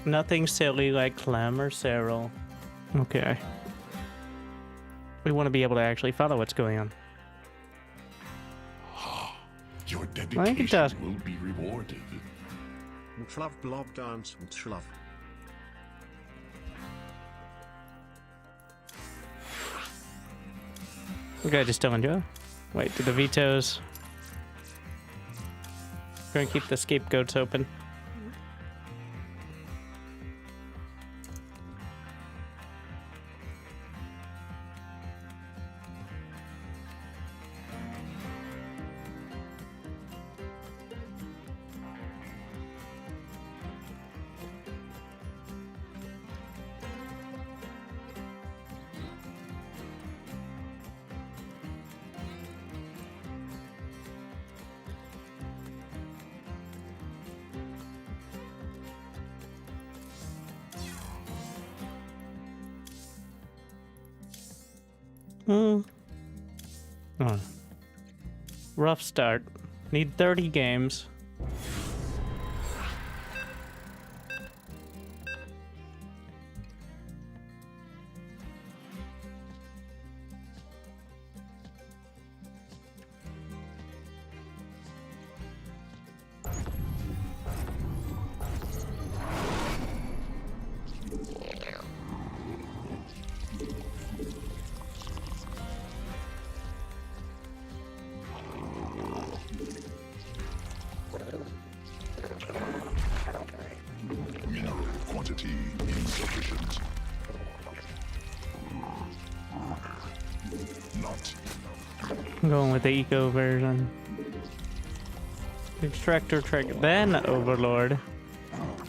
Nothing silly like Clem or Cyril. Okay. We want to be able to actually follow what's going on. Your I think it does. dedication will be rewarded. Schlav blob dance and schlav. Okay, just still enjoy. Wait, do the vetoes. Gonna keep the scapegoats open. Oh. Rough start. Need 30 games. Mineral quantity insufficient. Not I'm going with the eco version. Extractor track, then Overlord.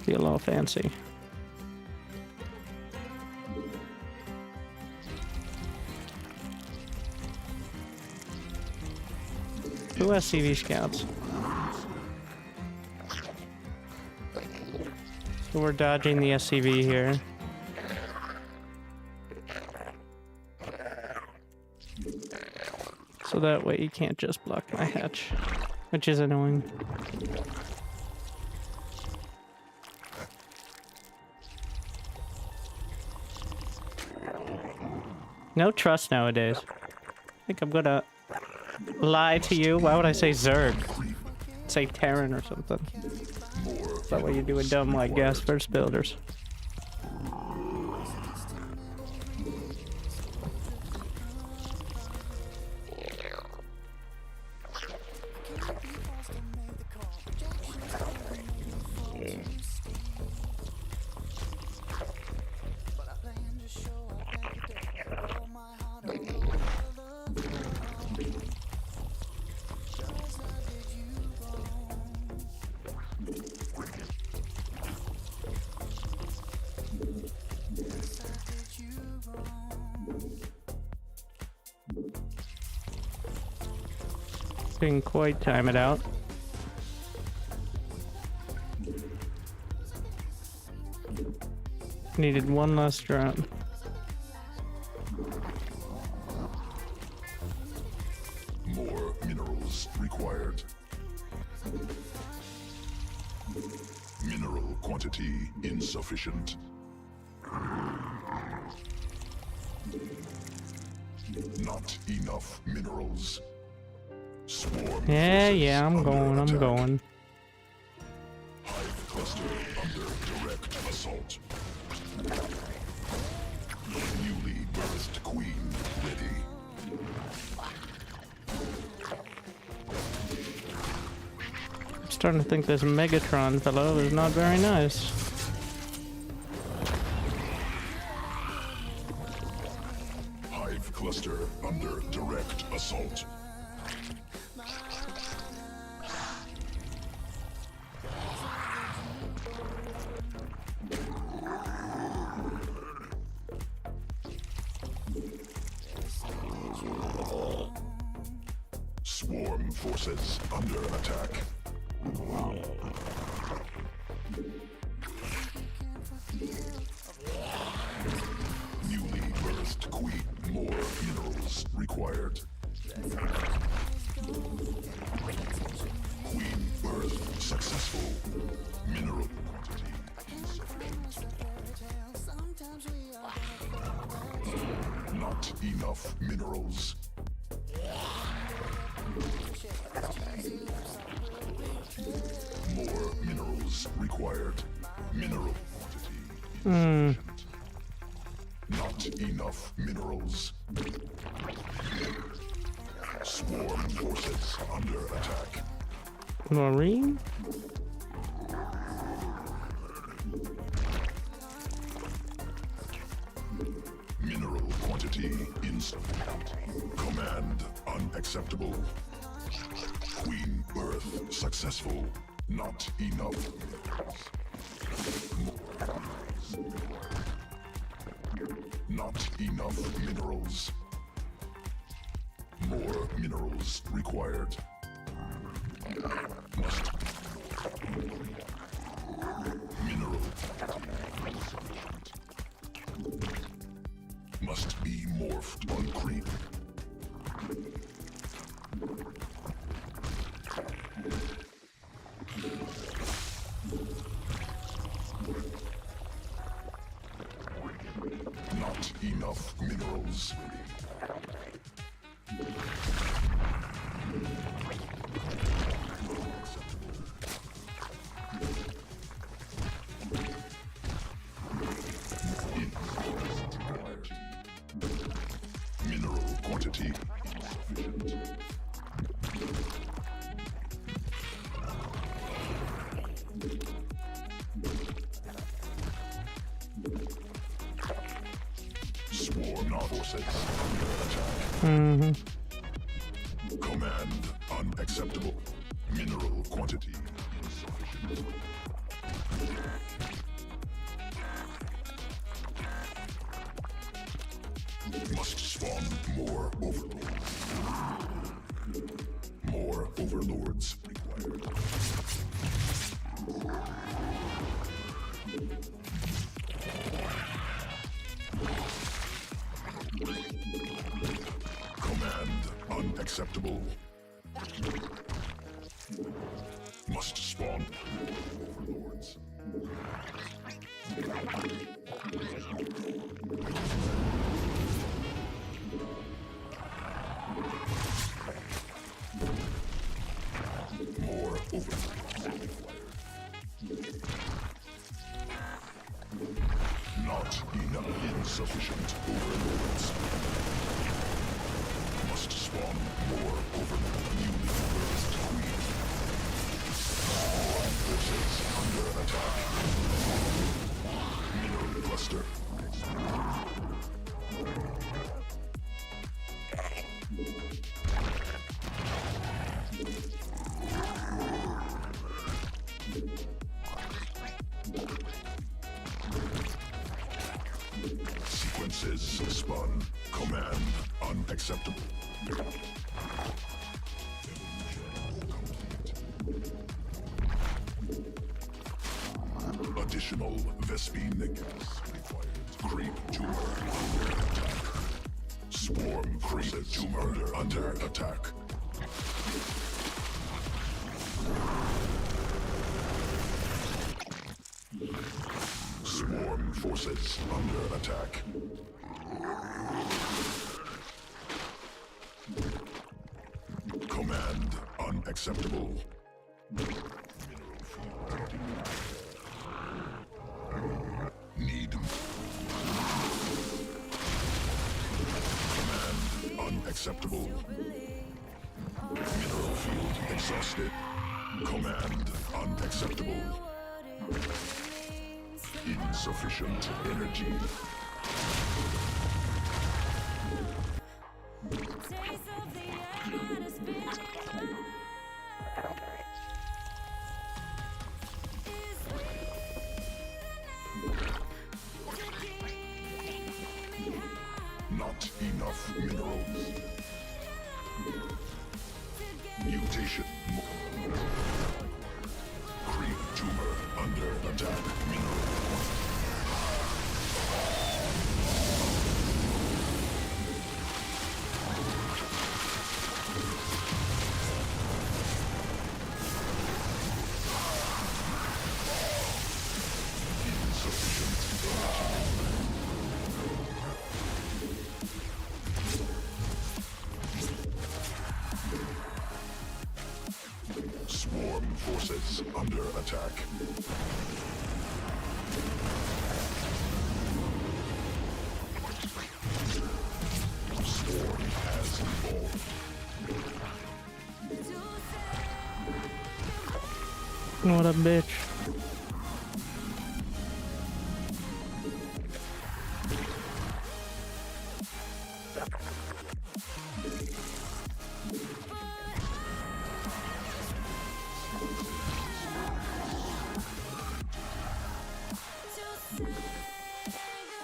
Be a little fancy. Who has CV scouts? So we're dodging the SCV here. So that way you can't just block my hatch, which is annoying. No trust nowadays. I think I'm gonna lie to you. Why would I say Zerg? Say Terran or something. That way you do a dumb like gas first builders. Didn't quite time it out. Needed one last drone. more minerals required. Mineral quantity insufficient. Not enough minerals. Swarm Yeah, I'm going, I'm attack. going. Hive cluster under direct assault. Newly birthed queen ready. I'm starting to think this Megatron fellow is not very nice. Hive cluster under direct assault. Swarm forces under attack. Newly birthed queen. More minerals required. Queen birth successful. Mineral quantity insufficient. Not enough minerals. More minerals required. Mineral quantity insufficient. Not enough minerals. Swarm forces under attack. Marine? Mineral quantity insufficient. Command unacceptable. Queen birth successful. Not enough minerals. Not enough minerals. More minerals required. Must. Mineral insufficient. Must be morphed on creep. Not enough minerals. Mineral quantity insufficient. Swarm forces under attack. Command unacceptable. Mineral quantity insufficient. Must spawn more overlords. More overlords required. Command unacceptable. Must spawn overlords. More overlords required. Not enough insufficient overlords. Must spawn more overlords. Newly birthed queen. Swarm forces under attack. Mineral cluster. Sequences spun. Command unacceptable. Additional Vespine gas required. Creep tumor under attack. Swarm creep tumor under attack. Swarm forces under attack. Command unacceptable. Need. Command unacceptable. Mineral field exhausted. Command unacceptable. Insufficient energy. Not enough minerals. Mutation. Creep tumor under attack. Mineral. Insufficient energy. What a bitch.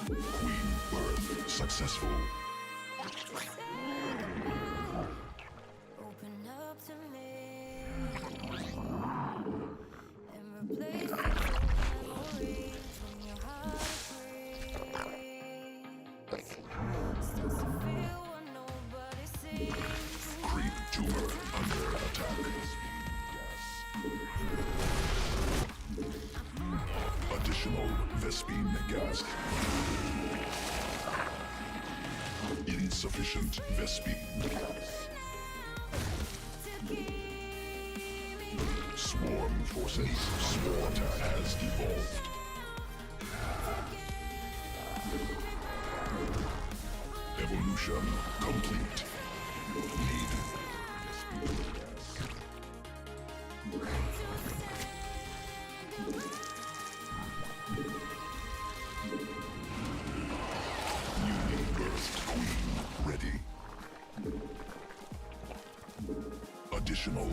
Queen birth successful. Open up to me and replace the memories when your heart breaks. Starts to feel what nobody sees. Creep tumor under attack. Additional Vespine gas. Insufficient Vespine gas. Swarm forces. Swarm has evolved. Evolution complete. Need. Newly birthed queen ready. Additional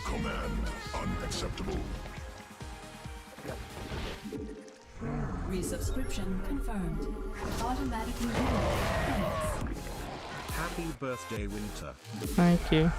command unacceptable. Resubscription confirmed. Automatically renewed. Happy birthday, Winter. Thank you.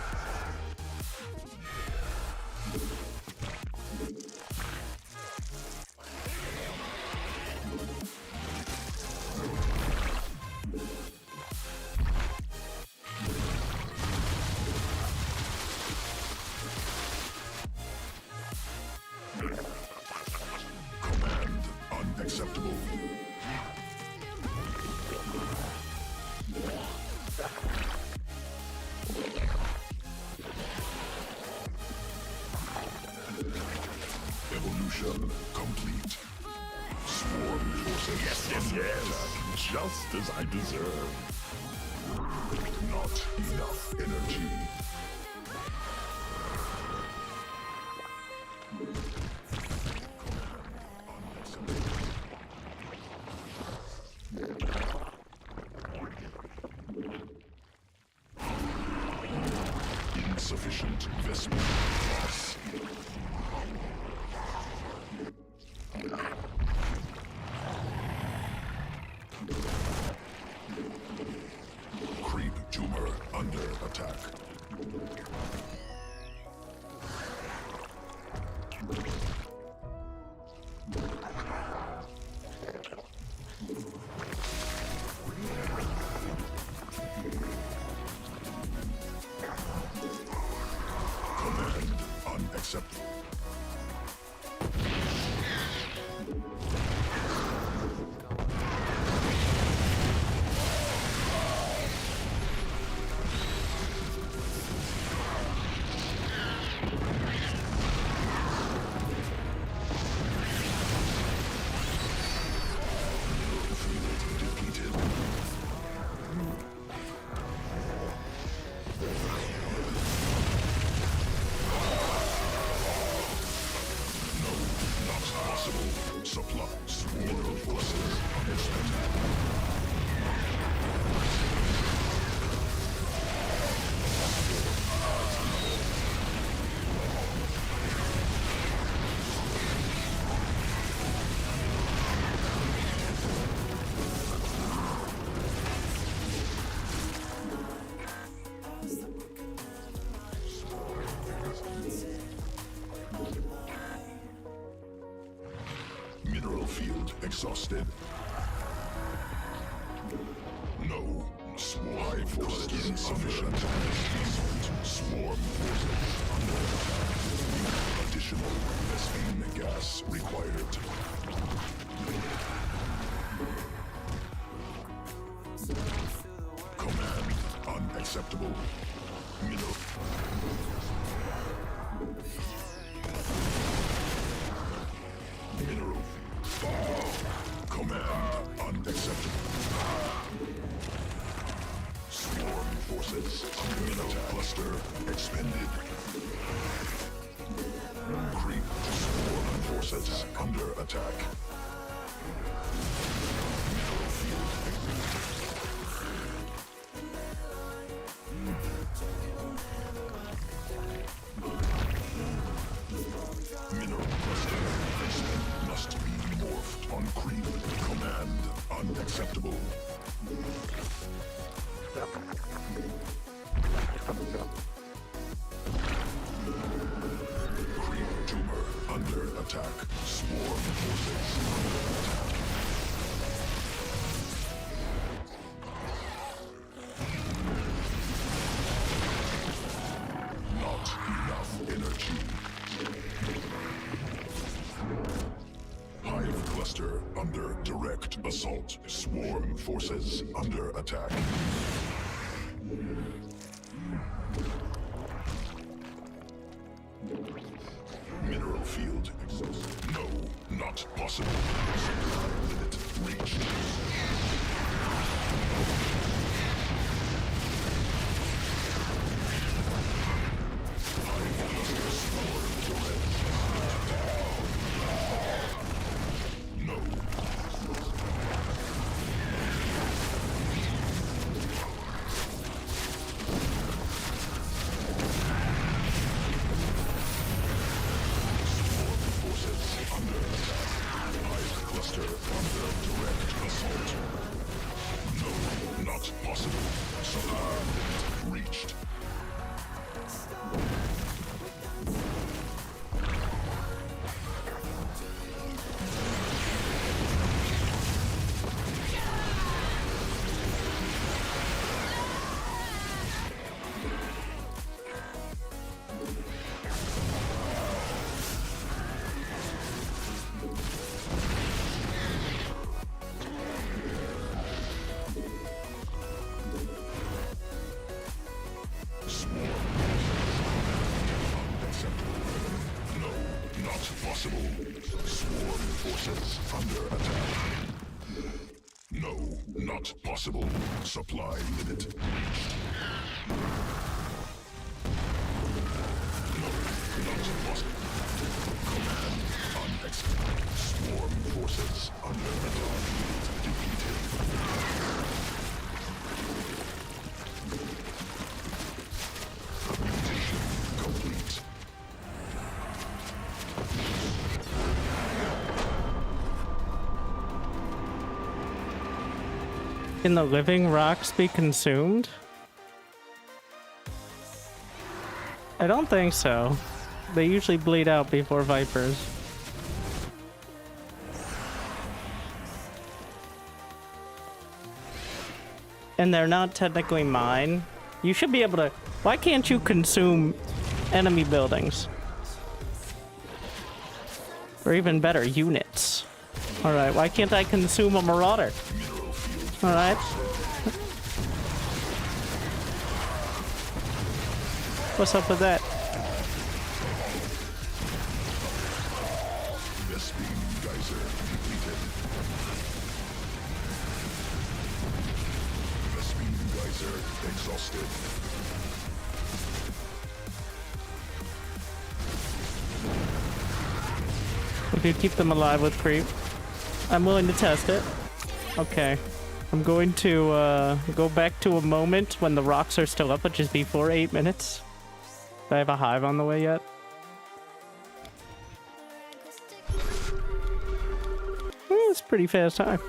Command unacceptable. Evolution complete. Swarm forces yes. Just as I deserve. Not enough energy. Insufficient investment. Yes. Creep tumor under attack. Command unacceptable. Defeated. No, not possible. Supply. Swarm forces unexpected. Mineral field exhausted. No. Swarm forces insufficient. Swarm forces under attack. Additional Vespine gas required. Command unacceptable. Mineral. Mineral field. Command unacceptable. Swarm forces under attack. Cluster expended. Creep. forces under attack. Mineral cluster must be morphed on creep. Command unacceptable. Creep tumor under attack. Swarm forces under attack. Not enough energy. Hive cluster under direct assault. Swarm forces under attack. Mineral field exhausted. No, not possible. Limit reached. Hive cluster swarm direct. No. Forces under attack. Hive cluster under direct assault. No, not possible. Supply limit reached. No, not possible. Swarm forces under attack. No, not possible. Supply limit reached. No, not possible. Command unexpected. Swarm forces under attack. Defeated. Commutation complete. Can the living rocks be consumed? I don't think so. They usually bleed out before vipers. And they're not technically mine. You should be able to... Why can't you consume enemy buildings? Or even better, units. Alright, why can't I consume a marauder? Alright. What's up with that? Vespene geyser depleted. Vespene geyser exhausted. We could keep them alive with creep. I'm willing to test it. Okay. I'm going to go back to a moment when the rocks are still up, which is before 8 minutes. Do I have a hive on the way yet? It's pretty fast hive.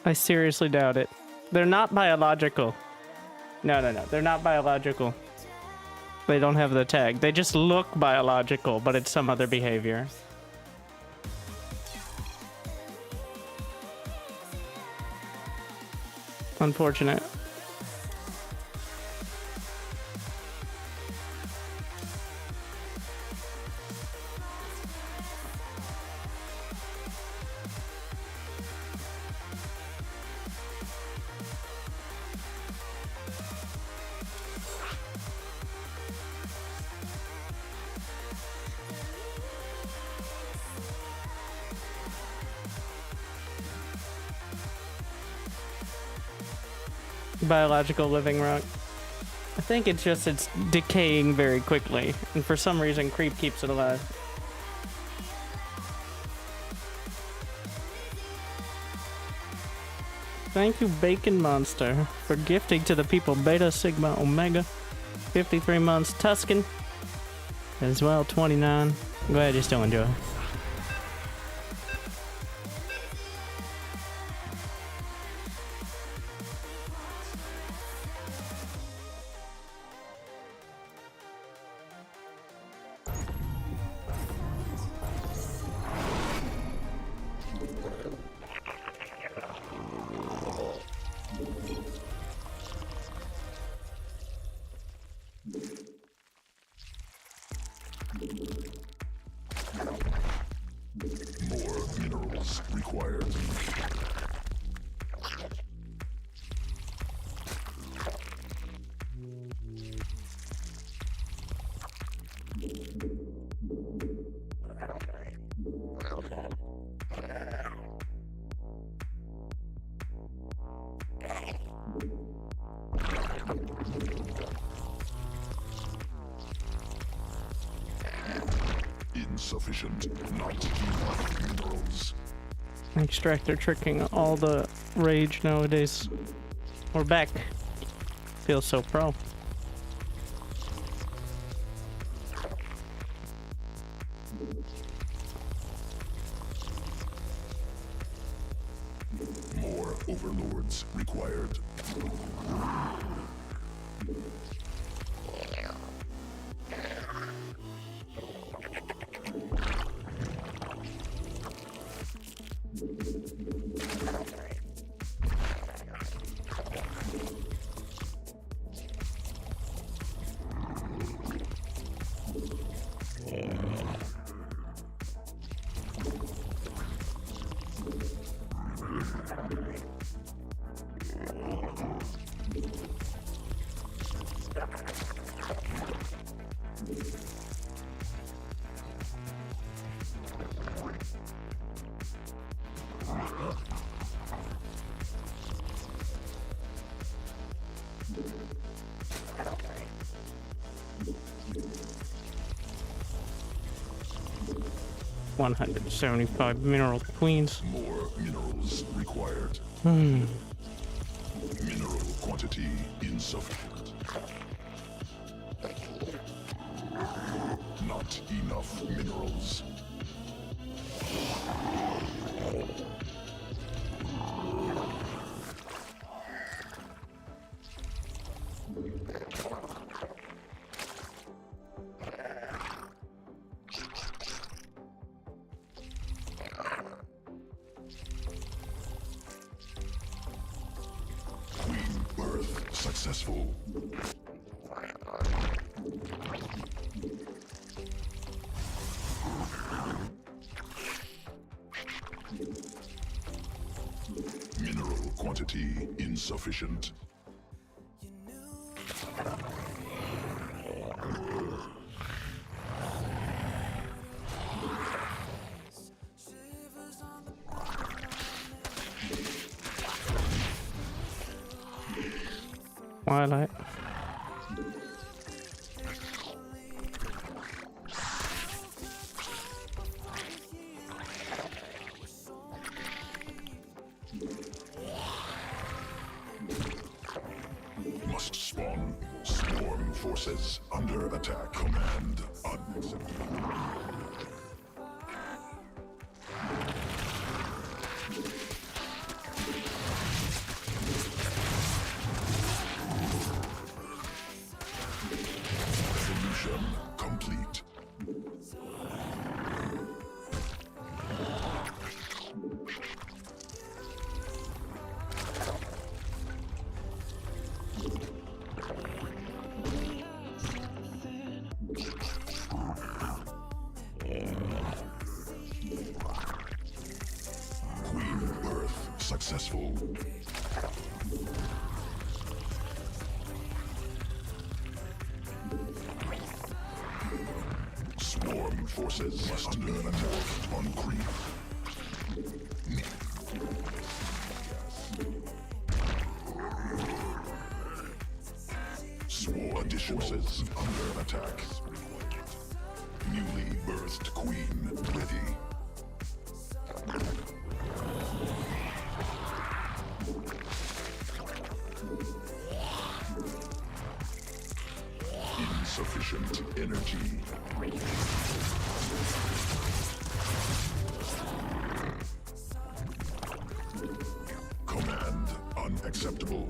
I seriously doubt it. They're not biological. No. They're not biological. They don't have the tag. They just look biological, but it's some other behavior. Unfortunate. Biological living rock. I think it's just it's decaying very quickly, and for some reason creep keeps it alive. Thank you, Bacon Monster, for gifting to the people Beta, Sigma, Omega. 53 months, Tuscan. As well, 29. Go ahead, you still enjoy. More minerals required. Insufficient, not enough minerals. Extractor tricking all the rage nowadays. We're back. Feels so pro. More overlords required. $175 mineral queens. More minerals required. Mineral quantity insufficient. Not enough minerals. Queen birth successful. Mineral quantity insufficient. Twilight. Must spawn. Swarm forces under attack. Command unacceptable. Evolution complete. Queen birth successful. Swarm forces under attack on creep. Swarm addition forces under attack. Newly birthed queen ready. energy. Command unacceptable.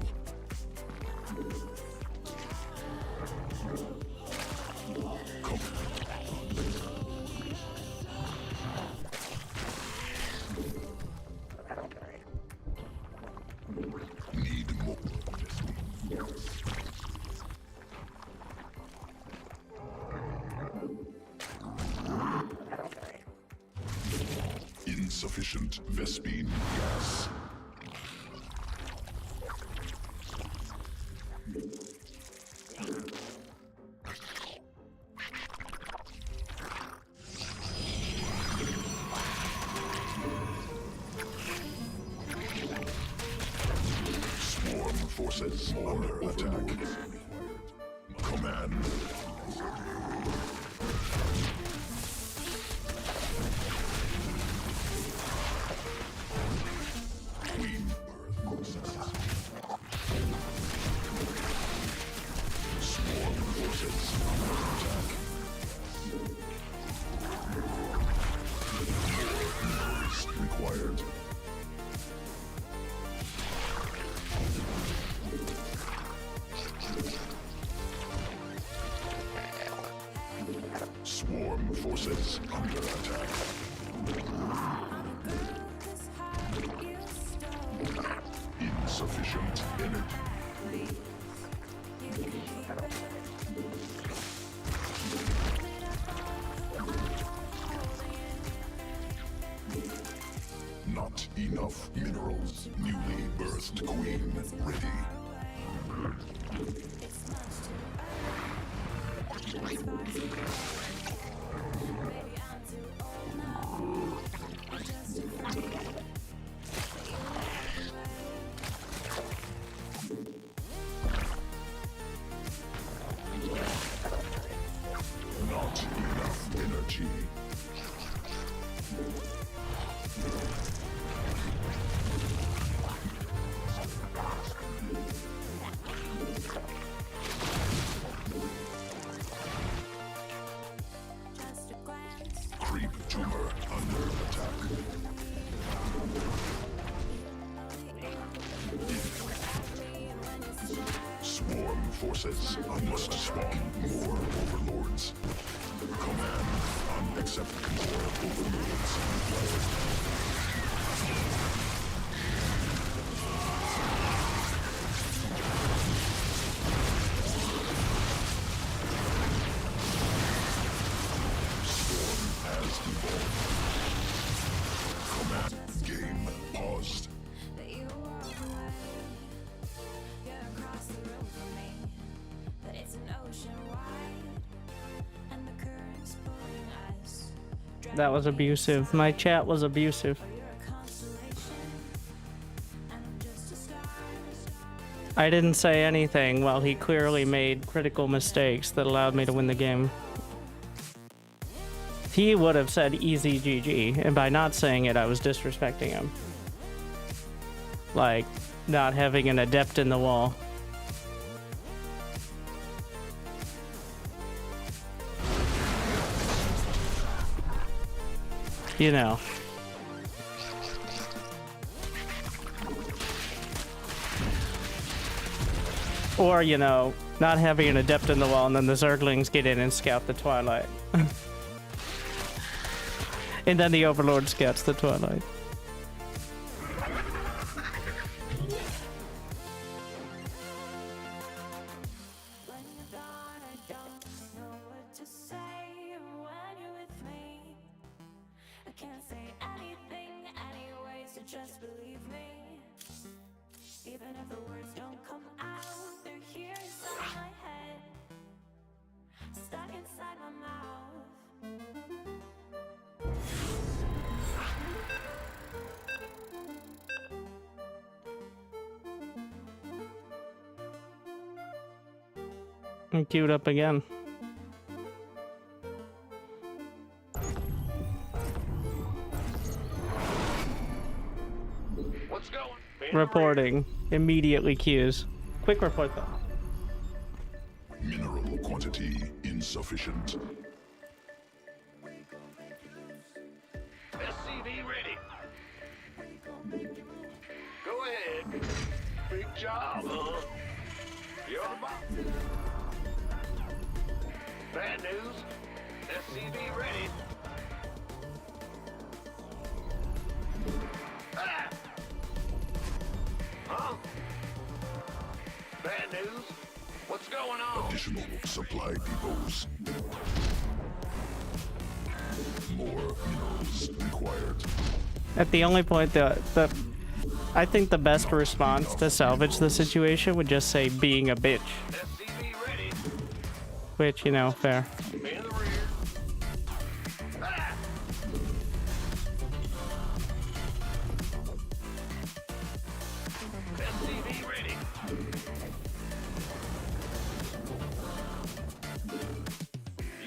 Need more. Insufficient Vespine gas. Swarm forces under attack. Command. Queen birth processes. Swarm forces under attack. More minerals required. Swarm forces under attack. Insufficient energy. Not enough minerals. Newly birthed queen ready. Not enough energy. Creep tumor under attack. Swarm forces must spawn more overlords. Command unacceptable. More overlords required. Storm has evolved. Command game paused. That you walk away. You're across the room from me, but it's an ocean wide, and the current's pulling us. That was abusive. My chat was abusive. You're a constellation, and I'm just a star. I didn't say anything while he clearly made critical mistakes that allowed me to win the game. He would have said easy GG, and by not saying it, I was disrespecting him. Like, not having an adept in the wall. You know. Or, you know, not having an adept in the wall and then the Zerglings get in and scout the Twilight. And then the Overlord scouts the Twilight. When you're gone, I don't know what to say. When you're with me, I can't say anything anyway, so just believe me. Even if the words don't come out, they're here inside my head, stuck inside my mouth. And queued up again. What's going? Reporting. Immediately queues. Quick report though. Mineral quantity insufficient. insufficient. SCV ready. Go ahead. Big job, huh? You're the boss. Bad news. SCV ready. Ah! Huh? Bad news? What's going on? Additional supply depots. More minerals required. At the only point that I think the best response to salvage the situation would just say being a bitch. SCV ready. Which, you know, fair. In the rear. Ah! SCV ready.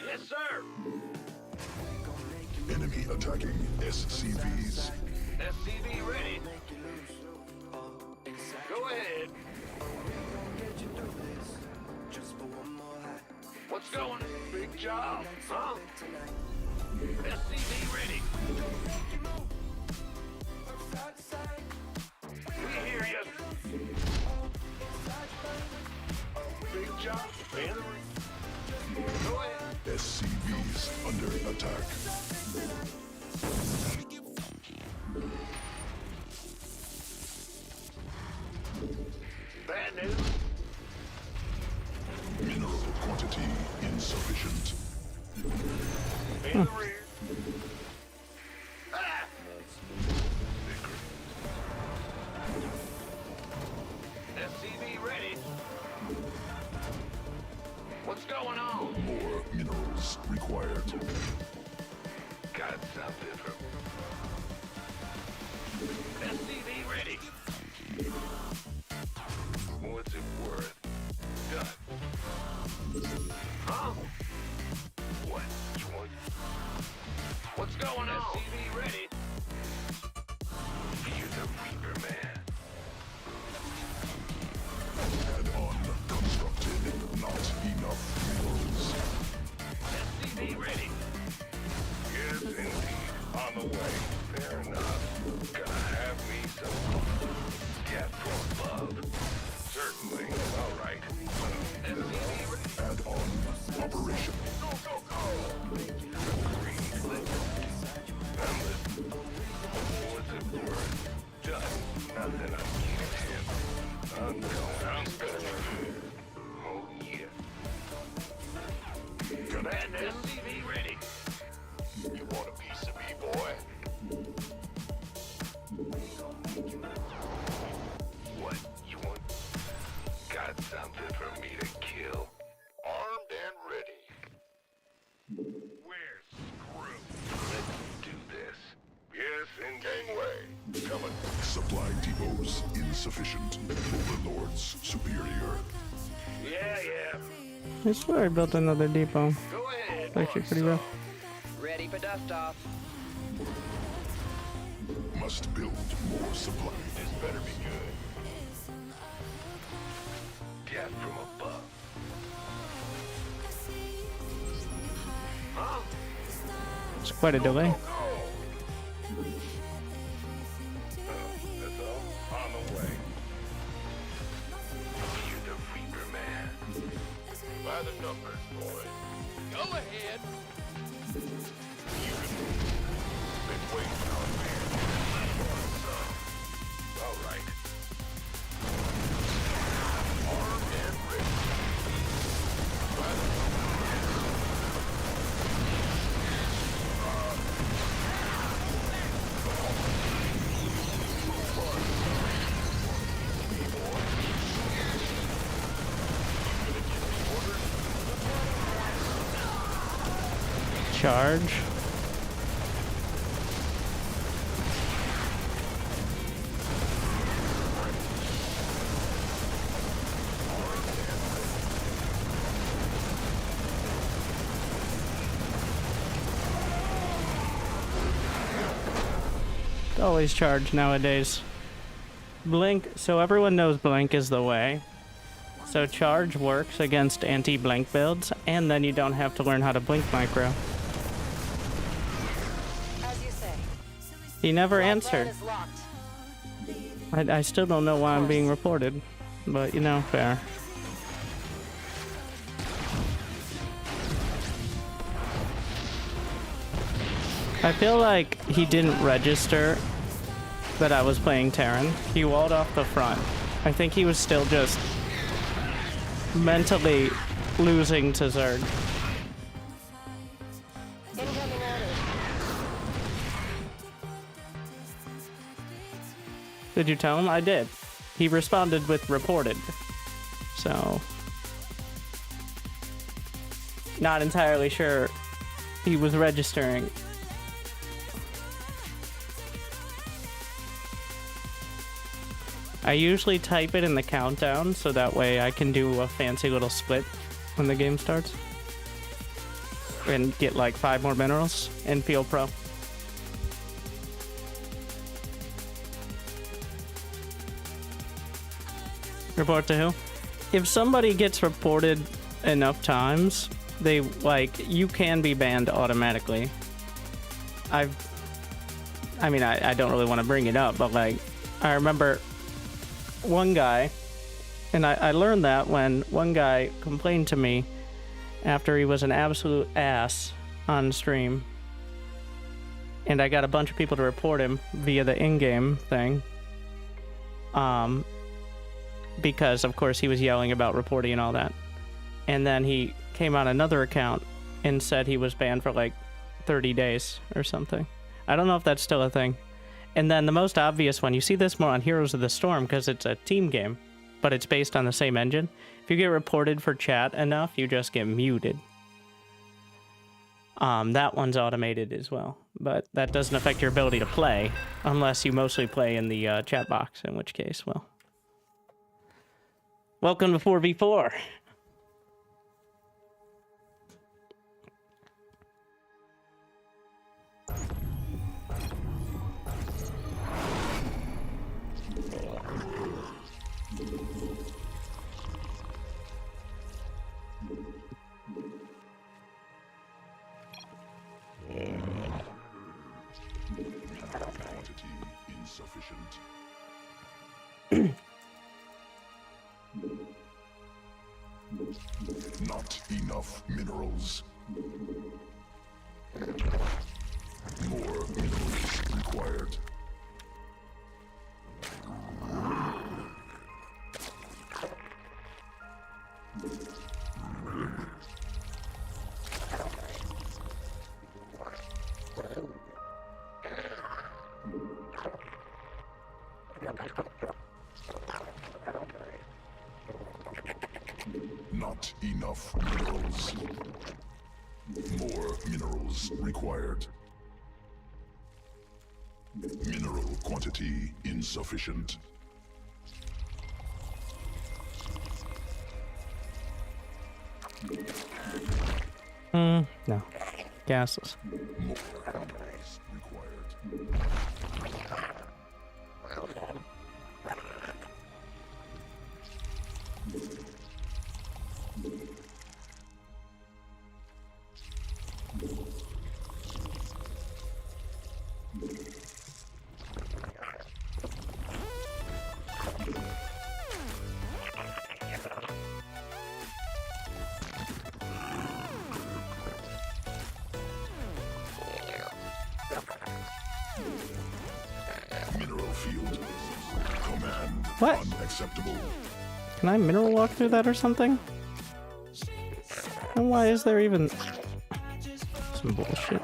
Yes, sir. Enemy attacking SCVs. SCV ready. Go ahead. What's going? Big job, huh? SCV ready. We hear you. Big job. Go ahead. SCVs under attack. Bad news. Mineral quantity insufficient. In the rear. Ah! SCV ready. What's going on? More minerals required. Got something from SCV ready. What's it worth? Done. Huh? What? You want? What's going on? SCV ready. You're the Reaper man. Add-on constructed. Not enough minerals. SCV ready. Yes, indeed. On the way. Fair enough. Gonna have me some gas from above. Certainly. All right. SCV ready. Add-on operation. Go, go, go. Agreed. I'm listening. What's it worth? Done. Nothing I'm keeping him. I'm going. Oh, yeah. Command SCV ready. You want a piece of me, boy? What? You want? Got something for me to kill? Armed and ready. We're screwed. Let's do this. Yes, in gangway. Coming. Supply depots insufficient. Overlords superior. Yeah, yeah. I swear I built another depot. Go ahead. It's actually pretty rough. Ready for dust off. Must build more supply. This better be good. Cat from above. Huh? It's quite a delay. That's all. On the way. You're the Reaper man. By the numbers, boy. Go ahead. Been waiting on me. All right. Armed and ready. By the Charge. Always charge nowadays. Blink, so everyone knows blink is the way. So charge works against anti-blink builds, and then you don't have to learn how to blink micro. As you say. He never Plan answered. is locked. I still don't know why I'm being reported, but you know, fair. I feel like he didn't register that I was playing Terran. He walled off the front. I think he was still just mentally losing to Zerg. Incoming order. Did you tell him? I did. He responded with reported. So, not entirely sure he was registering. I usually type it in the countdown so that way I can do a fancy little split when the game starts. And get like 5 more minerals and feel pro. Report to who? If somebody gets reported enough times, they you can be banned automatically. I don't really want to bring it up, but like I remember one guy, and I learned that when one guy complained to me after he was an absolute ass on stream, and I got a bunch of people to report him via the in-game thing, because of course he was yelling about reporting and all that, and then he came on another account and said he was banned for like 30 days or something. I don't know if that's still a thing. And then the most obvious one, you see this more on Heroes of the Storm because it's a team game, but it's based on the same engine. If you get reported for chat enough, you just get muted. That one's automated as well, but that doesn't affect your ability to play unless you mostly play in the chat box, in which case, well. Welcome to 4v4. Quantity insufficient. Not enough minerals. More minerals required. Not enough minerals. More minerals required. Mineral quantity insufficient. No. Gases. More minerals required. Mineral field. Command What? unacceptable. Can I mineral walk through that or something? And why is there even some bullshit?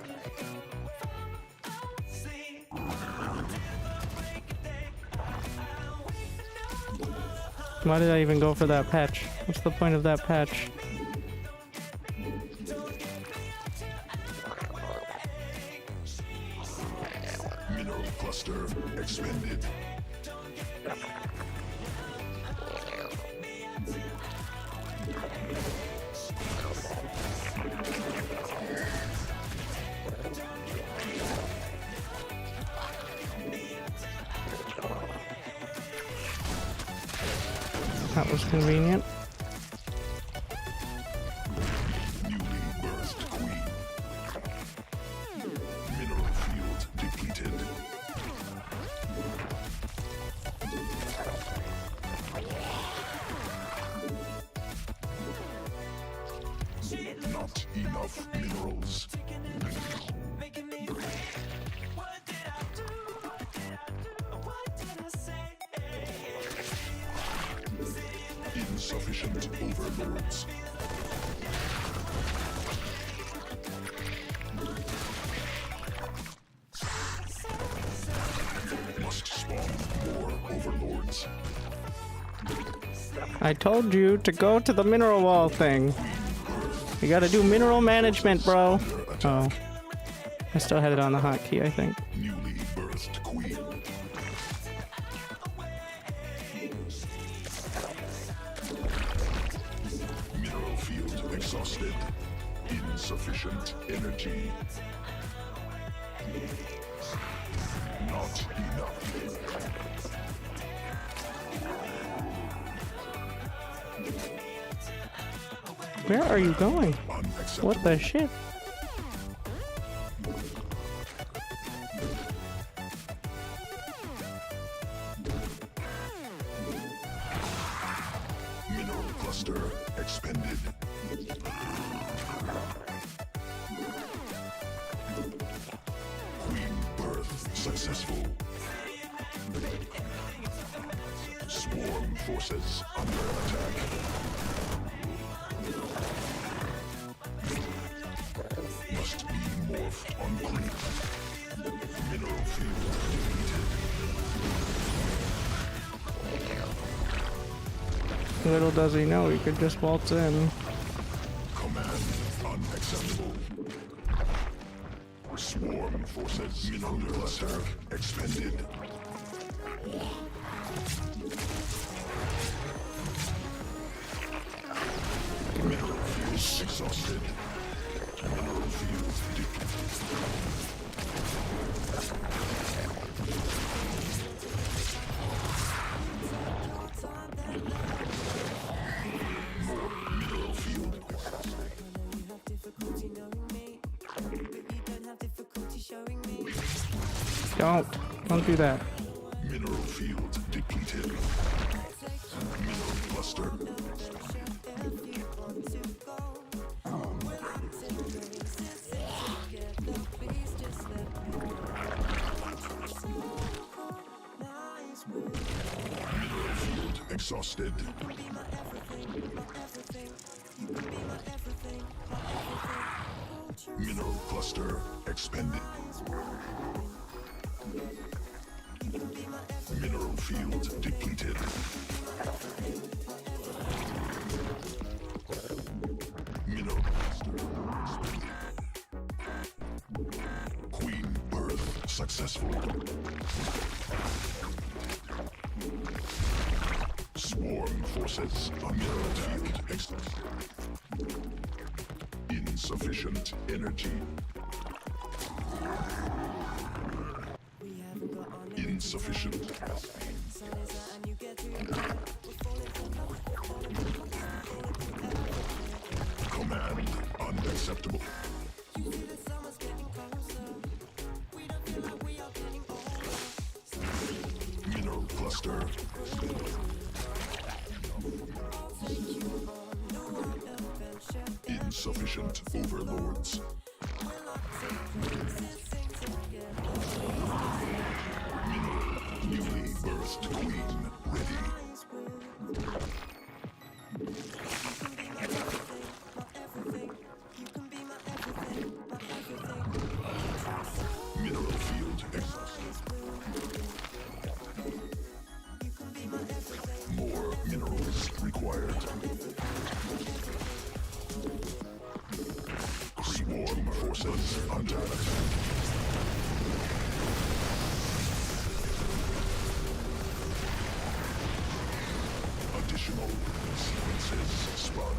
Why did I even go for that patch? What's the point of that patch? Mineral cluster expended. That was convenient. Minerals. Insufficient overlords. Must spawn more overlords. I told you to go to the mineral wall thing. You gotta do mineral management, bro. Oh. I still had it on the hotkey, I think. Newly birthed queen. Mineral field exhausted. Insufficient energy. Not enough. Where are you going? Unacceptable. What the shit? Mineral cluster expended. Queen birth successful. Swarm forces under attack. Must be morphed on creep. Mineral field depleted. Little does he know, he could just waltz in. Command unacceptable. Swarm forces under attack expended. Mineral field exhausted. Mineral field depleted. More mineral field. Don't do that. Mineral field depleted. Mineral cluster. Mineral field exhausted. Mineral cluster expended. Mineral field depleted. Mineral cluster expended. Queen birth successful. Swarm forces under attack. Insufficient energy. Insufficient. Command unacceptable. Mineral cluster. Insufficient overlords. Mineral newly birthed queen ready. Mineral field exhausted. More minerals required. Swarm forces under attack. Additional sequences spun.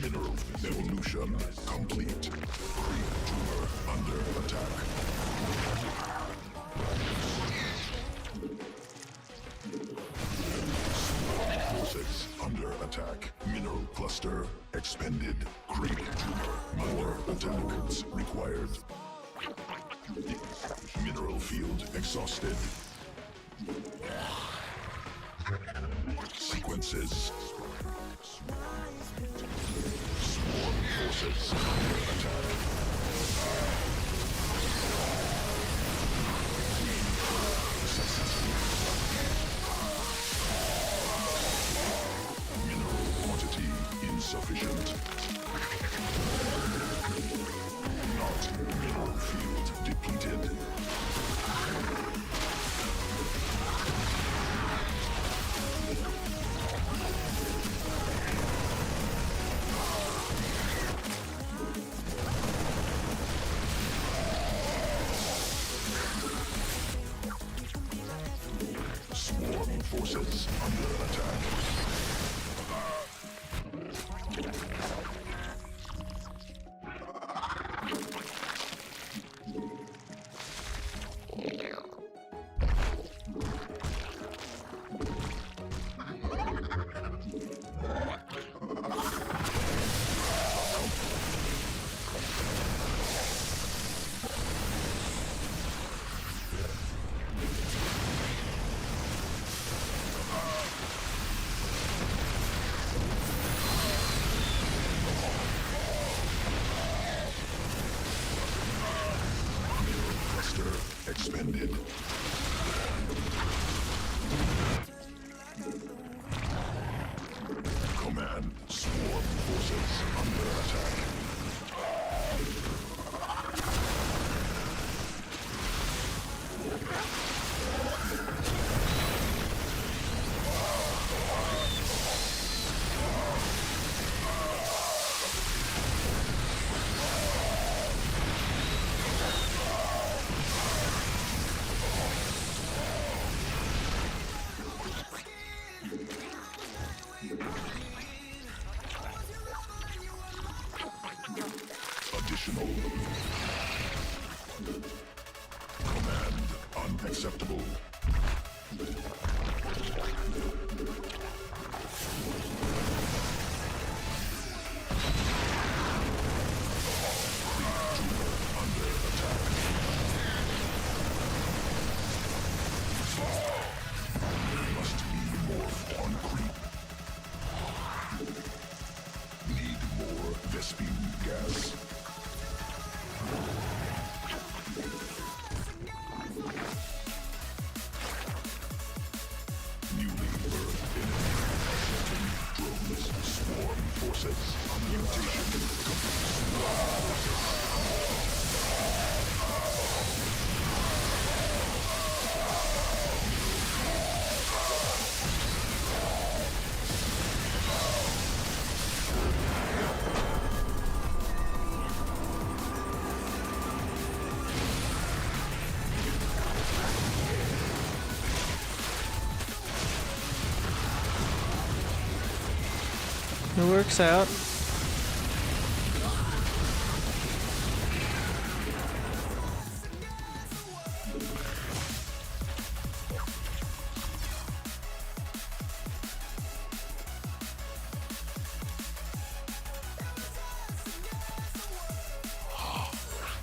Mineral evolution complete. Creep tumor under attack. Forces under attack. Mineral cluster expended. Creep tumor. More attacks required. Mineral field exhausted. Sequences. forces under attack. Mineral quantity insufficient. Not mineral field depleted. Swarm forces under attack. Cluster expended. Command swarm forces under attack. Additional. Command unacceptable. Under attack. Must be morphed on creep. Need more Vespine gas. Newly birthed enemy. Drones, swarm forces, mutation complete. It works out.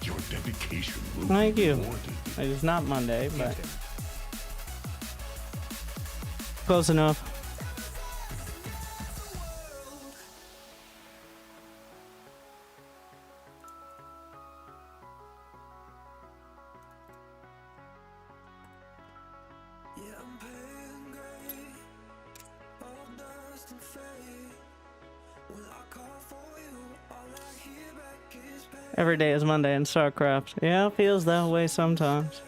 Your dedication will Thank be you. rewarded. It is not Monday, but close enough. Every day is Monday in StarCraft. Yeah, it feels that way sometimes.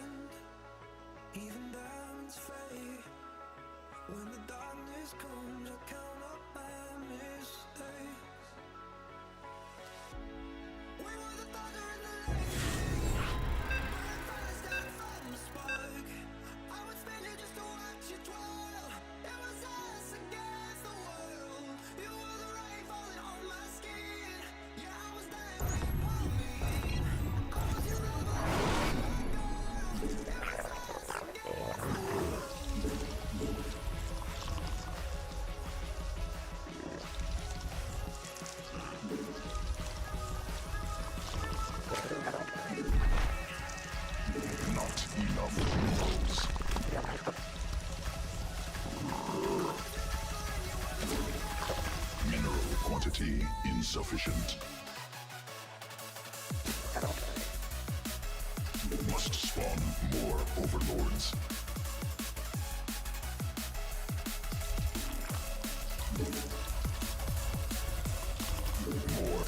Mineral quantity insufficient. needs. More.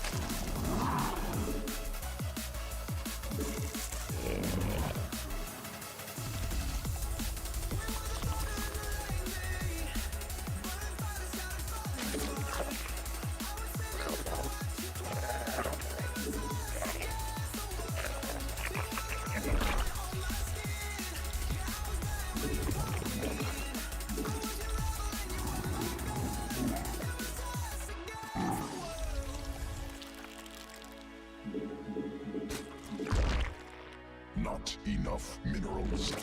Not enough minerals.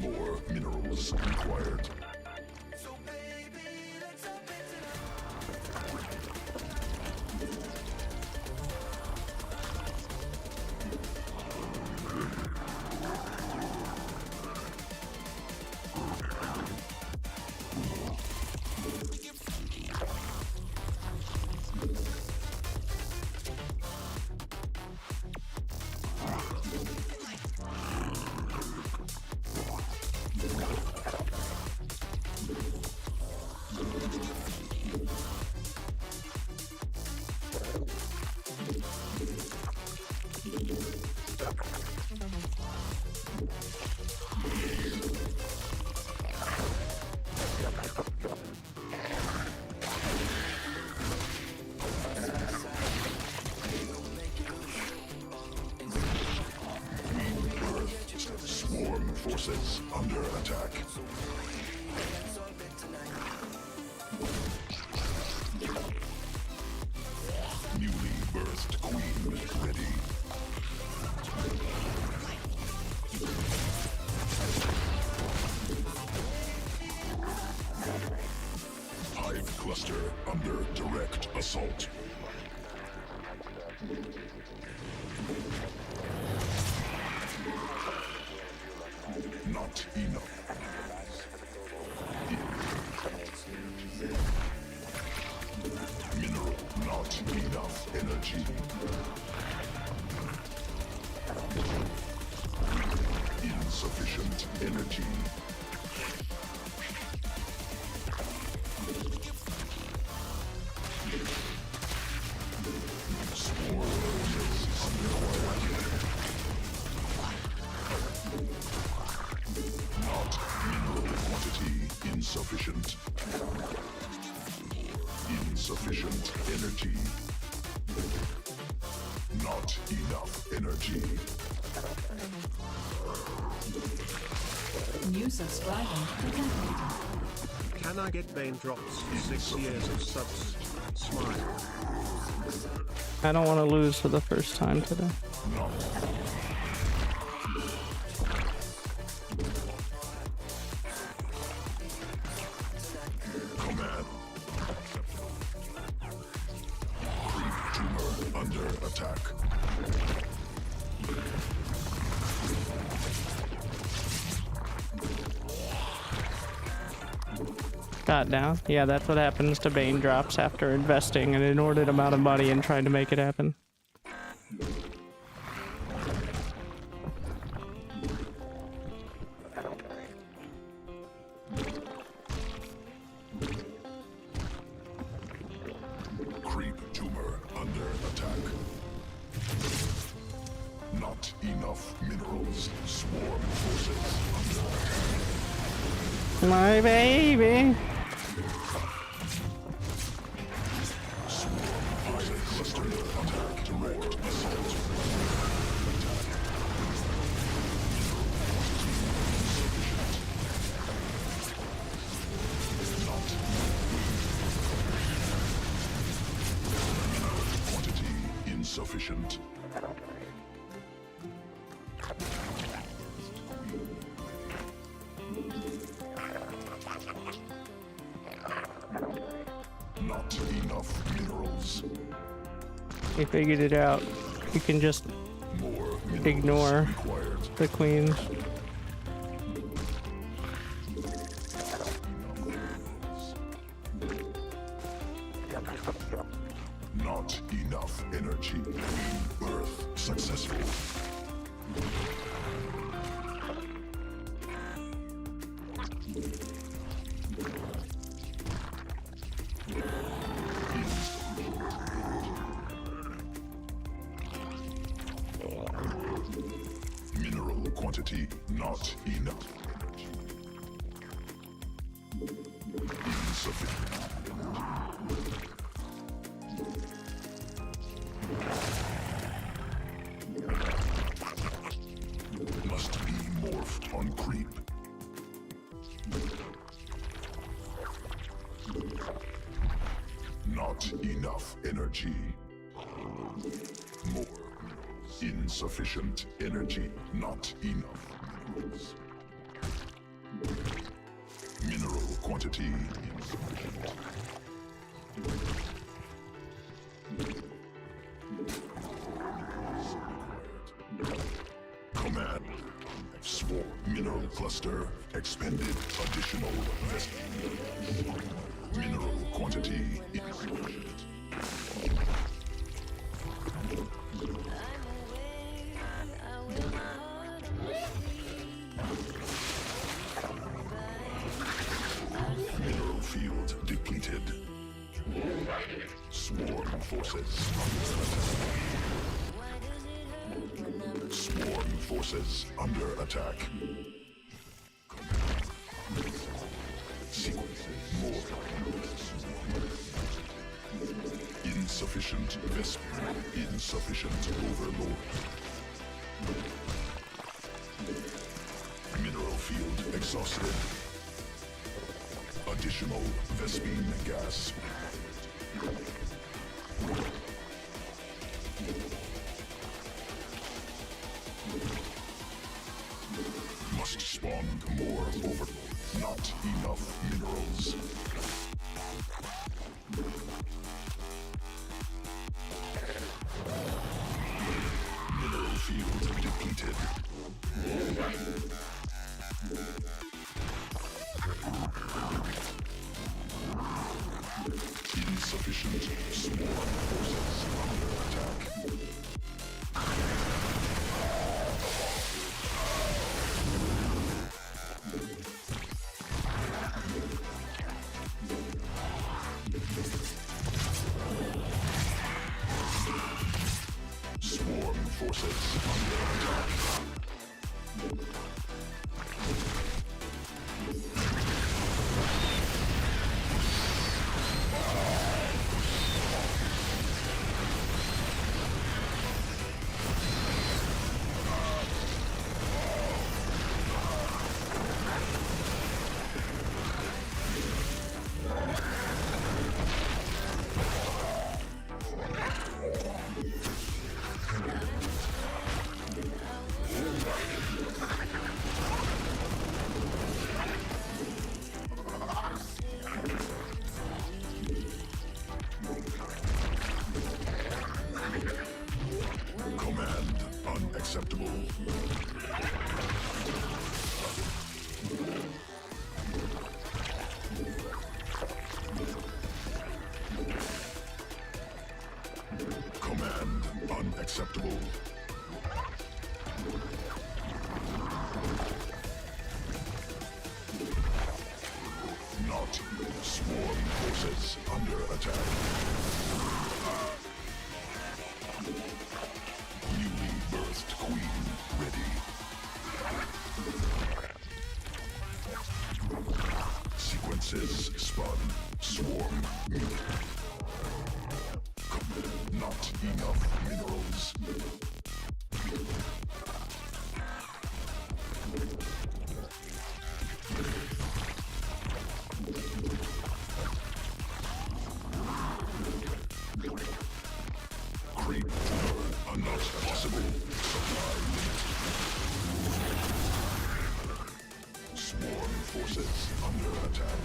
More minerals required. Swarm forces under attack. Newly birthed queen ready. Hive cluster under direct assault. Not enough. Mineral, not enough energy. Insufficient energy. Swarm forces underwater. Not mineral quantity insufficient. Insufficient energy. Not enough energy. New subscriber detected. Can I get Bane drops? 6 years of subs. Smile. I don't want to lose for the first time today. Not. Command. Creep tumor under attack. Got down. Yeah, that's what happens to Bane drops after investing an inordinate amount of money and trying to make it happen. Creep tumor under attack. Not enough minerals. Swarm forces under attack. My baby! Hive cluster attack. Direct assault. Quantity insufficient. Not enough minerals. He figured it out. You can just More minerals ignore required. the queens. Not enough energy. Birth successful. Mineral quantity not enough. Insufficient. Must be morphed on creep. Not enough energy. More. Insufficient energy. Not enough minerals. Mineral quantity insufficient. Command. Swarm mineral cluster expended. Additional investment. Mineral quantity insufficient. Mineral field depleted. Swarm forces under attack. Swarm forces under attack. Sequence more. Insufficient Vesper. Insufficient Overlord. Mineral field exhausted. Additional Vespine gas. Must spawn more overlord. Not enough minerals. Mineral field depleted. Insufficient swarm forces under attack. Swarm forces under attack. Command unacceptable. Command unacceptable. Not swarm forces under attack. Newly birthed queen ready. Sequences spun. Swarm mute. Not enough minerals. Creep are not possible. Supply limit. Swarm forces under attack.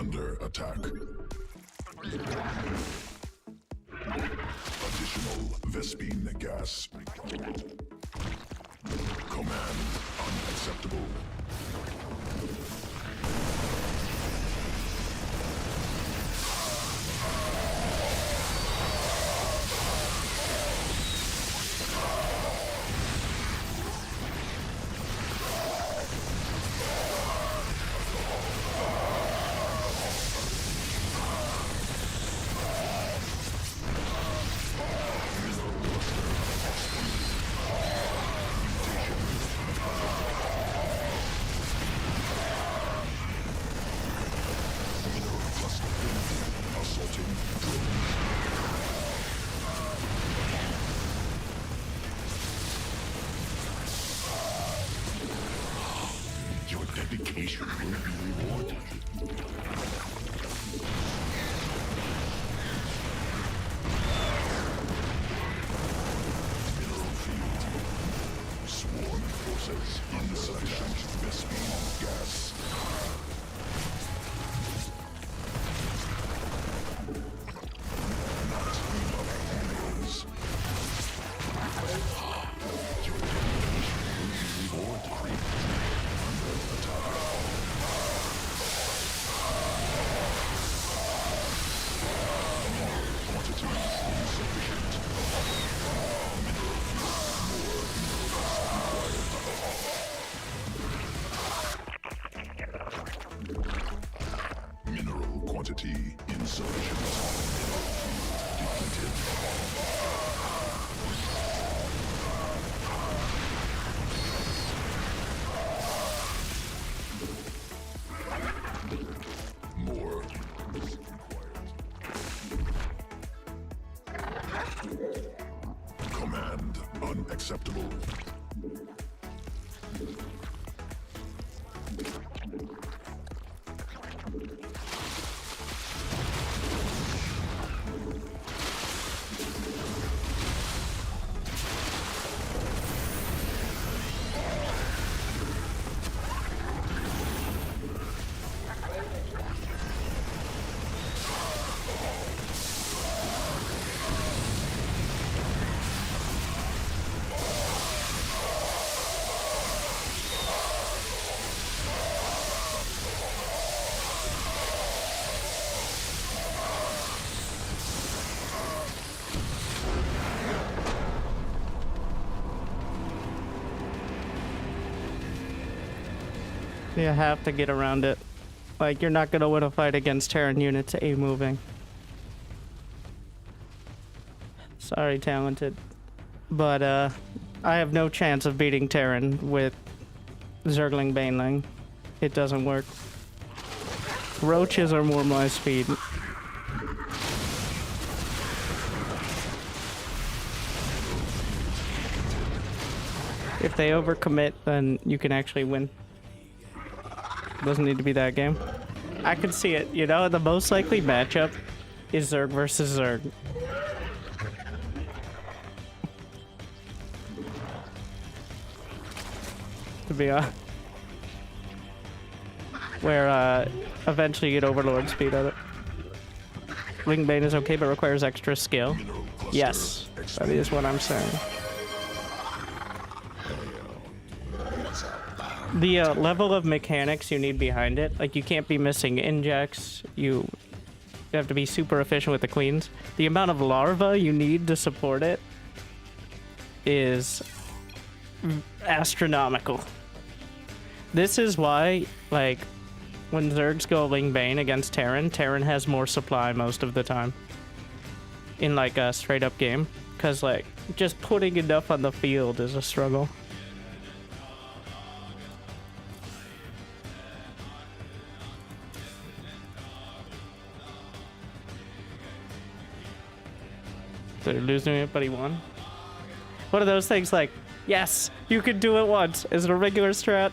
under attack. Additional Vespine gas. Command unacceptable. Your dedication will be rewarded. Mineral field. Swarm forces insufficient Vespine gas. Not enough minerals. Your dedication will be rewarded. Mineral quantity insufficient. Depleted. More is required. Command unacceptable. You have to get around it. Like, you're not gonna win a fight against Terran units A-moving. Sorry, Talented. But, I have no chance of beating Terran with Zergling Baneling. It doesn't work. Roaches are more my speed. If they overcommit, then you can actually win. Doesn't need to be that game. I can see it, you know, the most likely matchup is Zerg versus Zerg. To be honest. Where, eventually you get Overlord speed on it. Ringbane is okay, but requires extra skill. Yes, that is what I'm saying. The level of mechanics you need behind it, like you can't be missing injects, you have to be super efficient with the queens. The amount of larvae you need to support it is astronomical. This is why, like, when Zergs go Lingbane against Terran, Terran has more supply most of the time. In, like, a straight-up game. Because, like, just putting enough on the field is a struggle. They're losing it, but he won. One of those things like, yes, you could do it once. Is it a regular strat?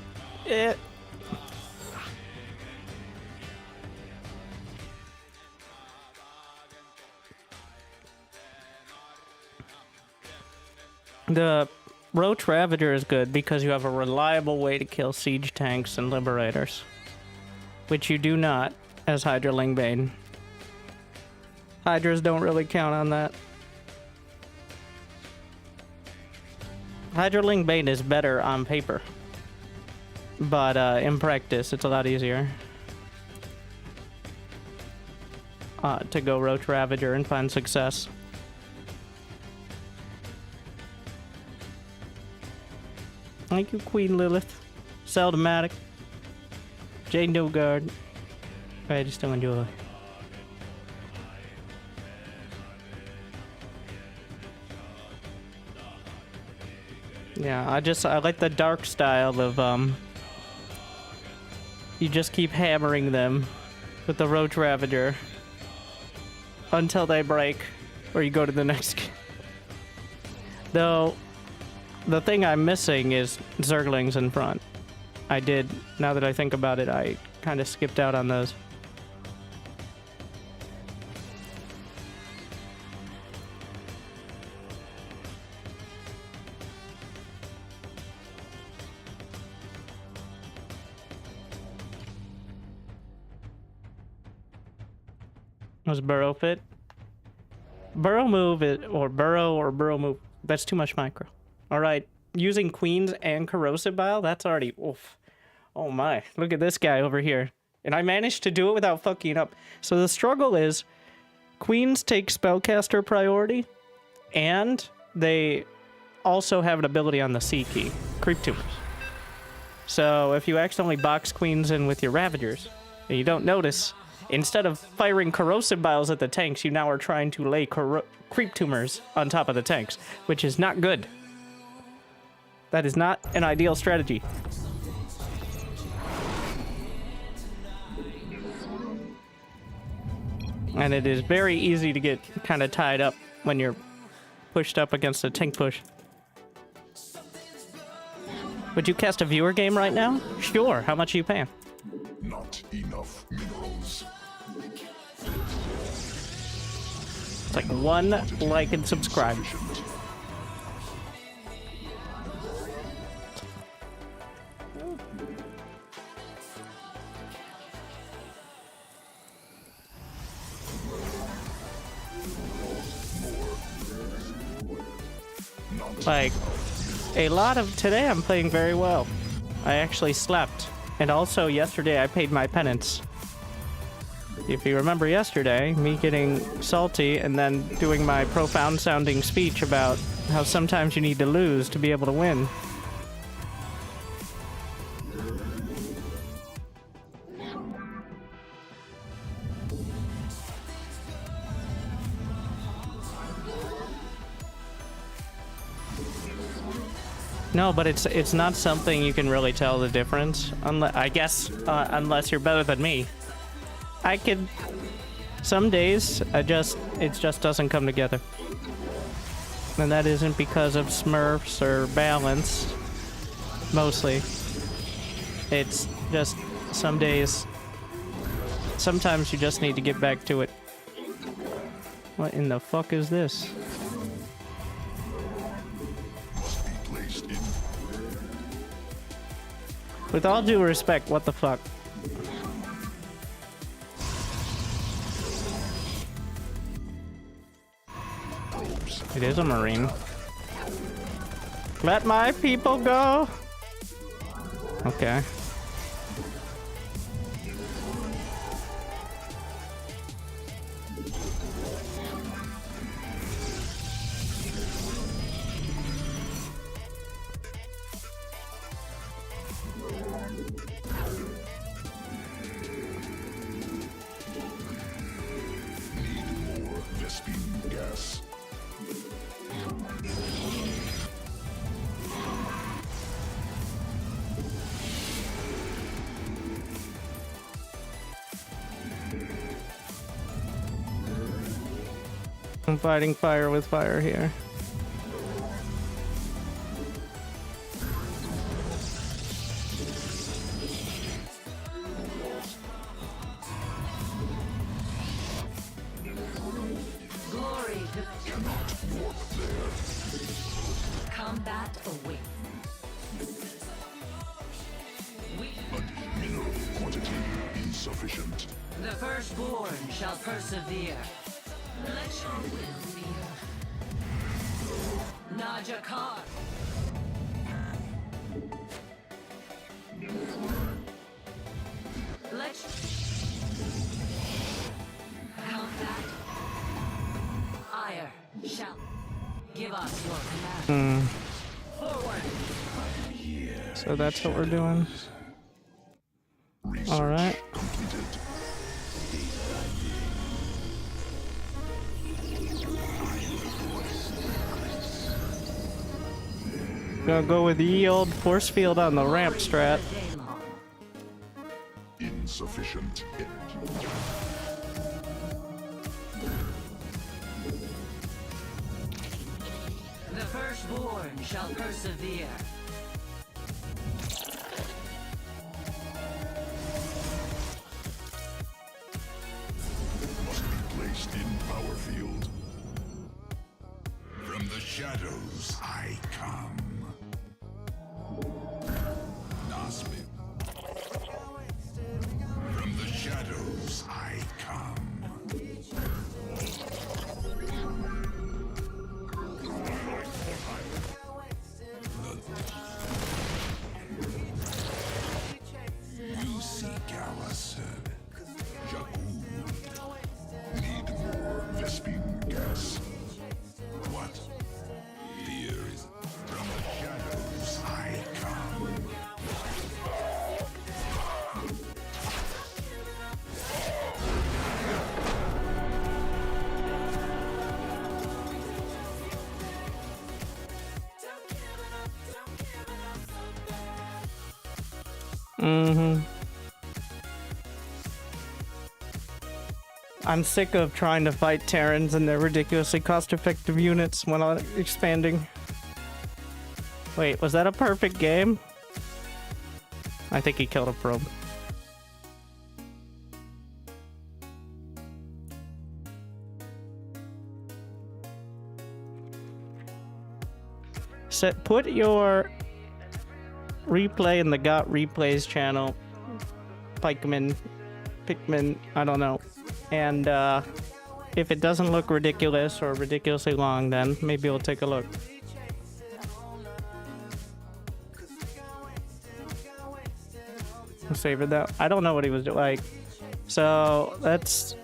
The Roach Ravager is good because you have a reliable way to kill siege tanks and liberators. Which you do not as Hydraling Bane. Hydras don't really count on that. Hydraling Bane is better on paper, but in practice, it's a lot easier to go Roach Ravager and find success. Thank you, Queen Lilith, Seldomatic, Jane Nogard. I just don't enjoy. Yeah, I like the dark style of you just keep hammering them with the Roach Ravager until they break, or you go to the next. Though the thing I'm missing is Zerglings in front. Now that I think about it, I kind of skipped out on those. Was burrow fit? Burrow move or burrow move. That's too much micro. Alright, using queens and corrosive bile, that's already oof. Oh my, look at this guy over here. And I managed to do it without fucking up. So the struggle is queens take spellcaster priority, and they also have an ability on the C key, creep tumors. So if you accidentally box queens in with your ravagers, and you don't notice, instead of firing corrosive biles at the tanks, you now are trying to lay creep tumors on top of the tanks, which is not good. That is not an ideal strategy. And it is very easy to get kind of tied up when you're pushed up against a tank push. Would you cast a viewer game right now? Sure. How much are you paying? Not enough minerals. It's like 1 like and subscribe. Like, a lot of today I'm playing very well. I actually slept. And also yesterday I paid my penance. If you remember yesterday, me getting salty and then doing my profound sounding speech about how sometimes you need to lose to be able to win. No, but it's not something you can really tell the difference. I guess unless you're better than me. I could. Some days it just doesn't come together, and that isn't because of Smurfs or balance. Mostly, it's just some days. Sometimes you just need to get back to it. What in the fuck is this? With all due respect, what the fuck? It is a Marine. Let my people go! Okay. I'm fighting fire with fire here. Glory to combat awaits. Mineral quantity is insufficient. The firstborn shall persevere. Let your will be heard. Najakar. Let combat. Ire shall give us your command. Forward. So that's what we're doing. All right. Completed. Gonna go with the old force field on the ramp strat. Insufficient. The firstborn shall persevere. Must be placed in power field. From the shadows I come. Nasmith. From the shadows I come. You seek our servant. Jakul. Need more Vespine gas. What? Fear is from the shadows I come. I'm sick of trying to fight Terrans and their ridiculously cost-effective units when expanding. Wait, was that a perfect game? I think he killed a probe. Put your replay in the Got Replays channel. Pikmin, I don't know. And if it doesn't look ridiculous or ridiculously long, then maybe we'll take a look. I'll save it that. I don't know what he was doing. Like, so that's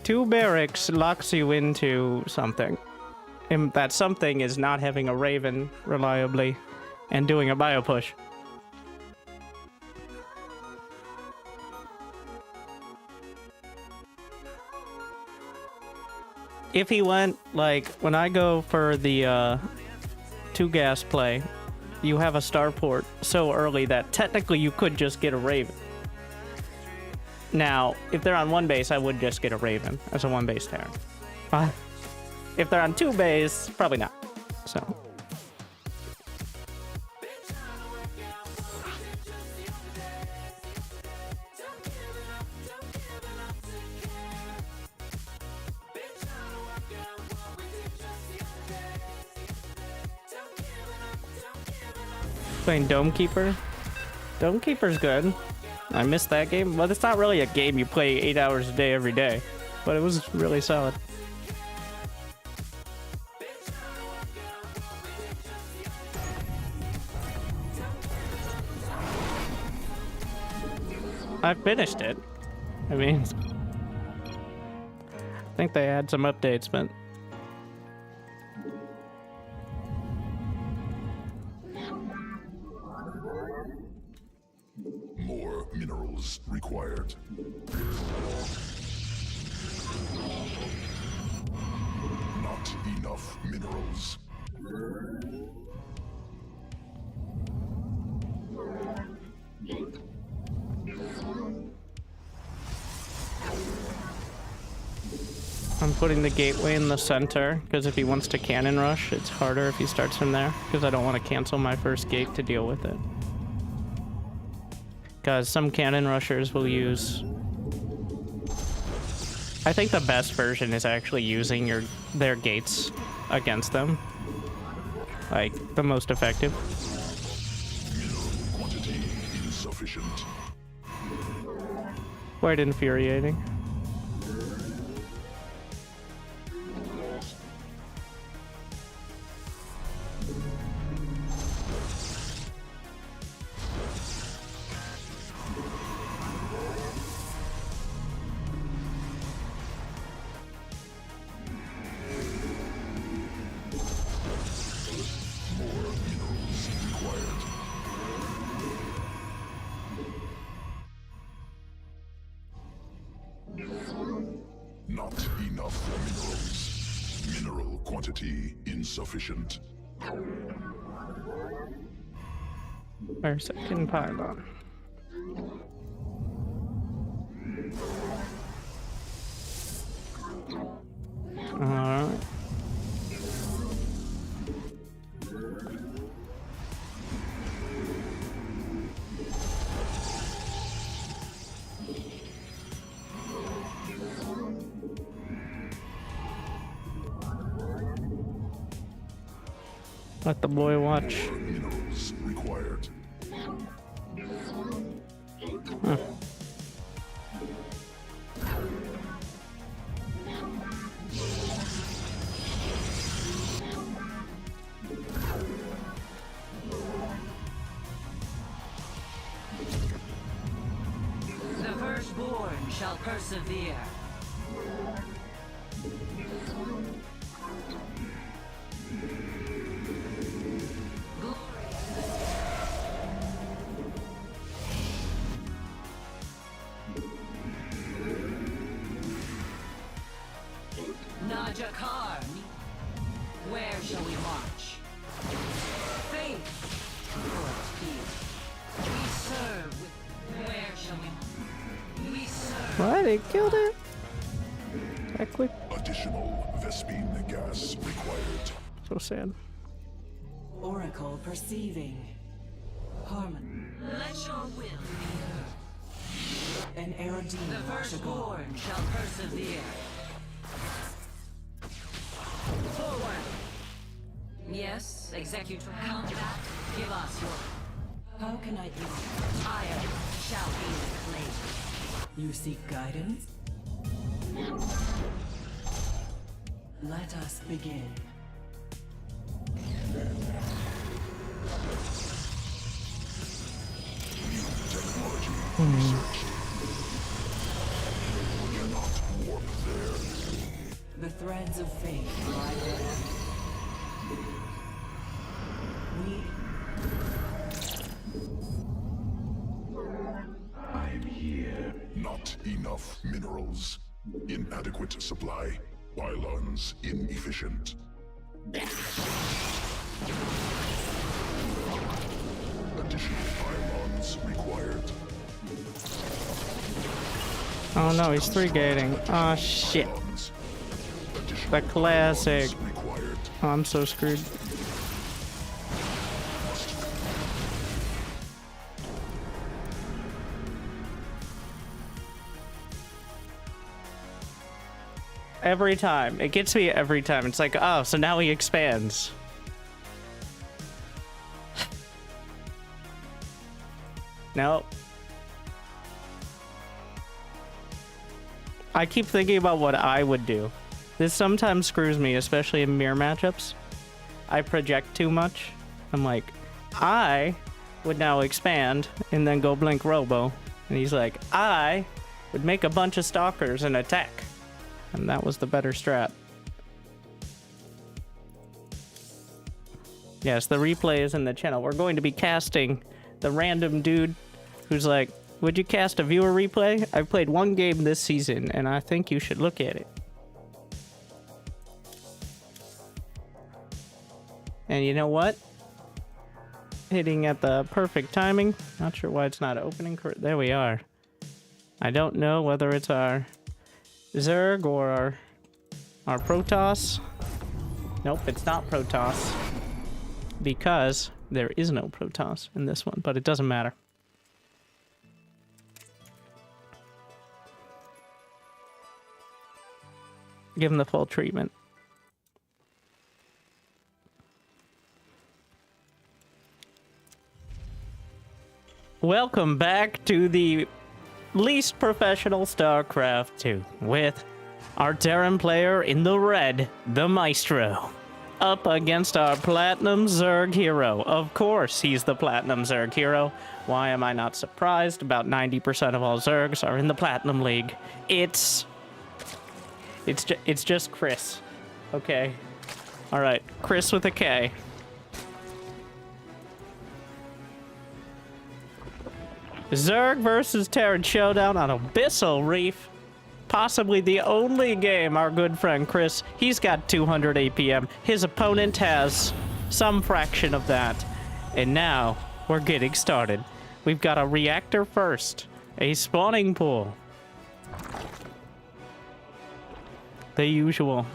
2 barracks locks you into something. And that something is not having a Raven reliably and doing a bio push. If he went, like, when I go for the 2 gas play, you have a starport so early that technically you could just get a Raven. Now, if they're on 1 base, I would just get a Raven as a 1 base Terran. If they're on 2 base, probably not. So. Playing Dome Keeper. Dome Keeper's good. I missed that game. Well, it's not really a game you play 8 hours a day every day, but it was really solid. I finished it. I mean, I think they had some updates, but More minerals required. Not enough minerals. I'm putting the gateway in the center, because if he wants to cannon rush, it's harder if he starts from there, because I don't want to cancel my first gate to deal with it. Because some cannon rushers will use... I think the best version is actually using their gates against them. Like, the most effective. Mineral quantity insufficient. quite infuriating. Not enough minerals. Mineral quantity insufficient. Our second pylon. Alright. Let the boy watch. Minerals required. Huh. The firstborn shall persevere. Najakar, where shall we march? Faith towards peace. We serve with. Where shall we serve. What? They killed it? That quick? Additional Vespine gas required. So sad. Oracle perceiving. Harmon. Let your will be heard. An Erodine. The firstborn shall persevere. Forward. Yes, executor. Combat. Give us your. How can I use iron shall be reclaimed. You seek guidance? Let us begin. Technology researched. Cannot warp there. The threads of fate lie there. I'm here. Not enough minerals. Inadequate supply. Pylons inefficient. Additional pylons required. Oh no, he's 3-gating. Oh shit. Pylons. Additional The classic. pylons required. Oh, I'm so screwed. Every time. It gets me every time. It's like, oh, so now he expands. Nope. I keep thinking about what I would do. This sometimes screws me, especially in mirror matchups. I project too much. I'm like, I would now expand and then go blink Robo. And he's like, I would make a bunch of stalkers and attack. And that was the better strat. Yes, the replay is in the channel. We're going to be casting the random dude who's like, would you cast a viewer replay? I've played one game this season, and I think you should look at it. And you know what? Hitting at the perfect timing. Not sure why it's not opening. There we are. I don't know whether it's our Zerg or our Protoss. Nope, it's not Protoss. Because there is no Protoss in this one, but it doesn't matter. Give him the full treatment. Welcome back to the least professional StarCraft 2 with our Terran player in the red, the Maestro, up against our Platinum Zerg hero. Of course, he's the Platinum Zerg hero. Why am I not surprised? About 90% of all Zergs are in the Platinum League. It's just Chris. Okay. All right, Chris with a K. Zerg versus Terran showdown on Abyssal Reef. Possibly the only game our good friend Chris, he's got 200 APM. His opponent has some fraction of that. And now we're getting started. We've got a reactor first, a spawning pool. The usual.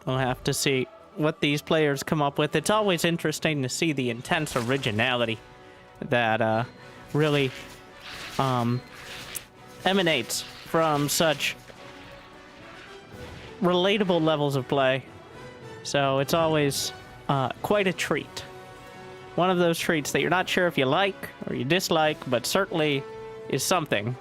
We'll have to see what these players come up with. It's always interesting to see the intense originality that really emanates from such relatable levels of play. So it's always quite a treat. One of those treats that you're not sure if you like or you dislike, but certainly is something.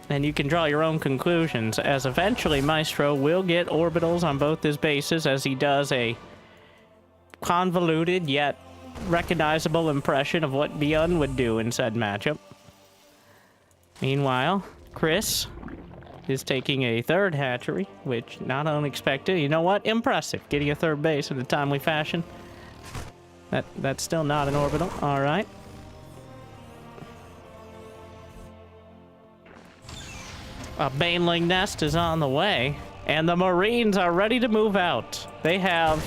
And you can draw your own conclusions, as eventually Maestro will get orbitals on both his bases, as he does a convoluted yet recognizable impression of what Beyond would do in said matchup. Meanwhile, Chris is taking a third hatchery, which not unexpected. You know what? Impressive. Getting a third base in a timely fashion. That's still not an orbital. All right. A Baneling nest is on the way, and the Marines are ready to move out. They have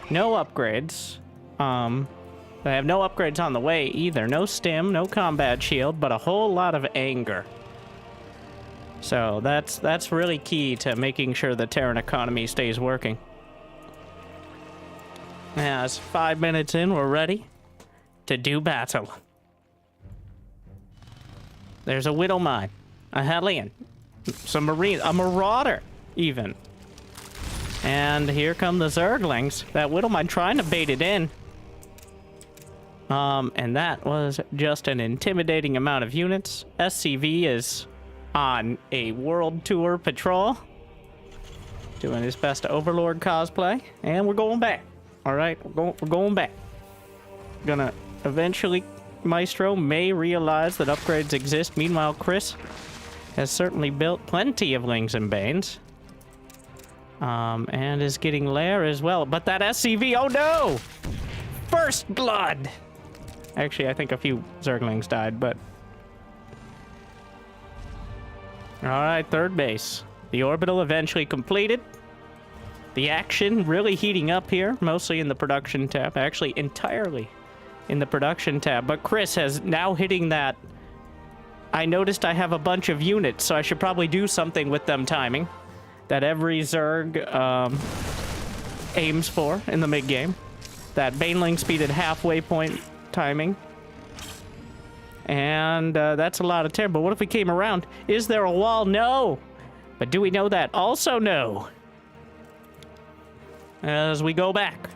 no upgrades. They have no upgrades on the way either. No stim, no combat shield, but a whole lot of anger. So that's really key to making sure the Terran economy stays working. As 5 minutes in, we're ready to do battle. There's a Widow Mine, a Hellion, some Marines, a Marauder even. And here come the Zerglings. That Widow Mine trying to bait it in. And that was just an intimidating amount of units. SCV is on a world tour patrol, doing his best Overlord cosplay, and we're going back. All right, we're going back. Gonna eventually, Maestro may realize that upgrades exist. Meanwhile, Chris has certainly built plenty of Lings and Banes, and is getting Lair as well. But that SCV, oh no! First blood! Actually, I think a few Zerglings died, but... Alright, third base. The orbital eventually completed. The action really heating up here, mostly in the production tab. Actually, entirely in the production tab. But Chris has now hitting that... I noticed I have a bunch of units, so I should probably do something with them timing. That every Zerg aims for in the mid-game. That Baneling speed at halfway point timing. And that's a lot of terror. But what if we came around? Is there a wall? No! But do we know that? Also no! As we go back.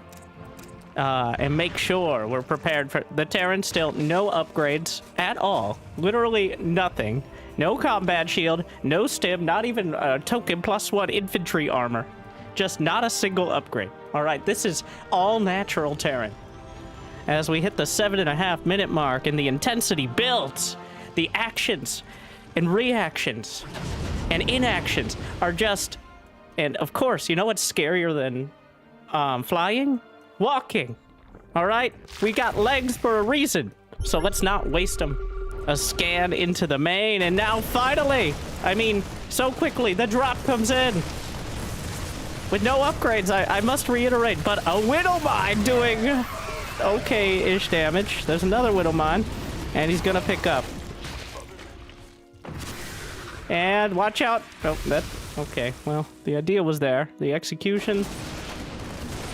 And make sure we're prepared for... The Terran still no upgrades at all. Literally nothing. No combat shield. No stim. Not even token +1 infantry armor. Just not a single upgrade. Alright, this is all natural Terran. As we hit the 7.5 minute mark and the intensity builds, the actions and reactions and inactions are just... And of course, you know what's scarier than flying? Walking. Alright? We got legs for a reason, so let's not waste them. A scan into the main, and now finally, I mean, so quickly, the drop comes in. With no upgrades, I must reiterate, but a Widow Mine doing okay-ish damage. There's another Widow Mine, and he's gonna pick up. And watch out. Oh, that, okay, well, the idea was there. The execution,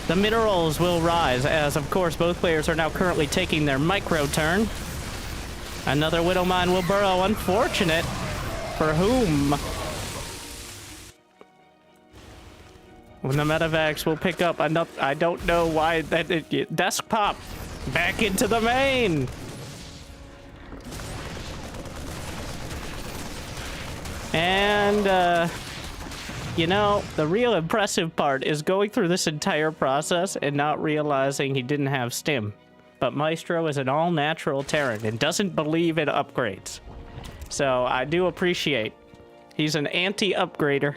the minerals will rise, as of course both players are now currently taking their micro turn. Another Widow Mine will burrow, unfortunate for whom? When the medevacs will pick up, I don't know why that desk pop. Back into the main! And, you know, the real impressive part is going through this entire process and not realizing he didn't have stim. But Maestro is an all-natural Terran and doesn't believe in upgrades. So I do appreciate. He's an anti-upgrader.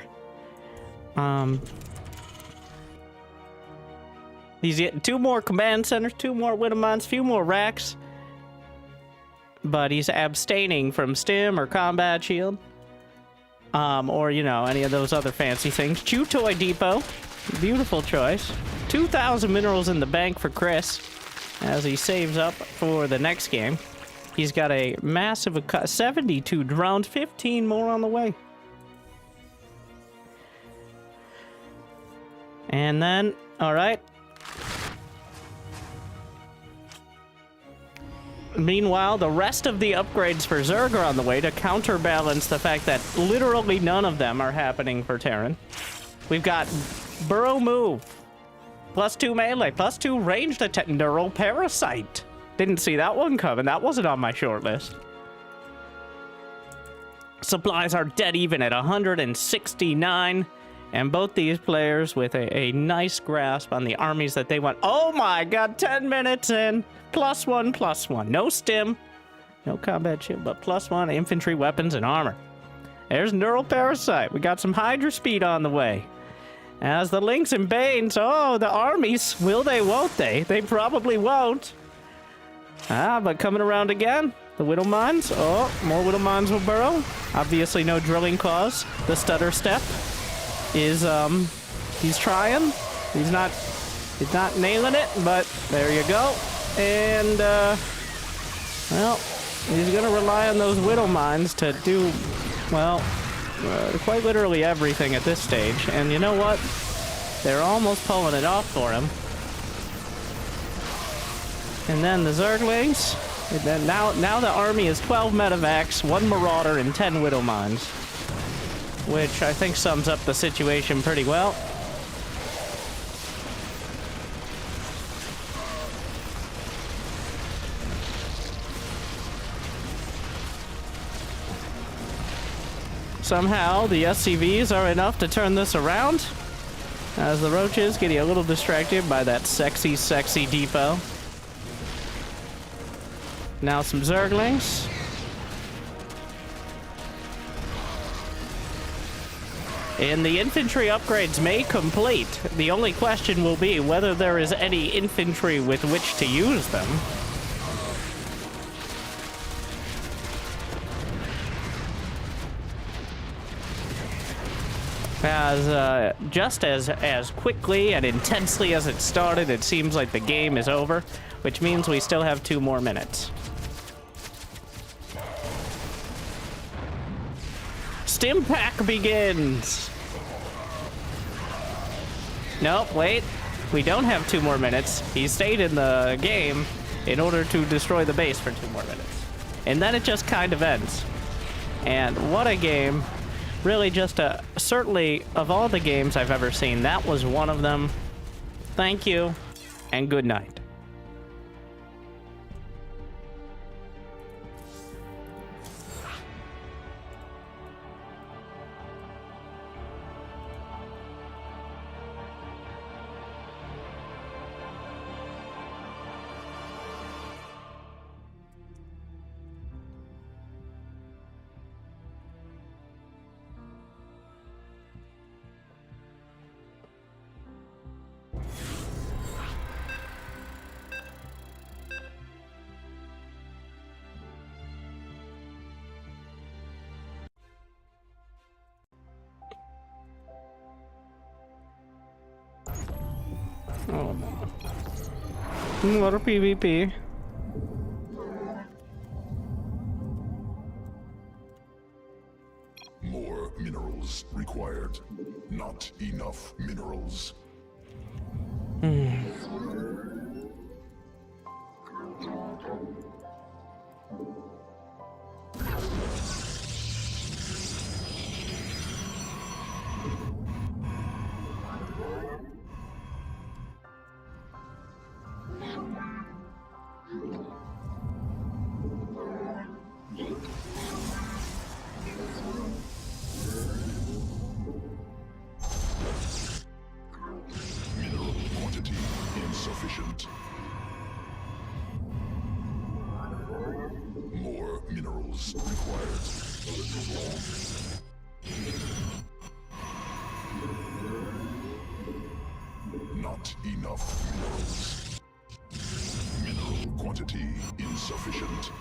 He's getting 2 more command centers, 2 more Widowmines, few more racks. But he's abstaining from stim or combat shield. Or, you know, any of those other fancy things. Chew Toy Depot. Beautiful choice. 2,000 minerals in the bank for Chris as he saves up for the next game. He's got a massive 72 drones, 15 more on the way. And then, all right. Meanwhile, the rest of the upgrades for Zerg are on the way to counterbalance the fact that literally none of them are happening for Terran. We've got Burrow Move, +2 melee, +2 ranged attack, Neural Parasite. Didn't see that one coming. That wasn't on my short list. Supplies are dead even at 169. And both these players with a nice grasp on the armies that they want. Oh my god, 10 minutes in. +1/+1. No stim. No combat shield, but +1 infantry, weapons, and armor. There's Neural Parasite. We got some Hydra speed on the way. As the Lynx and Banes, oh, the armies. Will they, won't they? They probably won't. But coming around again. The Widowmines. Oh, more Widowmines will burrow. Obviously no drilling claws. The stutter step is, he's trying. He's not nailing it, but there you go. And, well, he's gonna rely on those Widowmines to do, well, quite literally everything at this stage. And you know what? They're almost pulling it off for him. And then the Zerglings. And then now the army is 12 medevacs, 1 Marauder, and 10 Widowmines. Which I think sums up the situation pretty well. Somehow, the SCVs are enough to turn this around, as the Roaches getting a little distracted by that sexy, sexy depot. Now some Zerglings. And the infantry upgrades may complete. The only question will be whether there is any infantry with which to use them. As, just as quickly and intensely as it started, it seems like the game is over, which means we still have 2 more minutes. Stim pack begins! Nope, wait. We don't have 2 more minutes. He stayed in the game in order to destroy the base for 2 more minutes. And then it just kind of ends. And what a game. Really just certainly, of all the games I've ever seen, that was one of them. Thank you, and good night. Oh no. More PvP. More minerals required. Not enough minerals. minerals required. Not enough minerals. Mineral quantity insufficient.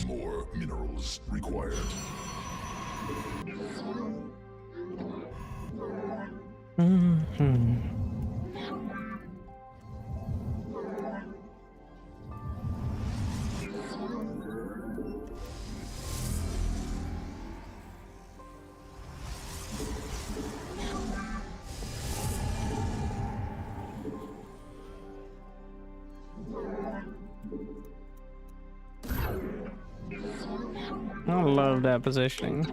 More minerals required. I love that positioning.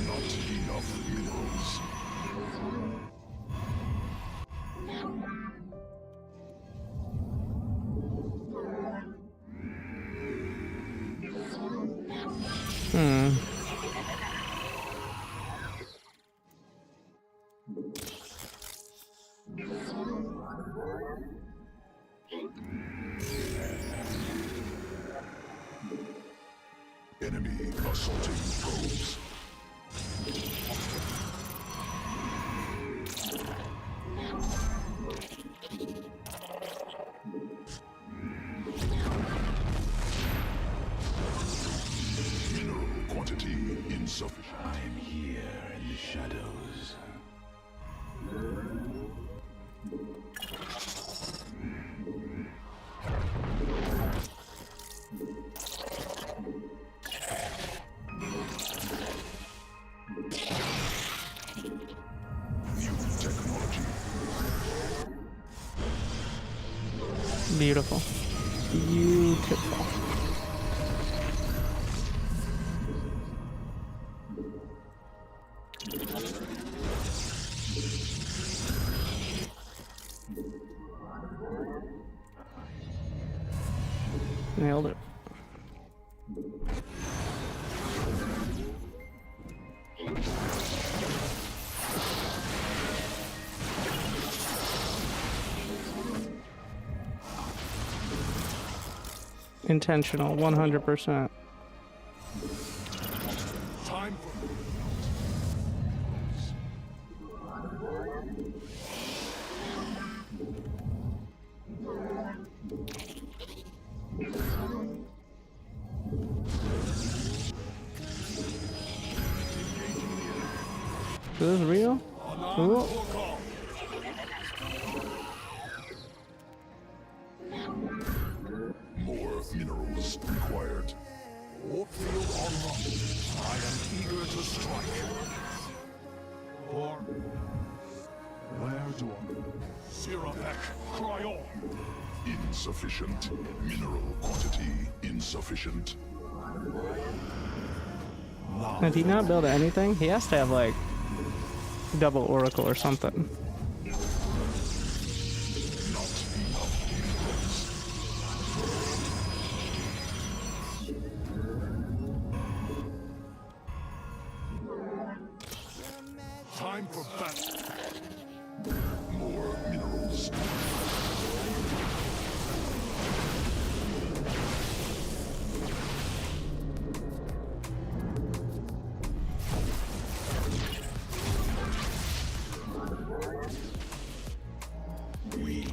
Not enough minerals. Enemy assaulting probes. Mineral quantity insufficient. I'm here in the shadows. New technology. Beautiful. Beautiful. Nailed it. Intentional, 100%. Time for Is this real? Cool. more minerals required. Warp field online. I am eager to strike. Or where do I? Sirapek, cry on. Insufficient. Mineral quantity insufficient. Did he not build anything? He has to have like double oracle or something. Not enough minerals. Time for battle. More minerals. We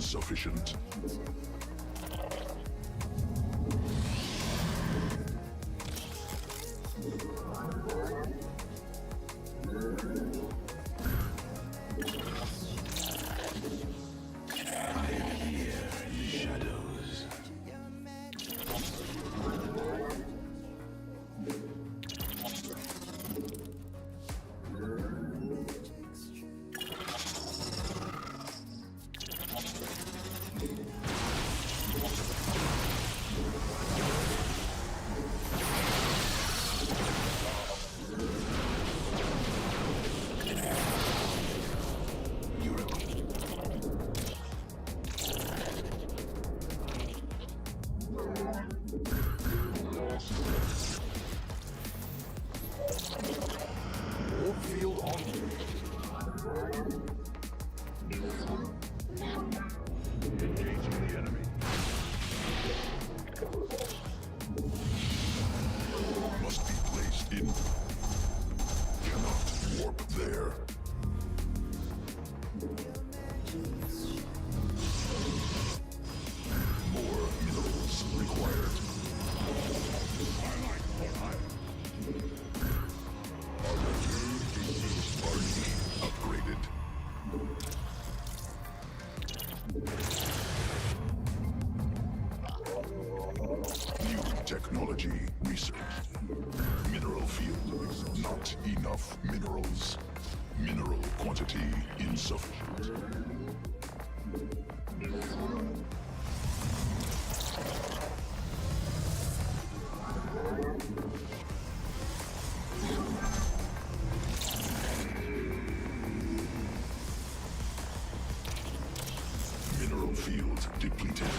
insufficient. Field on. Engaging the enemy. Must be placed in. Cannot warp there. More minerals required. Upgraded. New technology research. Mineral field. Not enough minerals. Mineral quantity insufficient. Mineral field depleted.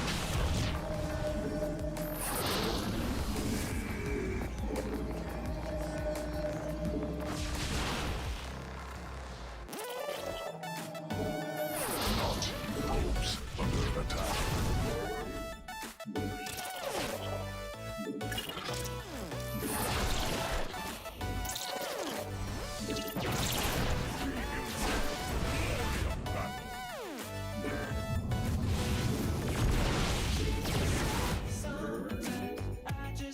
Not probes under attack.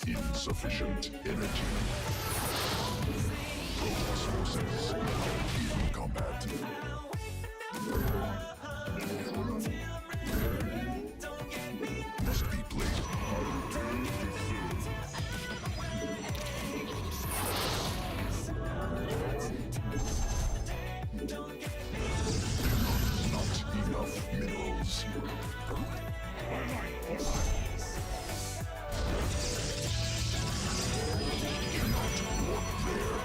Insufficient energy. Protoss forces in combat. Must be placed. Not enough minerals. Cannot walk there.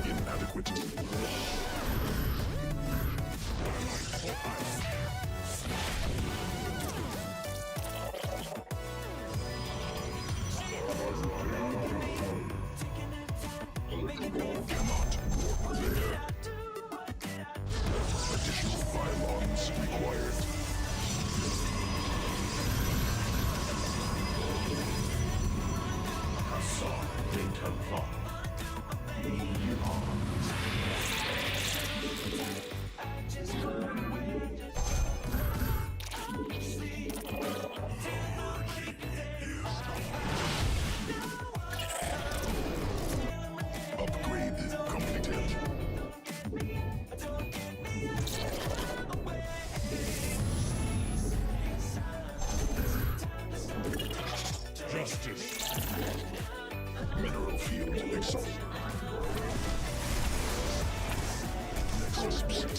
Inadequate. Cannot warp there. Additional pylons required. Upgrade completed. Justice. Mineral field exalted. Nexus set.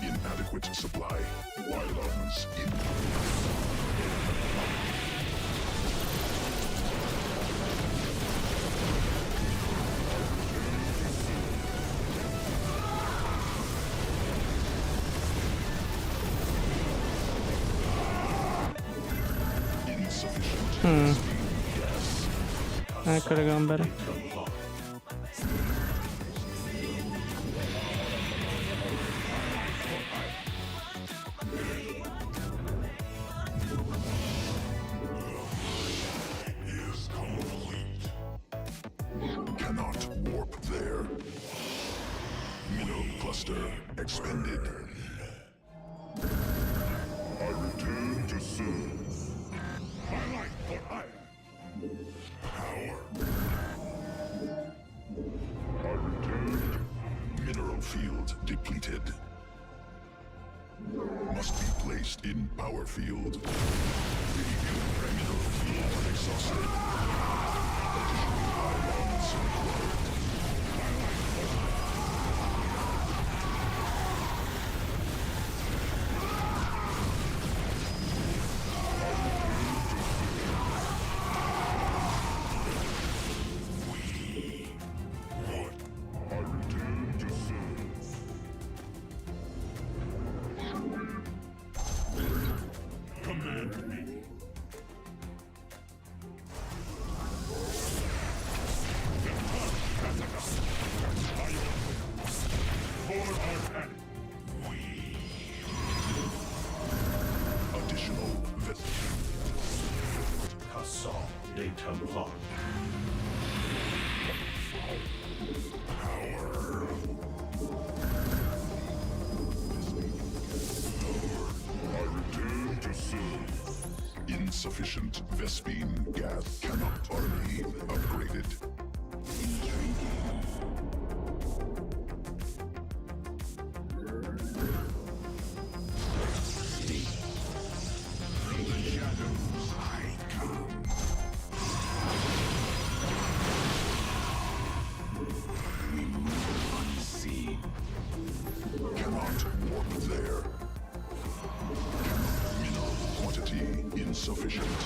Inadequate supply. Pylons in. Insufficient. Speed gas. That could have gone better. Is complete. Cannot warp there. Mineral cluster expended. I return to serve. Highlight for iron. Power. I return. Mineral field depleted. Must be placed in power field. Mineral field exhausted. Additional pylons required. I return to serve. Command me. Additional Assault data locked. power. I return to serve. Insufficient Vespine gas cannot be upgraded. From the shadows I come. We move unseen. Cannot warp there. Mineral quantity insufficient.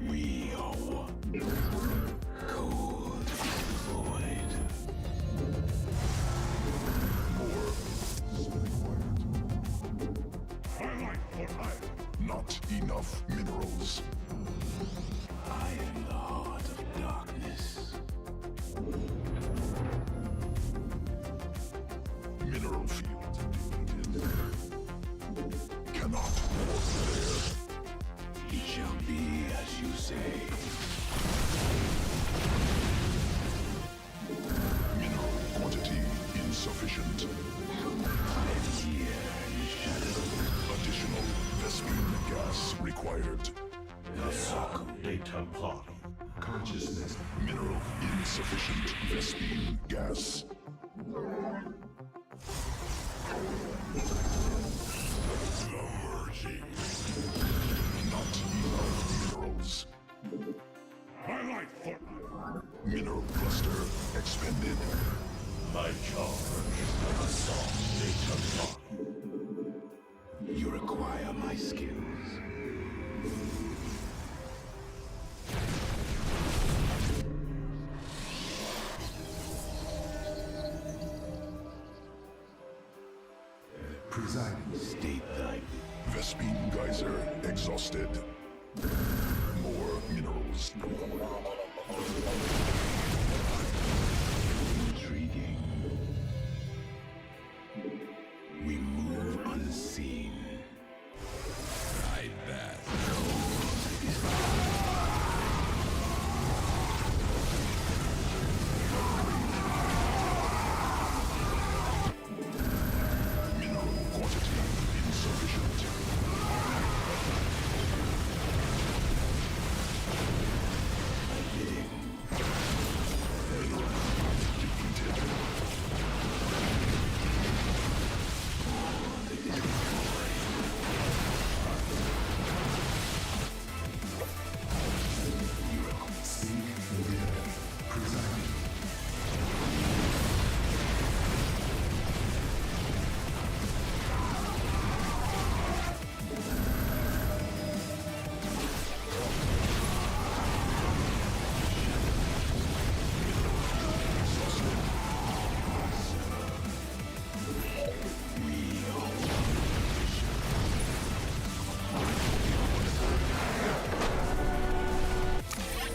We are one. Cold void. More. Highlight for iron. Not enough minerals. I am the heart of darkness. Mineral field depleted. Cannot warp there. It shall be as you say. Mineral quantity insufficient. I am here in shadow. Additional Vespine gas required. Assault data locked. Consciousness. Mineral insufficient Vespine gas. Emerging. Not enough minerals. Highlight for mineral cluster expended. My charge. Assault data locked. You require my skills. Presiding state that Vespine geyser exhausted. More minerals. Intriguing. We move unseen. I bet. Mineral quantity insufficient. My bidding.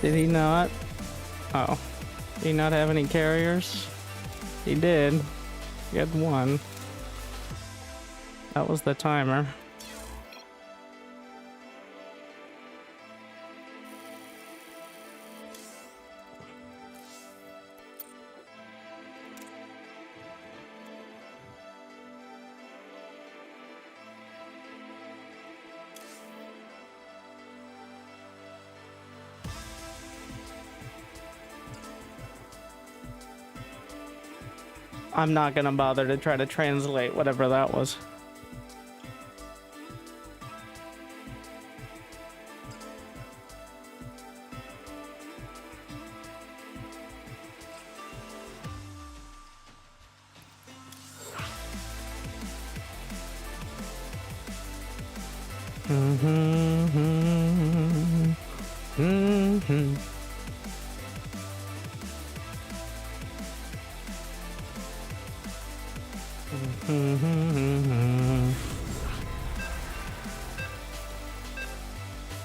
Did he not? Oh. Did he not have any carriers? He did. He had one. That was the timer. I'm not gonna bother to try to translate whatever that was.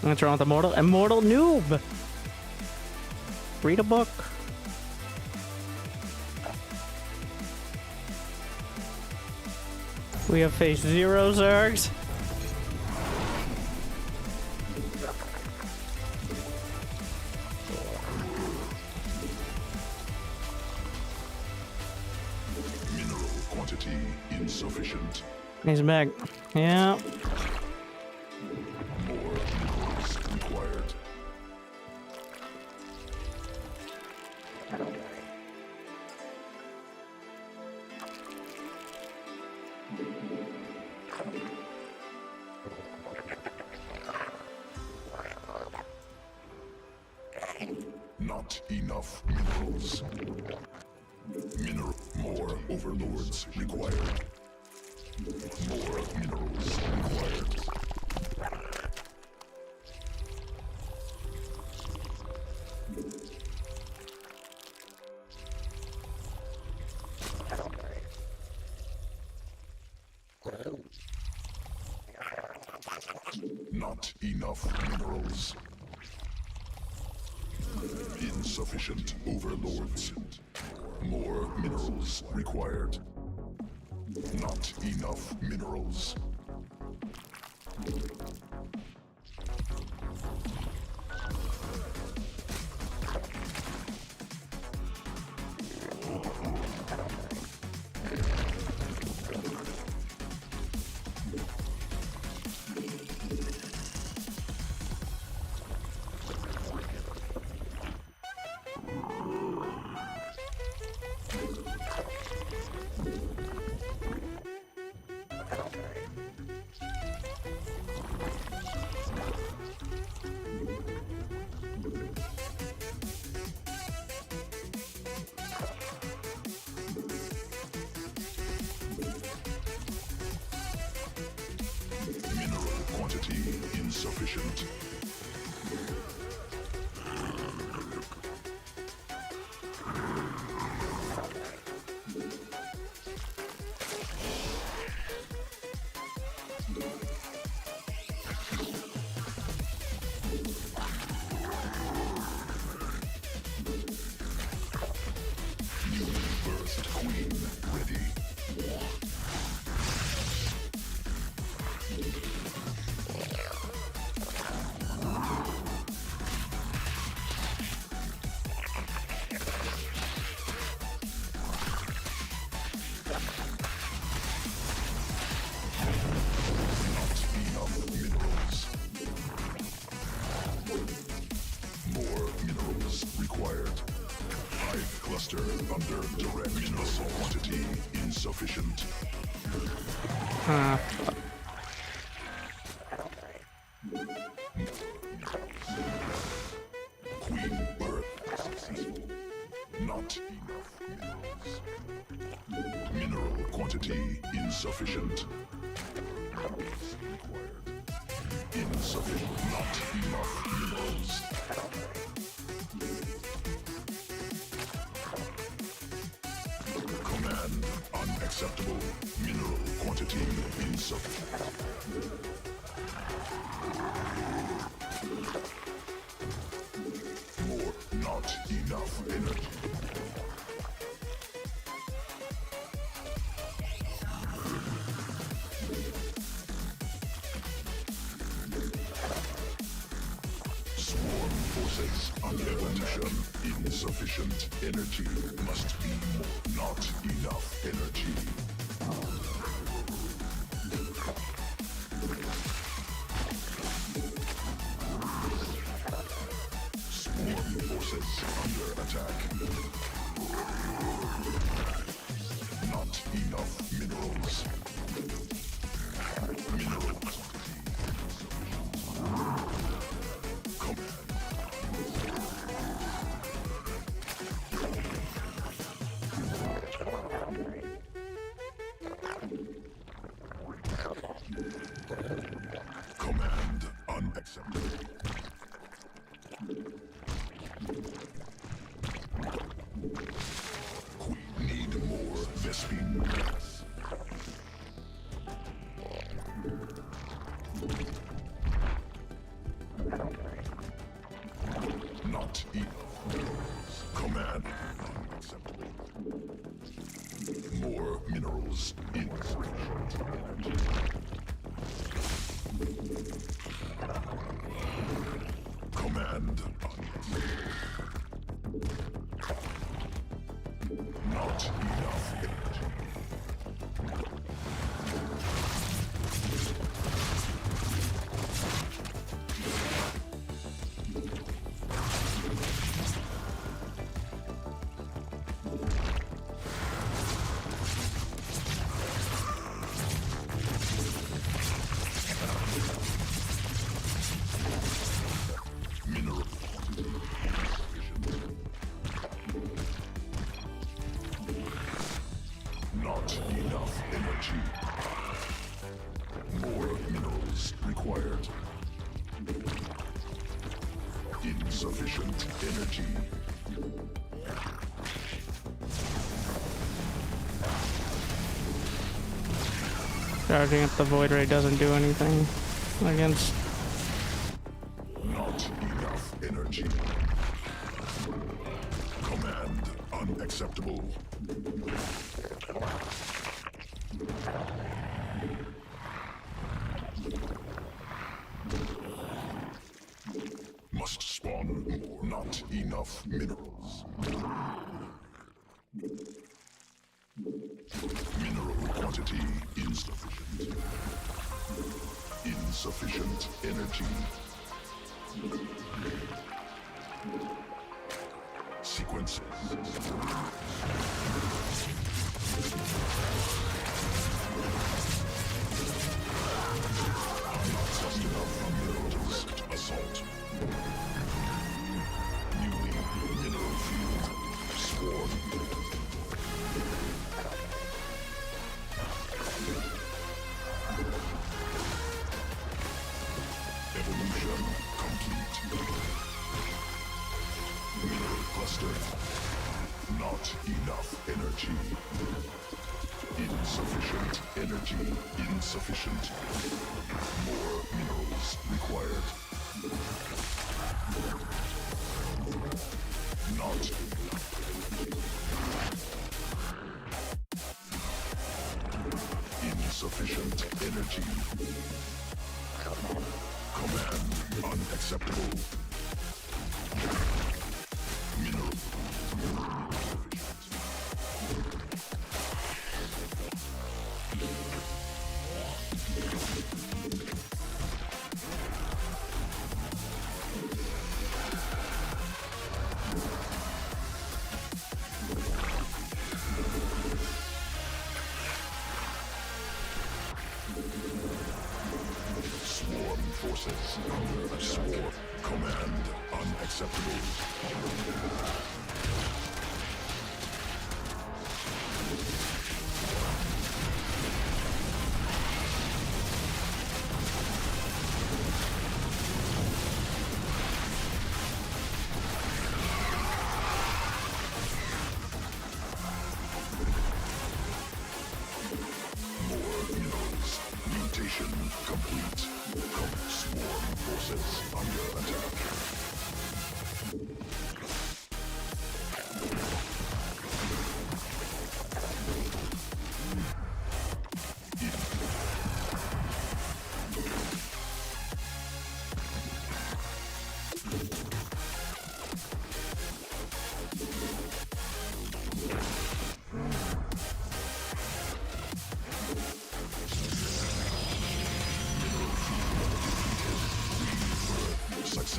What's wrong with immortal noob? Read a book. We have faced 0 Zergs. Mineral quantity insufficient. He's back. Yeah. More minerals required. Not enough minerals. More overlords required. More minerals required. Not enough minerals. Insufficient overlords. More minerals required. Not enough minerals. Quantity insufficient. Newly birthed queen ready. Cluster under direct mineral quantity insufficient. Queen birth successful. Not enough minerals. Mineral quantity insufficient. Insufficient. Not enough minerals. Command unacceptable. Mineral quantity insufficient. energy. Swarm forces under evolution. Insufficient energy must be more. Not enough energy. Swarm forces under attack. Not enough minerals. Minerals. Command unacceptable. We need more Vespine gas. Not enough. Command unacceptable. More minerals insufficient energy. Command unacceptable. Not enough energy. Mineral not enough energy. More minerals required. Insufficient energy. Charging up the void ray doesn't do anything against. Not enough energy. Command unacceptable. Must spawn more. Not enough minerals. Mineral quantity insufficient. Insufficient energy. Sequences. Not just enough mineral direct assault. Newly mineral field. Swarm. Evolution complete. Mineral cluster. Not enough energy. Insufficient energy. Insufficient. More minerals required. Not insufficient energy. Command unacceptable. Mineral Swarm forces under attack. Swarm. Command unacceptable. More minerals. Mutation complete. Swarm forces under attack.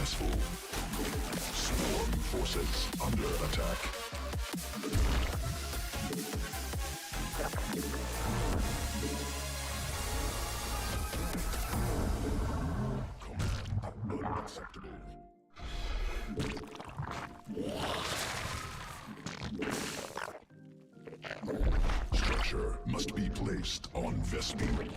successful. Swarm forces under attack. Command unacceptable. Structure must be placed on Vespine.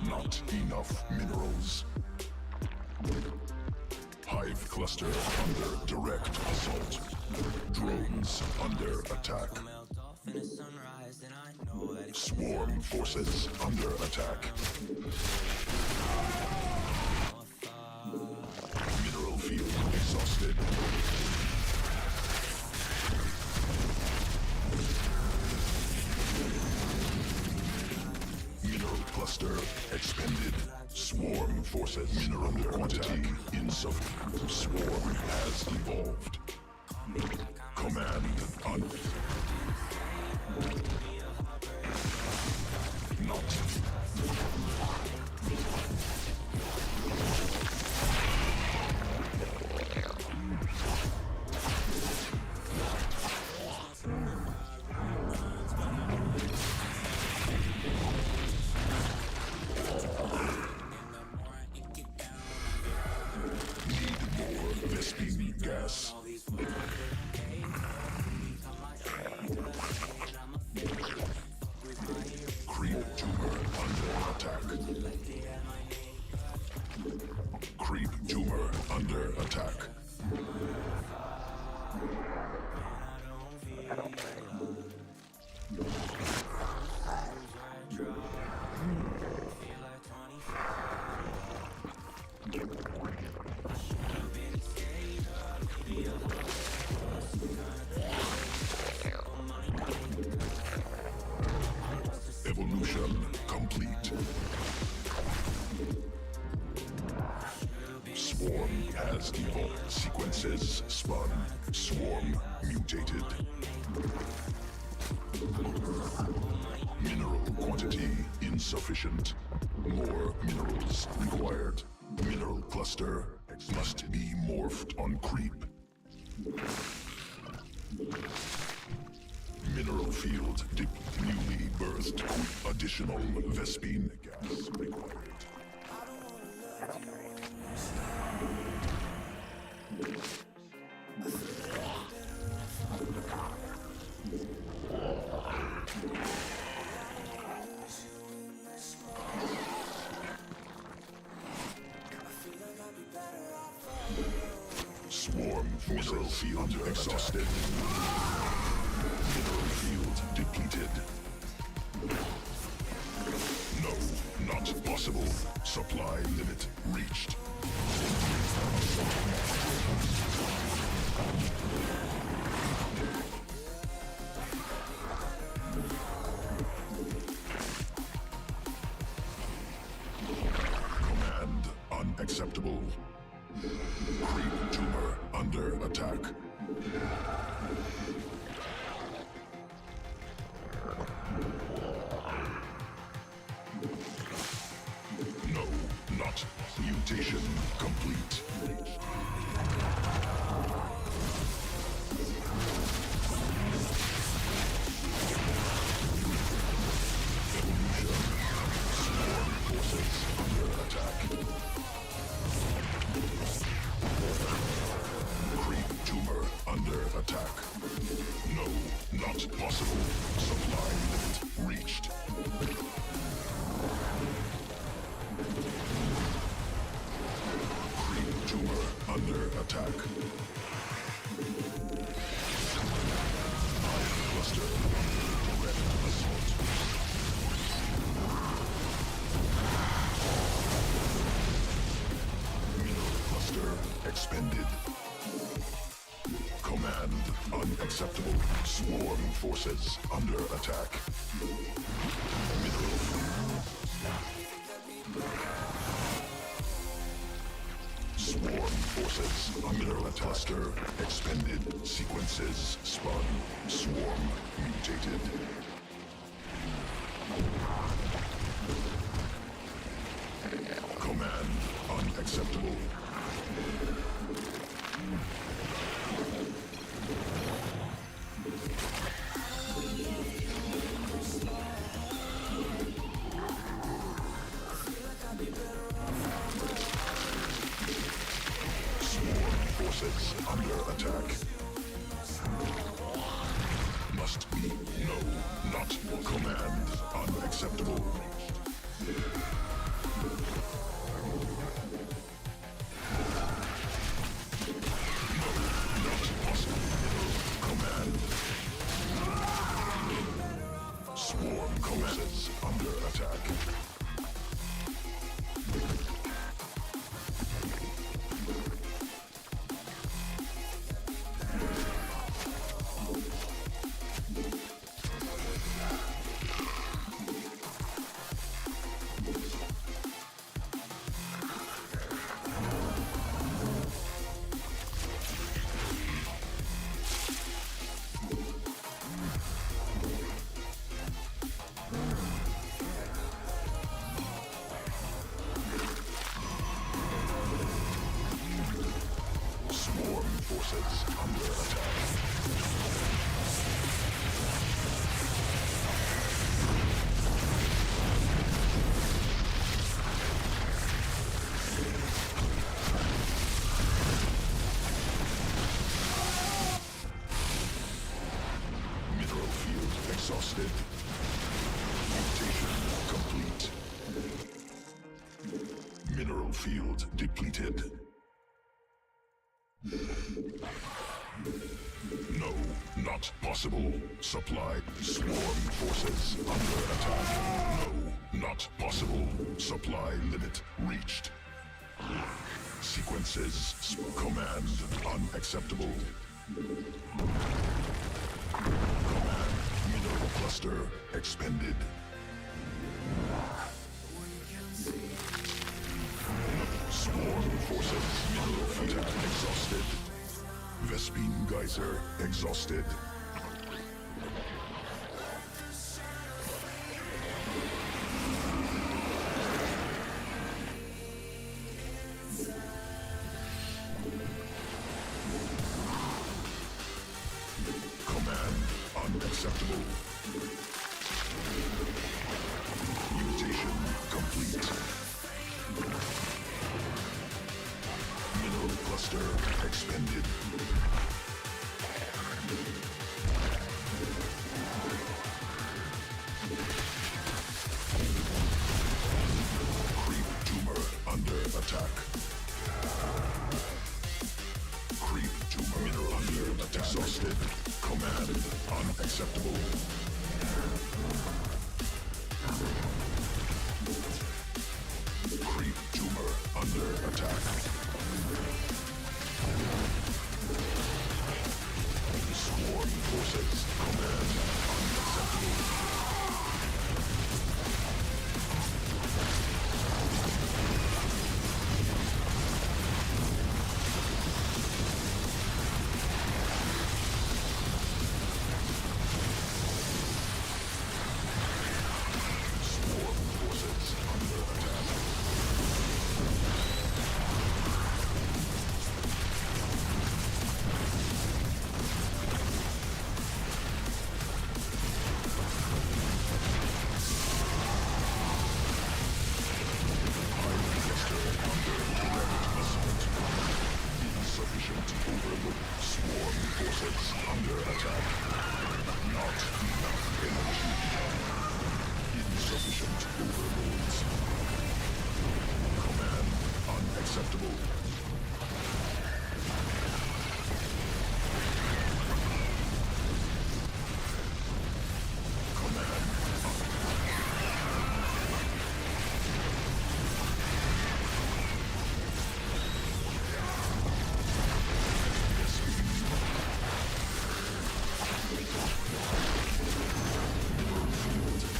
Not enough minerals. Hive cluster under direct assault. Drones under attack. Swarm forces under attack. Mineral field exhausted. Mineral cluster expended. Swarm forces mineral quantity insufficient. Swarm has evolved. Command on. Not. Need more Vespine gas. Creep tumor under attack. Creep tumor under attack. Evolution complete. Swarm has evolved. Sequences spun. Swarm mutated. Mineral quantity insufficient. More minerals required. Mineral cluster must be morphed on creep. Mineral field newly birthed. Additional Vespine gas required. Swarm mineral field exhausted. Mineral field depleted. No, not possible. Supply limit reached. Command unacceptable. Creep tumor under attack. No, not. Mutation complete. Evolution. Swarm forces under attack. Creep tumor under attack. No, not possible. Supply limit reached. Creep tumor under attack. Hive cluster under direct assault. Mineral cluster expended. Command unacceptable. Swarm forces under attack. Mineral Swarm forces forces. Mineral cluster expended. Sequences spun. Swarm mutated. Command unacceptable. Swarm forces under attack. Must be no, not command unacceptable. Swarm commands under attack. Swarm forces under attack. Mineral field exhausted. Mutation complete. Mineral field depleted. No, not possible. Supply. Swarm forces under attack. No, not possible. Supply limit reached. Sequences. Command unacceptable. Command. Mineral cluster expended. Swarm forces. Mineral attack exhausted. Vespine geyser exhausted. Command unacceptable. Mutation complete. Mineral cluster expended. Creep tumor under attack. Creep tumor mineral under attack. Exhausted. Command unacceptable. Creep tumor under attack. Swarm forces. Command unacceptable. Swarm forces under attack. Insufficient overload. Swarm forces under attack. Not enough energy. Insufficient overloads. Command unacceptable. Command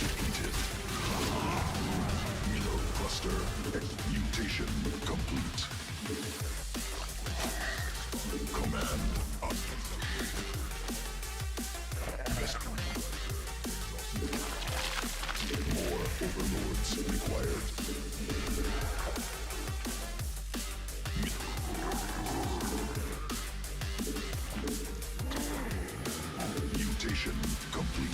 depleted. Mineral cluster mutation complete. Command up. More overlords required. Mutation complete.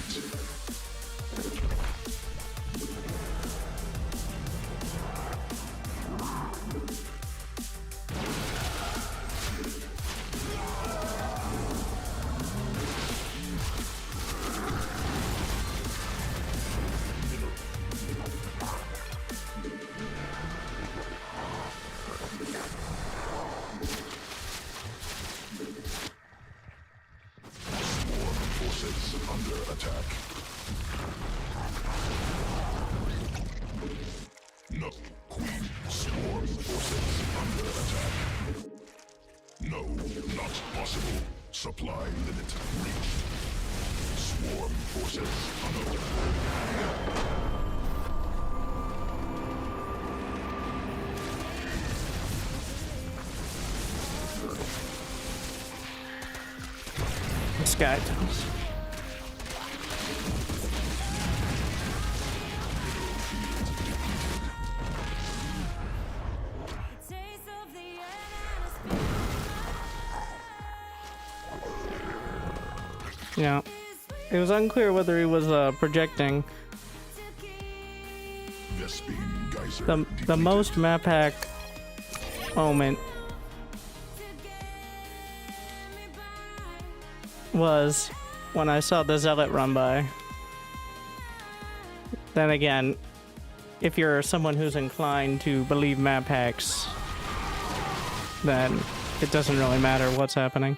Forces under attack. No. Queen. Swarm forces under attack. No, not possible. Supply limit reached. Swarm forces under attack. Sky does. Taste of the end. Yeah. It was unclear whether he was projecting. Vespene Geyser The depleted. most map hack moment was when I saw the Zealot run by. Then again, if you're someone who's inclined to believe map hacks, then it doesn't really matter what's happening.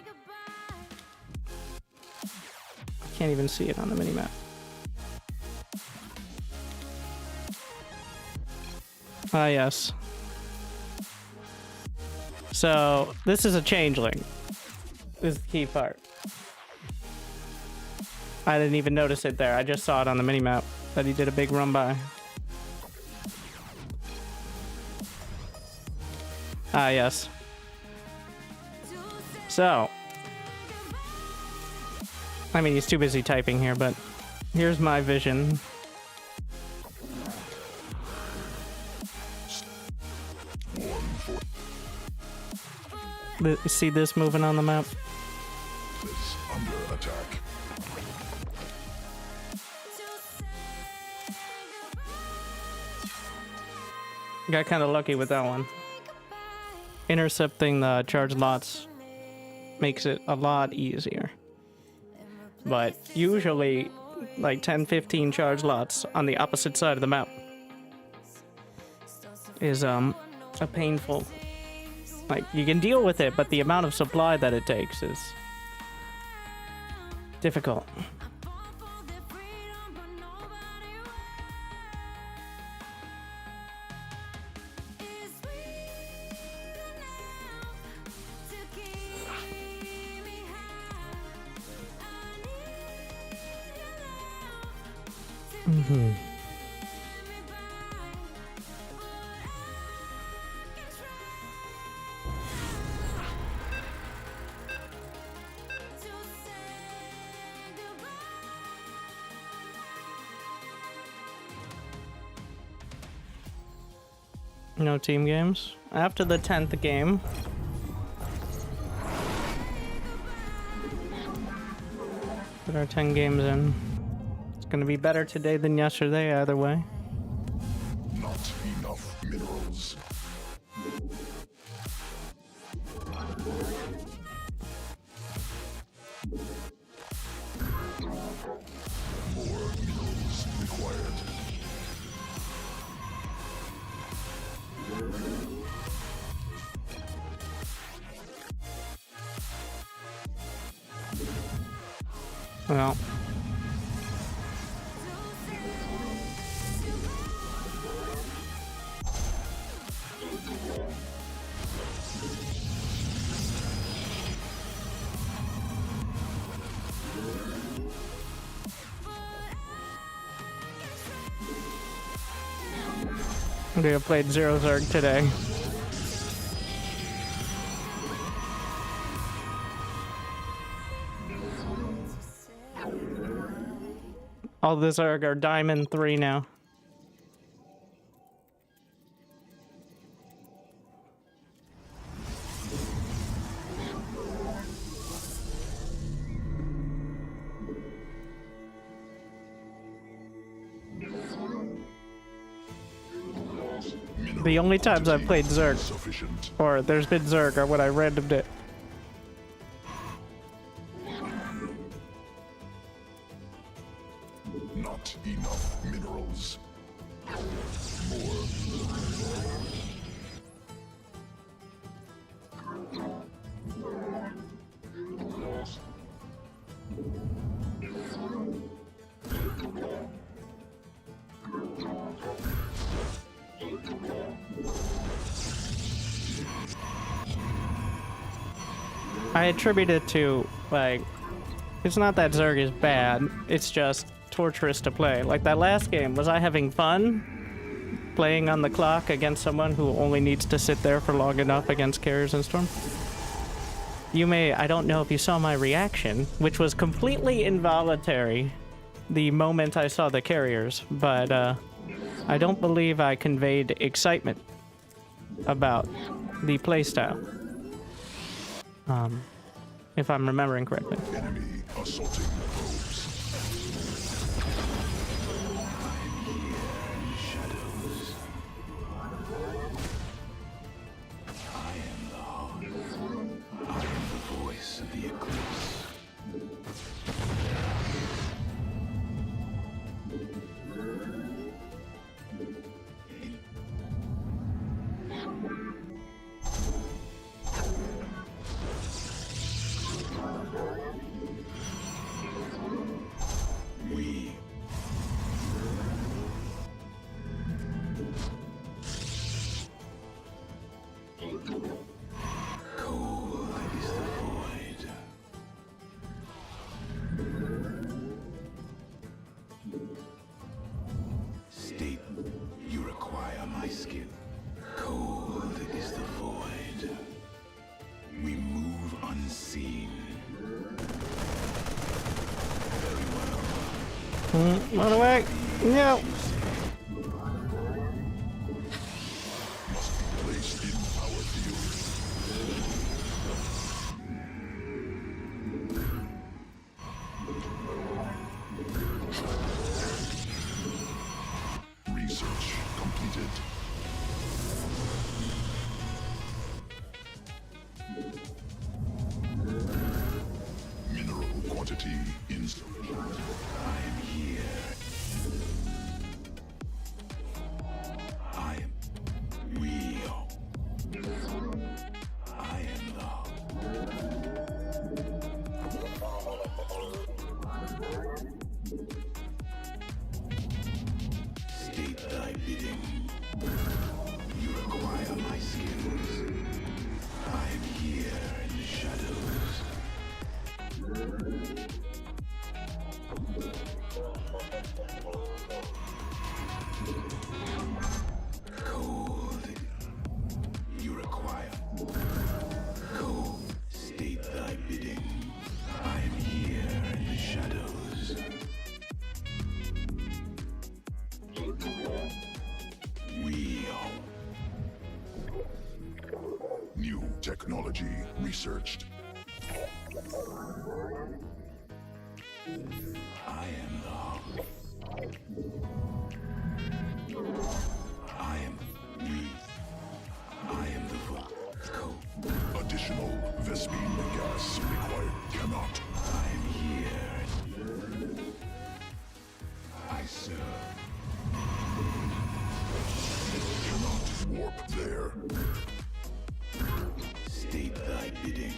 Can't even see it on the minimap. Ah, yes. So, this is a changeling. This is the key part. I didn't even notice it there. I just saw it on the minimap that he did a big run by. Ah, yes. So, I mean, he's too busy typing here, but here's my vision. See this moving on the map? Is under attack. Got kind of lucky with that one. Intercepting the charged lots makes it a lot easier. But usually, like 10-15 charged lots on the opposite side of the map is a painful. Like, you can deal with it, but the amount of supply that it takes is difficult. No team games. After the 10th game, put our 10 games in. It's gonna be better today than yesterday, either way. Not enough minerals. More minerals required. Well, we have played Zero Zerg today. All the Zerg are Diamond 3 now. The only times I've played Zerg, Sufficient. or there's been Zerg, are when I randomed it. Not enough minerals. I attribute it to, like, it's not that Zerg is bad, it's just torturous to play. Like that last game, was I having fun playing on the clock against someone who only needs to sit there for long enough against carriers and storm? You may, I don't know if you saw my reaction, which was completely involuntary the moment I saw the carriers, but I don't believe I conveyed excitement about the playstyle. If I'm remembering correctly. Enemy assaulting probes. Run away! No! Must be placed in power field. Research completed. Mineral quantity insufficient. I am here. I am real. I am State thy bidding. You require my skills. I am here in the shadows. Cold. You require. Cold. State thy bidding. I am here in the shadows. New technology researched. I am the foot. Additional Vespine gas required. Cannot. I am here. I serve. Cannot warp there. State thy bidding.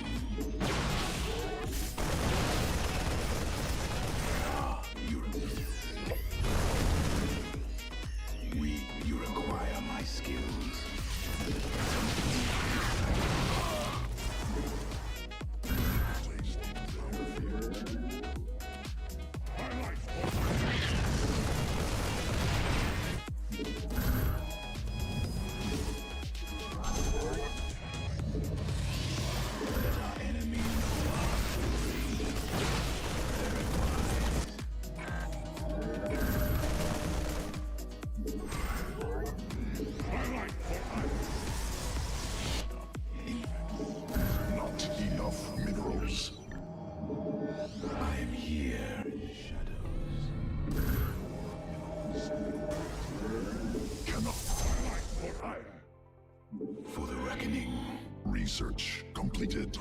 Research completed.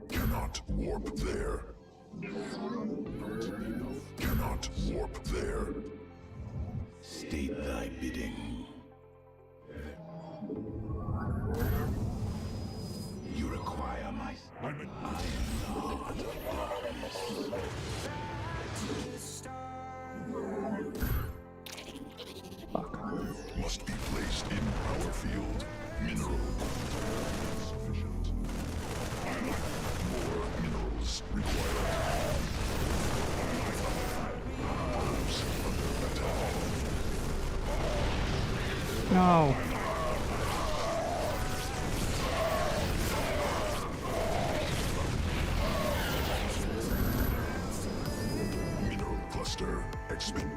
Cannot warp there. Cannot warp there. State thy bidding. You require my... I am not. Must be placed in power field. Mineral. Sufficient. More minerals required. Probes under attack. No. Mineral cluster expended.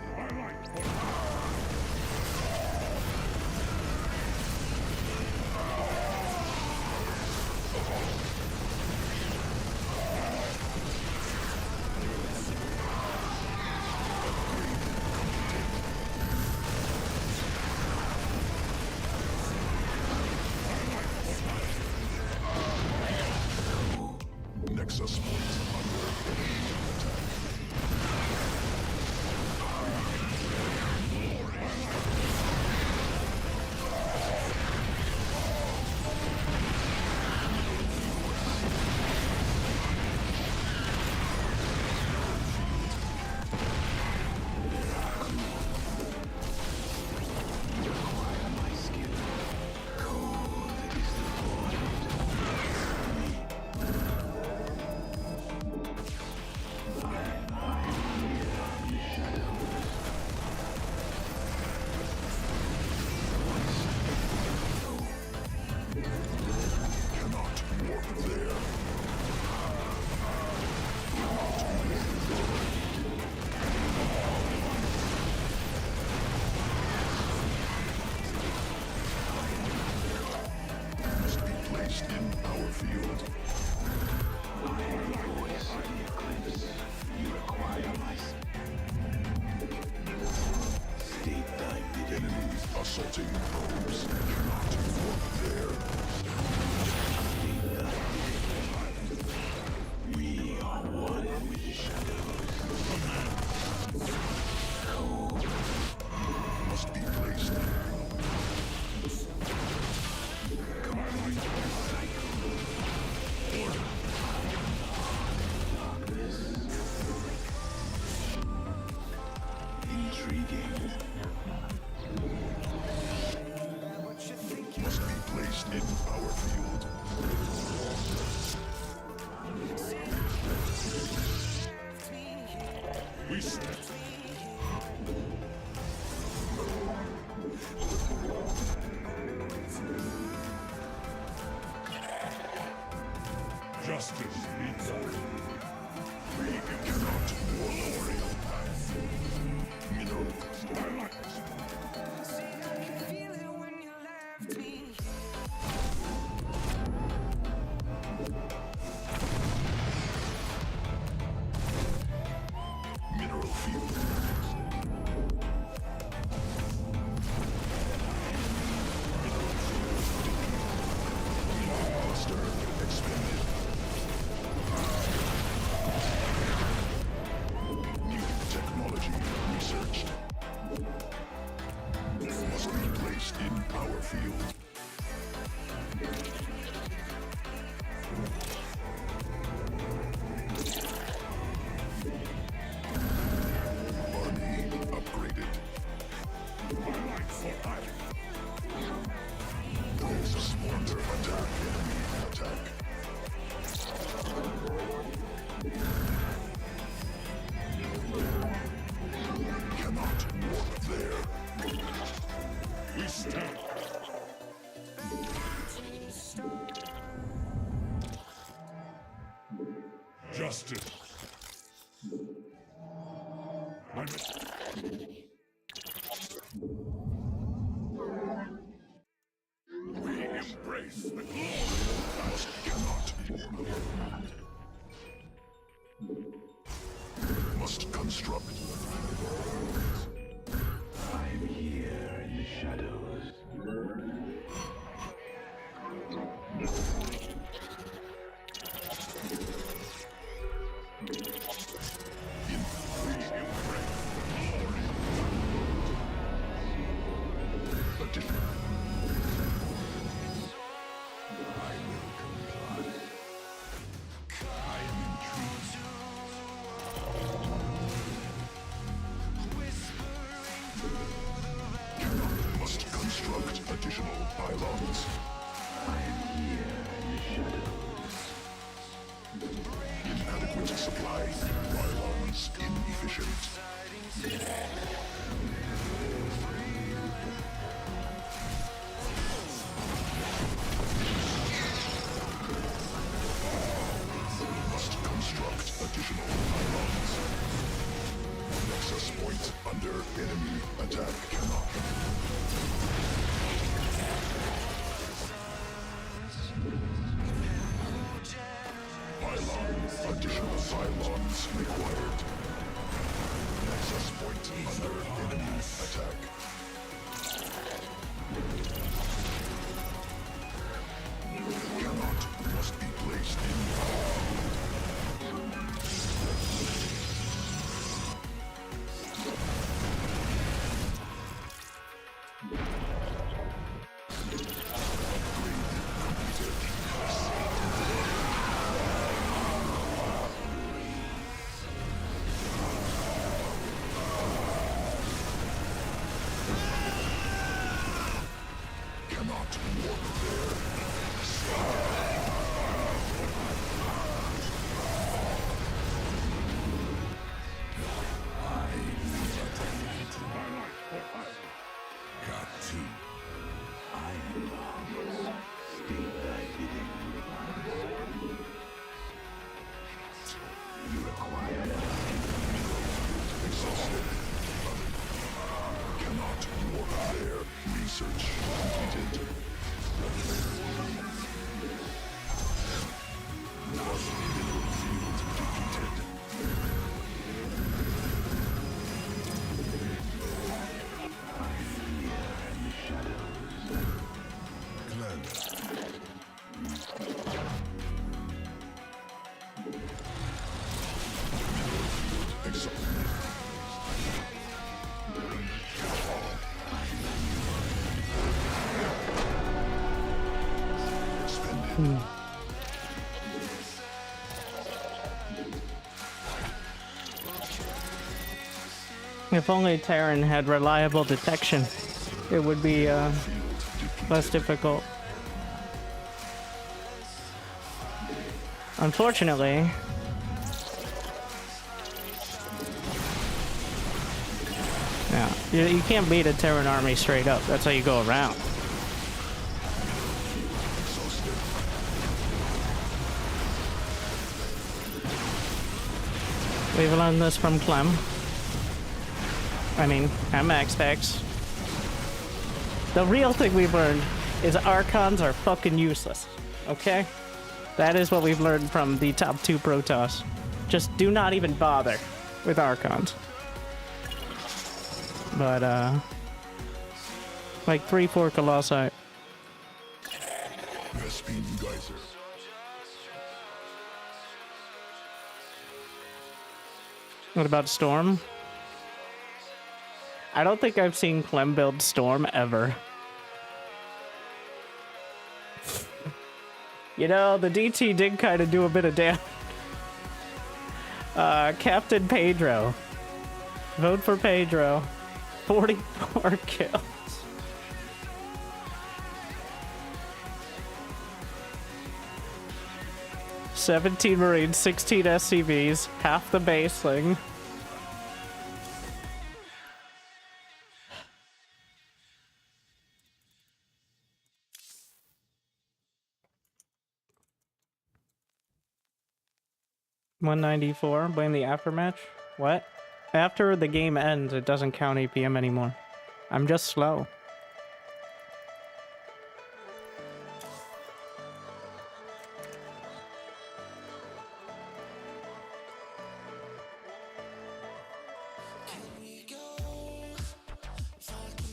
Nexus point under attack. Cannot warp there. Must be placed in power field. You require my... State thy bidding. Enemies assaulting probes. Cannot warp there. State thy bidding. We are one with the shadows. Code must be placed in. Complete cycle. Order. Darkness. Intriguing. Must be placed in power field. We stand. Justice meets us. We cannot warp. Mineral mineral field. Mineral cluster expanded. New technology researched. Must be placed in power field. Army upgraded. Probes under attack. Enemy attack. Cannot warp there. We stand. Justice. We embrace the glory that cannot warp. Must construct. I'm here in the shadows. Enemy attack cannot. Pylon. Additional pylons required. Access point under enemy attack. Cannot. Must be placed in. Cannot warp there. Got two. Iron bombs. State thy bidding. You require exhausted. Cannot warp there. Research completed. Middle field defeated. If only Terran had reliable detection, it would be less difficult. Unfortunately, yeah, you can't beat a Terran army straight up. That's how you go around. We've learned this from Clem. I mean, and Max Specs. The real thing we've learned is Archons are fucking useless, okay? That is what we've learned from the top 2 Protoss. Just do not even bother with Archons. But, like 3-4 Colossi. Vespine Geyser. What about Storm? I don't think I've seen Clem build Storm ever. You know, the DT did kind of do a bit of damage. Captain Pedro. Vote for Pedro. 44 kills. $17 Marines, 16 SCVs, half the baseling. $194. Blame the aftermatch. What? After the game ends, it doesn't count APM anymore. I'm just slow.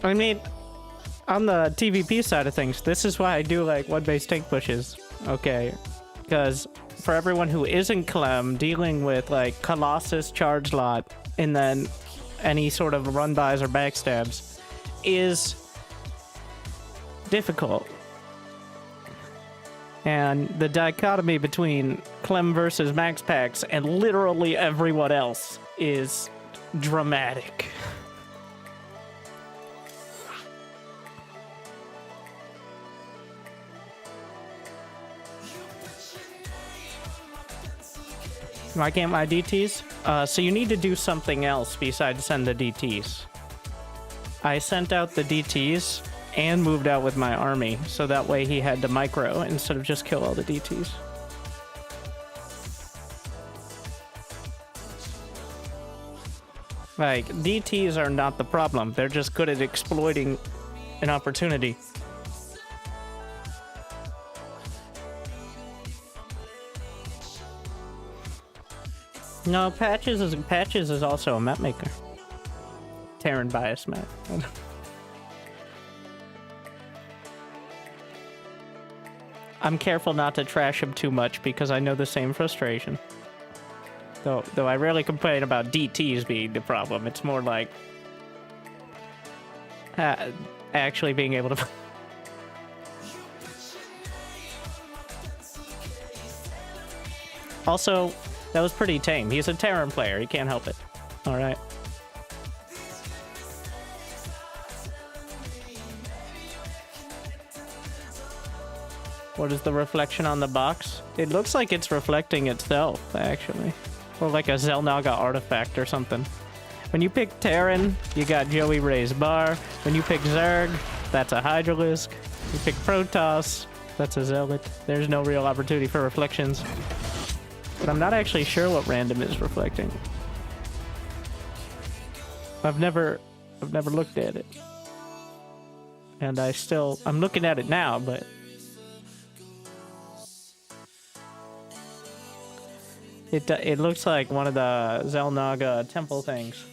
I mean, on the TVP side of things, this is why I do like one-base tank pushes. Okay, because for everyone who isn't Clem, dealing with like Colossus charge lot and then any sort of run-bys or backstabs is difficult. And the dichotomy between Clem versus Max Packs and literally everyone else is dramatic. Why can't my DTs? So you need to do something else besides send the DTs. I sent out the DTs and moved out with my army, so that way he had to micro instead of just kill all the DTs. Like, DTs are not the problem. They're just good at exploiting an opportunity. No, Patches is also a map maker. Terran bias map. I'm careful not to trash him too much because I know the same frustration. Though I rarely complain about DTs being the problem. It's more like actually being able to. Also, that was pretty tame. He's a Terran player. He can't help it. All right. What is the reflection on the box? It looks like it's reflecting itself, actually. Or like a Zelnaga artifact or something. When you pick Terran, you got Joey Ray's bar. When you pick Zerg, that's a Hydralisk. You pick Protoss, that's a Zealot. There's no real opportunity for reflections. But I'm not actually sure what random is reflecting. I've never looked at it. And I'm looking at it now, but it looks like one of the Zelnaga temple things.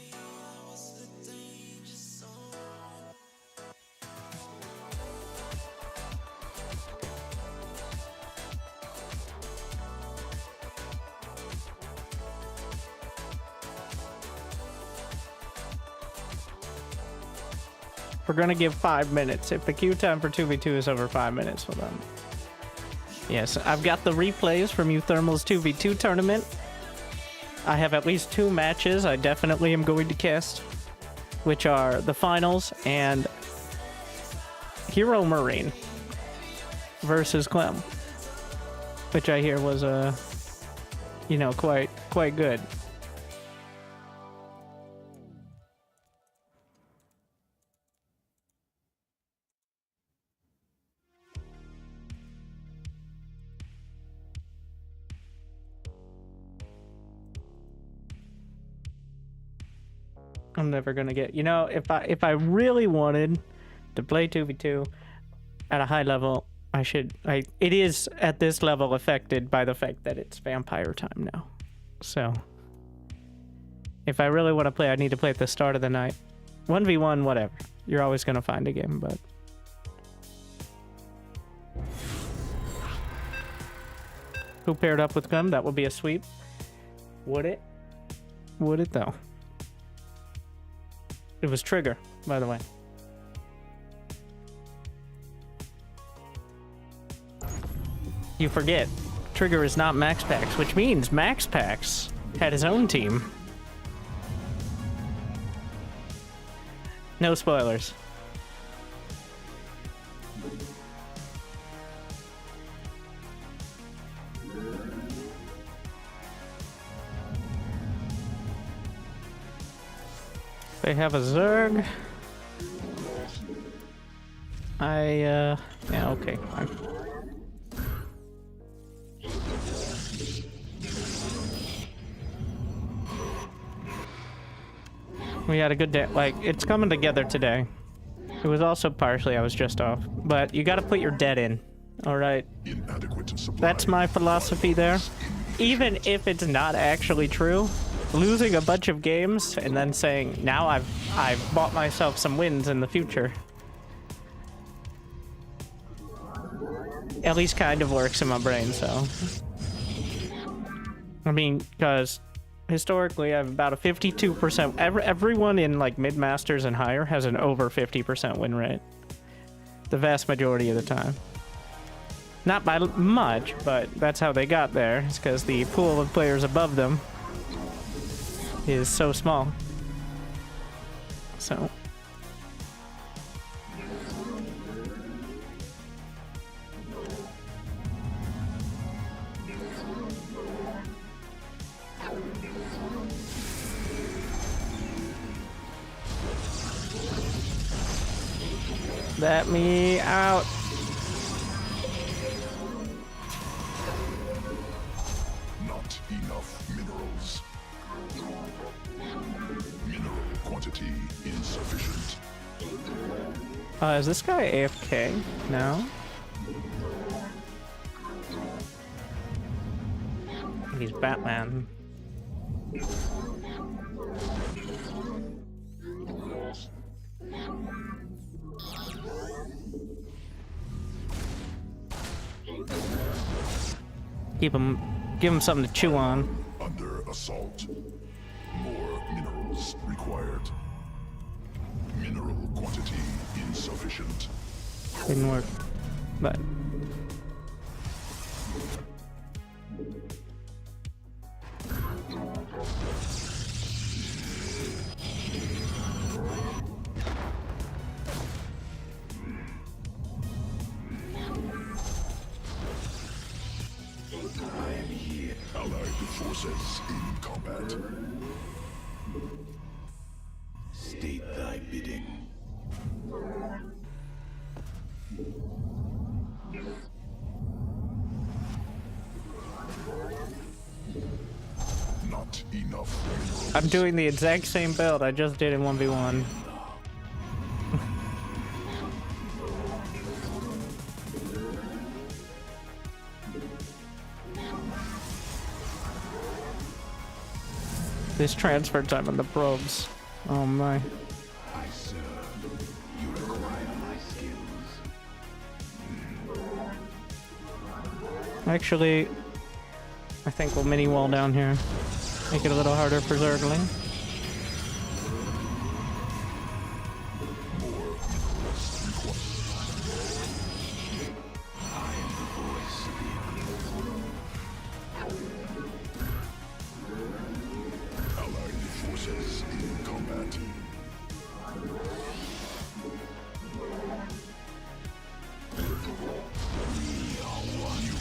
We're gonna give 5 minutes. If the queue time for 2v2 is over 5 minutes, hold on. Yes, I've got the replays from Euthermal's 2v2 tournament. I have at least 2 matches I definitely am going to cast, which are the finals and Hero Marine versus Clem, which I hear was quite good. I'm never gonna get, if I really wanted to play 2v2 at a high level, it is at this level affected by the fact that it's vampire time now. So if I really want to play, I need to play at the start of the night. 1v1, whatever. You're always gonna find a game, but who paired up with Gum? That would be a sweep. Would it? Would it though? It was Trigger, by the way. You forget, Trigger is not Max Pax, which means Max Pax had his own team. No spoilers. They have a Zerg. Yeah, okay, fine. We had a good day. Like, it's coming together today. It was also partially I was just off. But you gotta put your debt in. Alright. That's my philosophy there. Even if it's not actually true, losing a bunch of games and then saying, now I've bought myself some wins in the future, at least kind of works in my brain, so. I mean, because historically I have about a 52%, everyone in like mid-masters and higher has an over 50% win rate. The vast majority of the time. Not by much, but that's how they got there. It's because the pool of players above them is so small. So let me out. Not enough minerals. Mineral quantity insufficient. Is this guy AFK? No. He's Batman. Give him something to chew on. Under assault. More minerals required. Mineral quantity insufficient. Didn't work, but Allied forces in combat. State thy bidding. Not enough minerals. I'm doing the exact same build I just did in 1v1. This transfer time on the probes. Oh my. I serve. You require my skills. Actually, I think we'll mini wall down here. Make it a little harder for Zergling. More minerals required. I am the voice of the Allied forces in combat. We are one. You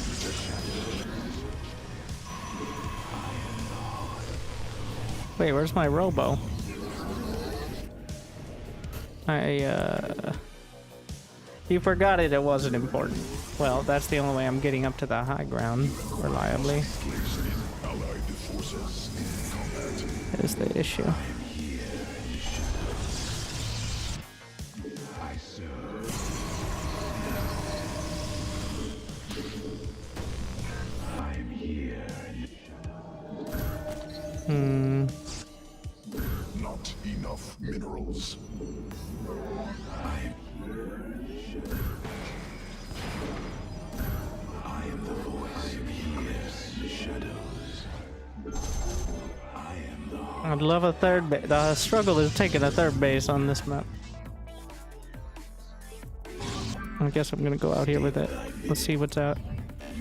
Wait, where's my robo? You forgot it, it wasn't important. Well, that's the only way I'm getting up to the high ground reliably. Allied forces in combat. Is the issue. I serve. I'm here. Not enough minerals. I am the voice of the shadows. I am the I'd love a third base. The struggle is taking a third base on this map. I guess I'm gonna go out here with it. Let's see what's out.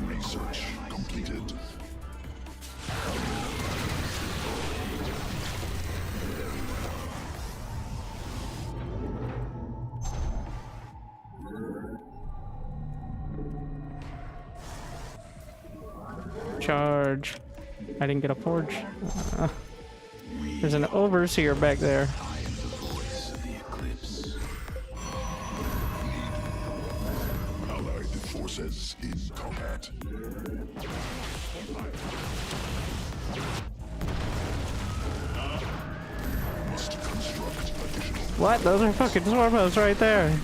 research completed. Charge. I didn't get a forge. There's an overseer back there. I am the voice of the eclipse. Allied forces in combat. Must construct additional. What? Those are fucking swarmos right there.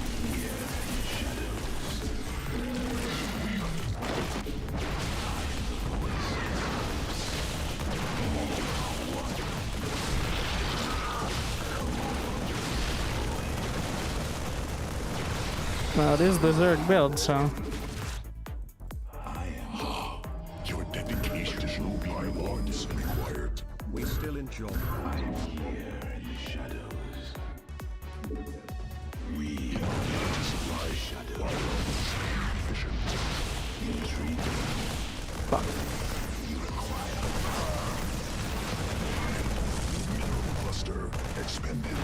Well, it is the Zerg build, so. Your dedication. Additional pylons required. We still enjoy. I am here in the shadows. We are supply shadows. Efficient. Intriguing. Fuck. You require mineral cluster expended.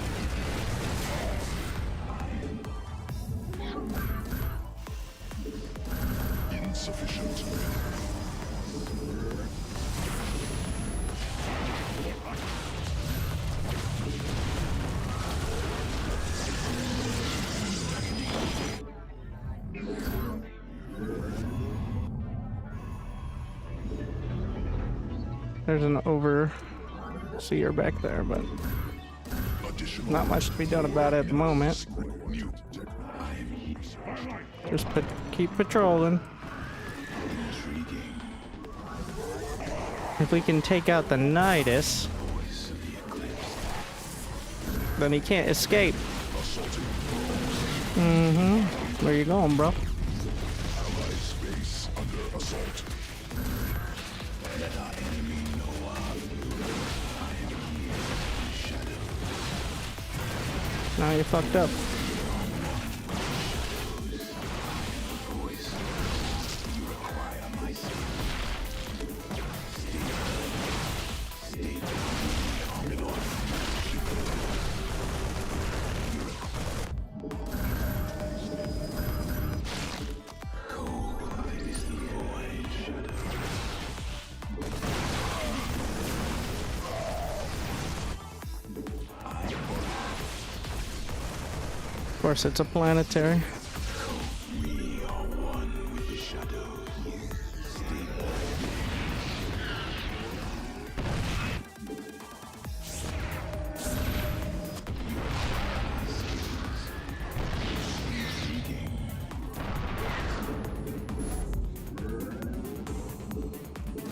Insufficient. There's an over See her back there, but not much to be done about it at the moment. Just keep patrolling. If we can take out the Nidus, then he can't escape. Where you going, bro? Now you're fucked up. Of course, it's a planetary.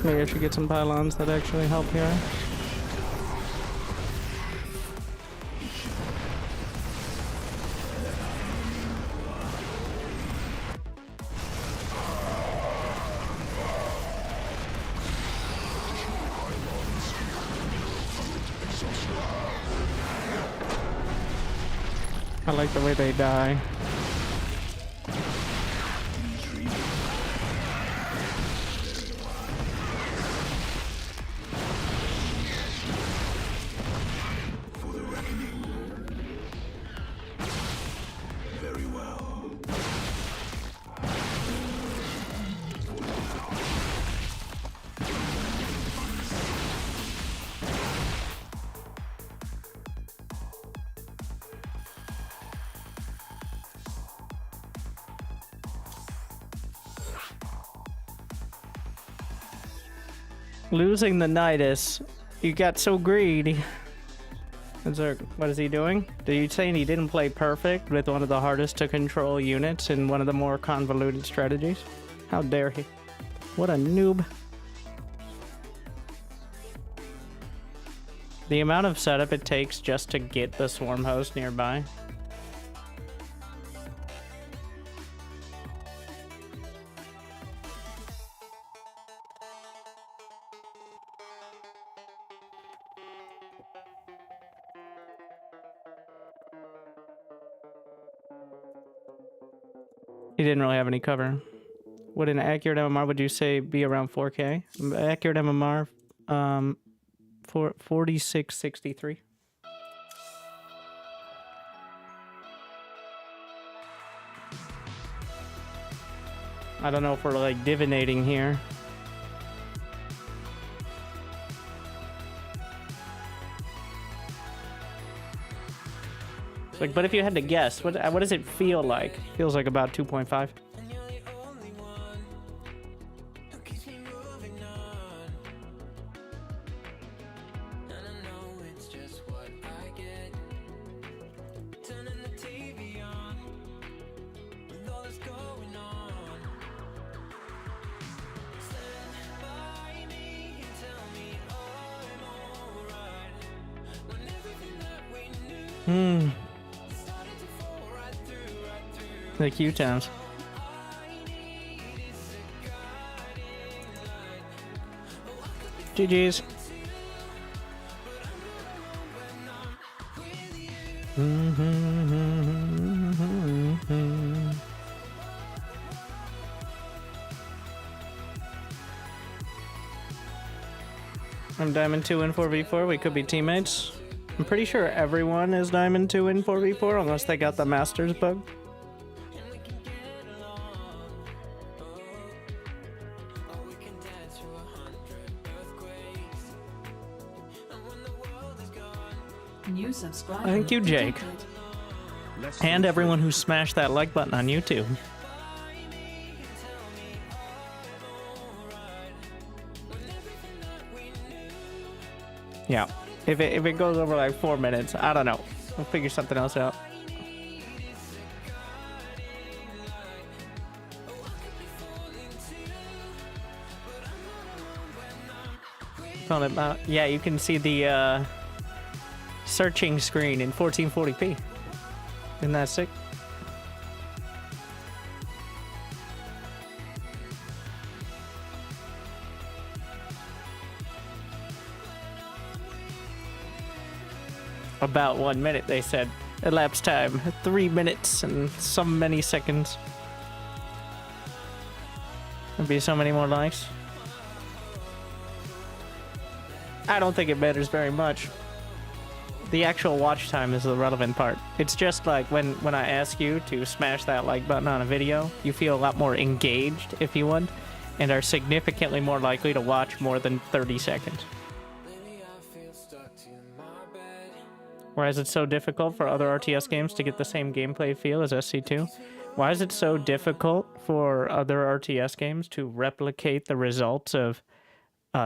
Maybe I should get some pylons that actually help here. I like the way they die. Losing the Nidus, you got so greedy. Zerg, what is he doing? Did you say he didn't play perfect with one of the hardest to control units in one of the more convoluted strategies? How dare he? What a noob. The amount of setup it takes just to get the swarm host nearby. He didn't really have any cover. Would an accurate MMR, would you say, be around 4K? Accurate MMR, 4663. I don't know if we're like divinating here. Like, but if you had to guess, what does it feel like? Feels like about 2.5. The Q-towns. GG's. I'm Diamond 2 in 4v4. We could be teammates. I'm pretty sure everyone is Diamond 2 in 4v4 unless they got the Masters bug. New subscriber. Thank you, Jake. And everyone who smashed that like button on YouTube. Yeah. If it goes over like 4 minutes, I don't know. We'll figure something else out. Yeah, you can see the searching screen in 1440p. Isn't that sick? About 1 minute, they said. Elapsed time, 3 minutes and some many seconds. There'll be so many more likes. I don't think it matters very much. The actual watch time is the relevant part. It's just like when I ask you to smash that like button on a video, you feel a lot more engaged, if you would, and are significantly more likely to watch more than 30 seconds. Why is it so difficult for other RTS games to get the same gameplay feel as SC2? Why is it so difficult for other RTS games to replicate the results of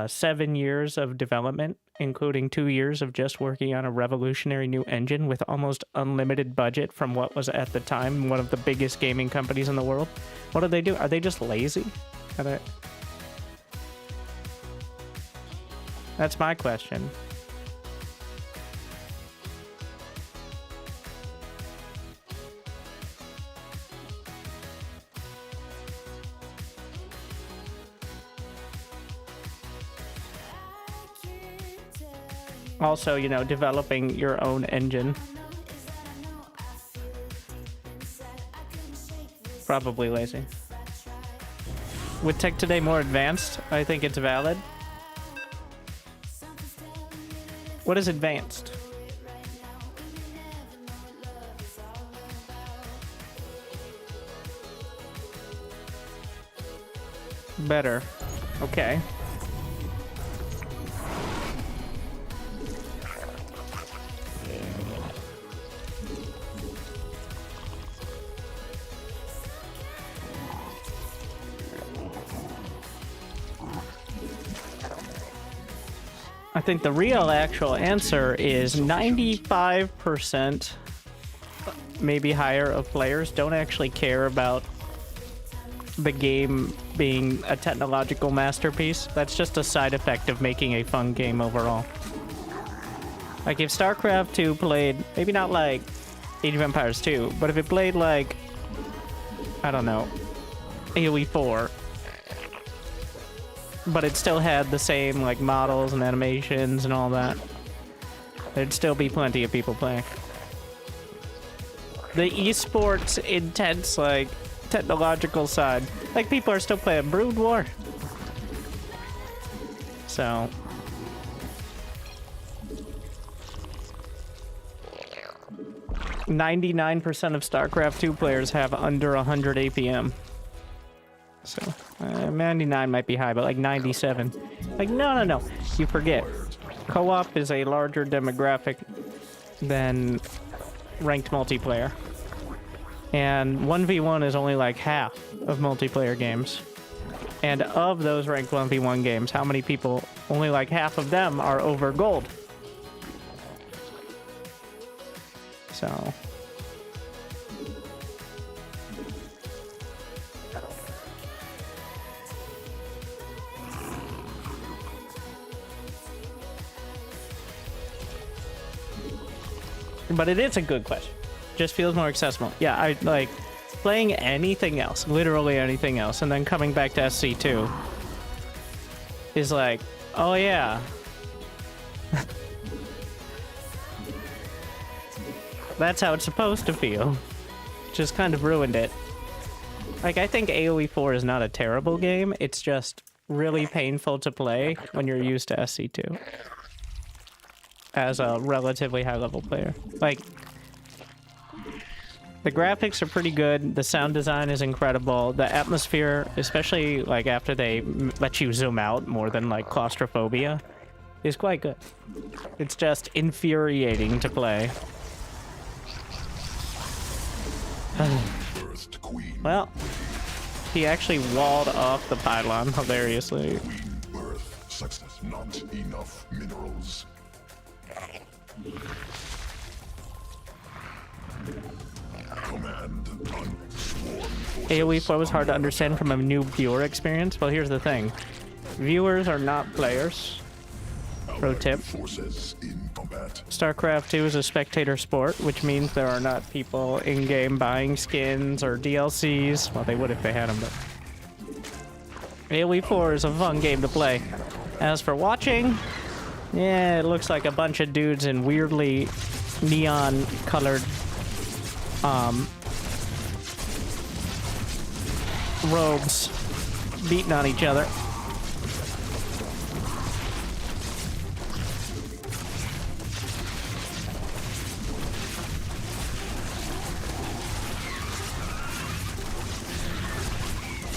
7 years of development, including 2 years of just working on a revolutionary new engine with almost unlimited budget from what was at the time one of the biggest gaming companies in the world? What do they do? Are they just lazy? That's my question. Also, you know, developing your own engine. Probably lazy. With tech today more advanced, I think it's valid. What is advanced? Better. Okay. I think the real actual answer is 95%, maybe higher, of players don't actually care about the game being a technological masterpiece. That's just a side effect of making a fun game overall. Like if StarCraft 2 played, maybe not like Age of Empires 2, but if it played like, I don't know, AoE 4, but it still had the same like models and animations and all that, there'd still be plenty of people playing. The esports intense like technological side, like people are still playing Brood War. So 99% of StarCraft 2 players have under 100 APM. So 99 might be high, but like 97. Like no, you forget. Co-op is a larger demographic than ranked multiplayer. And 1v1 is only like half of multiplayer games. And of those ranked 1v1 games, how many people, only like half of them are over gold. So but it is a good question. Just feels more accessible. Yeah, I like playing anything else, literally anything else, and then coming back to SC2 is like, oh yeah. That's how it's supposed to feel. Just kind of ruined it. Like, I think AoE 4 is not a terrible game. It's just really painful to play when you're used to SC2 as a relatively high-level player. Like, the graphics are pretty good. The sound design is incredible. The atmosphere, especially like after they let you zoom out more than like claustrophobia, is quite good. It's just infuriating to play. Well, he actually walled off the pylon hilariously. Queen birth success, not enough minerals. Command on swarm AoE 4 was hard to understand from a new viewer experience. Well, here's the thing. Viewers are not players. Pro tip. forces in combat. StarCraft 2 is a spectator sport, which means there are not people in-game buying skins or DLCs. Well, they would if they had them, but... AoE 4 is a fun game to play. As for watching, yeah, it looks like a bunch of dudes in weirdly neon-colored, robes beating on each other.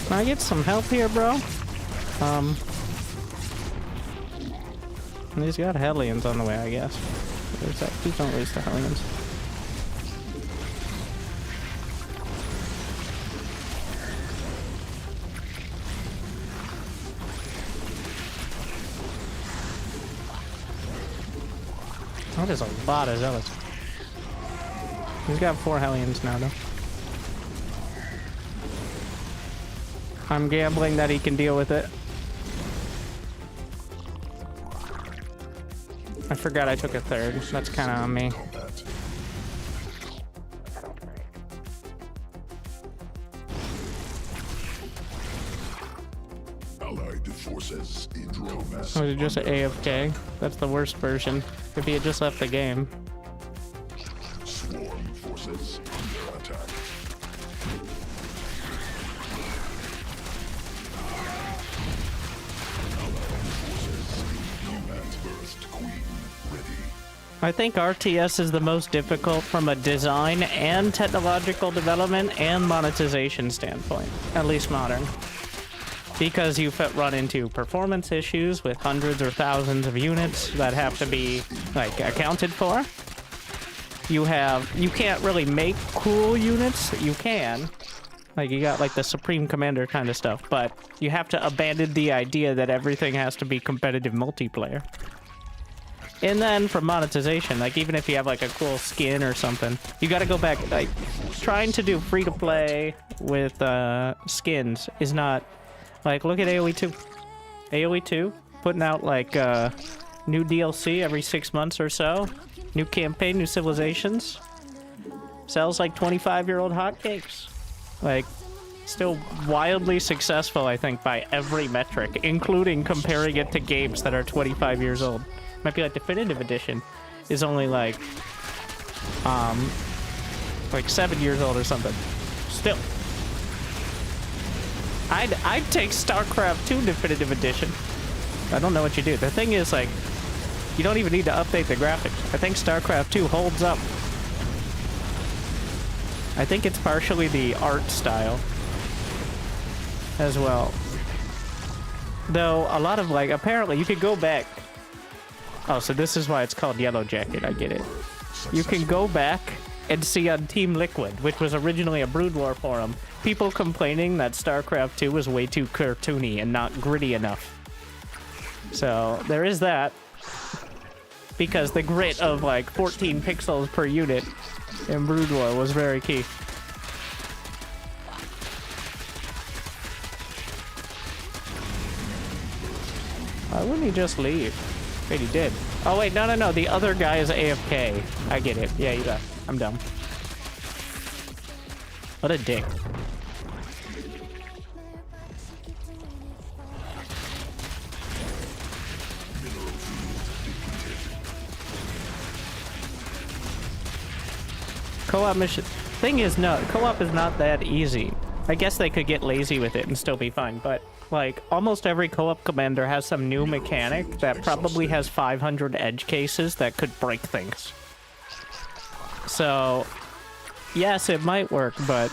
Can I get some help here, bro? He's got Hellions on the way, I guess. There's that. Please don't lose the Hellions. That is a lot of Zealots. He's got 4 Hellions now, though. I'm gambling that he can deal with it. I forgot I took a 3rd. That's kind of on me. Allied forces in combat. Was it just an AFK? That's the worst version. If he had just left the game. Swarm forces under attack. I think RTS is the most difficult from a design and technological development and monetization standpoint, at least modern. Because you run into performance issues with hundreds or thousands of units that have to be, like, accounted for. You can't really make cool units. You can. Like, you got, like, the Supreme Commander kind of stuff, but you have to abandon the idea that everything has to be competitive multiplayer. And then for monetization, like, even if you have, like, a cool skin or something, you gotta go back, like, trying to do free-to-play with, skins is not, like, look at AoE 2. AoE 2, putting out, like, new DLC every 6 months or so, new campaign, new civilizations, sells like 25-year-old hotcakes. Like, still wildly successful, I think, by every metric, including comparing it to games that are 25 years old. Might be like Definitive Edition is only like 7 years old or something. Still, I'd take StarCraft 2 Definitive Edition. I don't know what you do. The thing is, like, you don't even need to update the graphics. I think StarCraft 2 holds up. I think it's partially the art style as well. Though a lot of, like, apparently you could go back. Oh, so this is why it's called Yellow Jacket. I get it. You can go back and see on Team Liquid, which was originally a Brood War forum, people complaining that StarCraft 2 was way too cartoony and not gritty enough. So there is that. Because the grit of like 14 pixels per unit in Brood War was very key. Why wouldn't he just leave? Wait, he did. Oh, wait, no. The other guy is AFK. I get it. Yeah, you got it. I'm dumb. What a dick. Co-op mission. Thing is, no, co-op is not that easy. I guess they could get lazy with it and still be fine, but like almost every co-op commander has some new mechanic that probably has 500 edge cases that could break things. So, yes, it might work, but...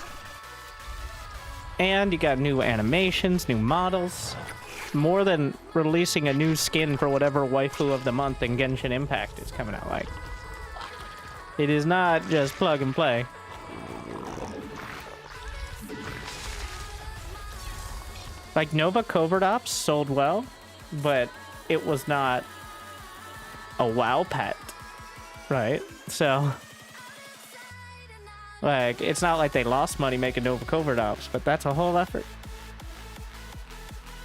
And you got new animations, new models. More than releasing a new skin for whatever waifu of the month in Genshin Impact is coming out like. It is not just plug and play. Like, Nova Covert Ops sold well, but it was not a WoW pet. right? So, like, it's not like they lost money making Nova Covert Ops, but that's a whole effort.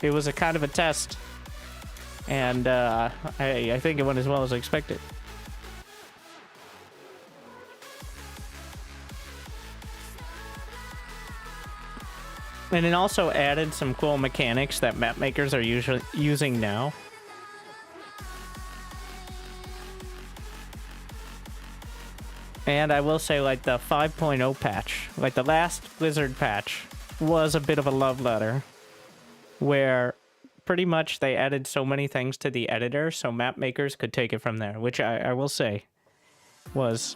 It was a kind of a test, and I think it went as well as expected. And it also added some cool mechanics that map makers are usually using now. And I will say, like, the 5.0 patch, like the last Blizzard patch, was a bit of a love letter, where pretty much they added so many things to the editor so map makers could take it from there, which I will say was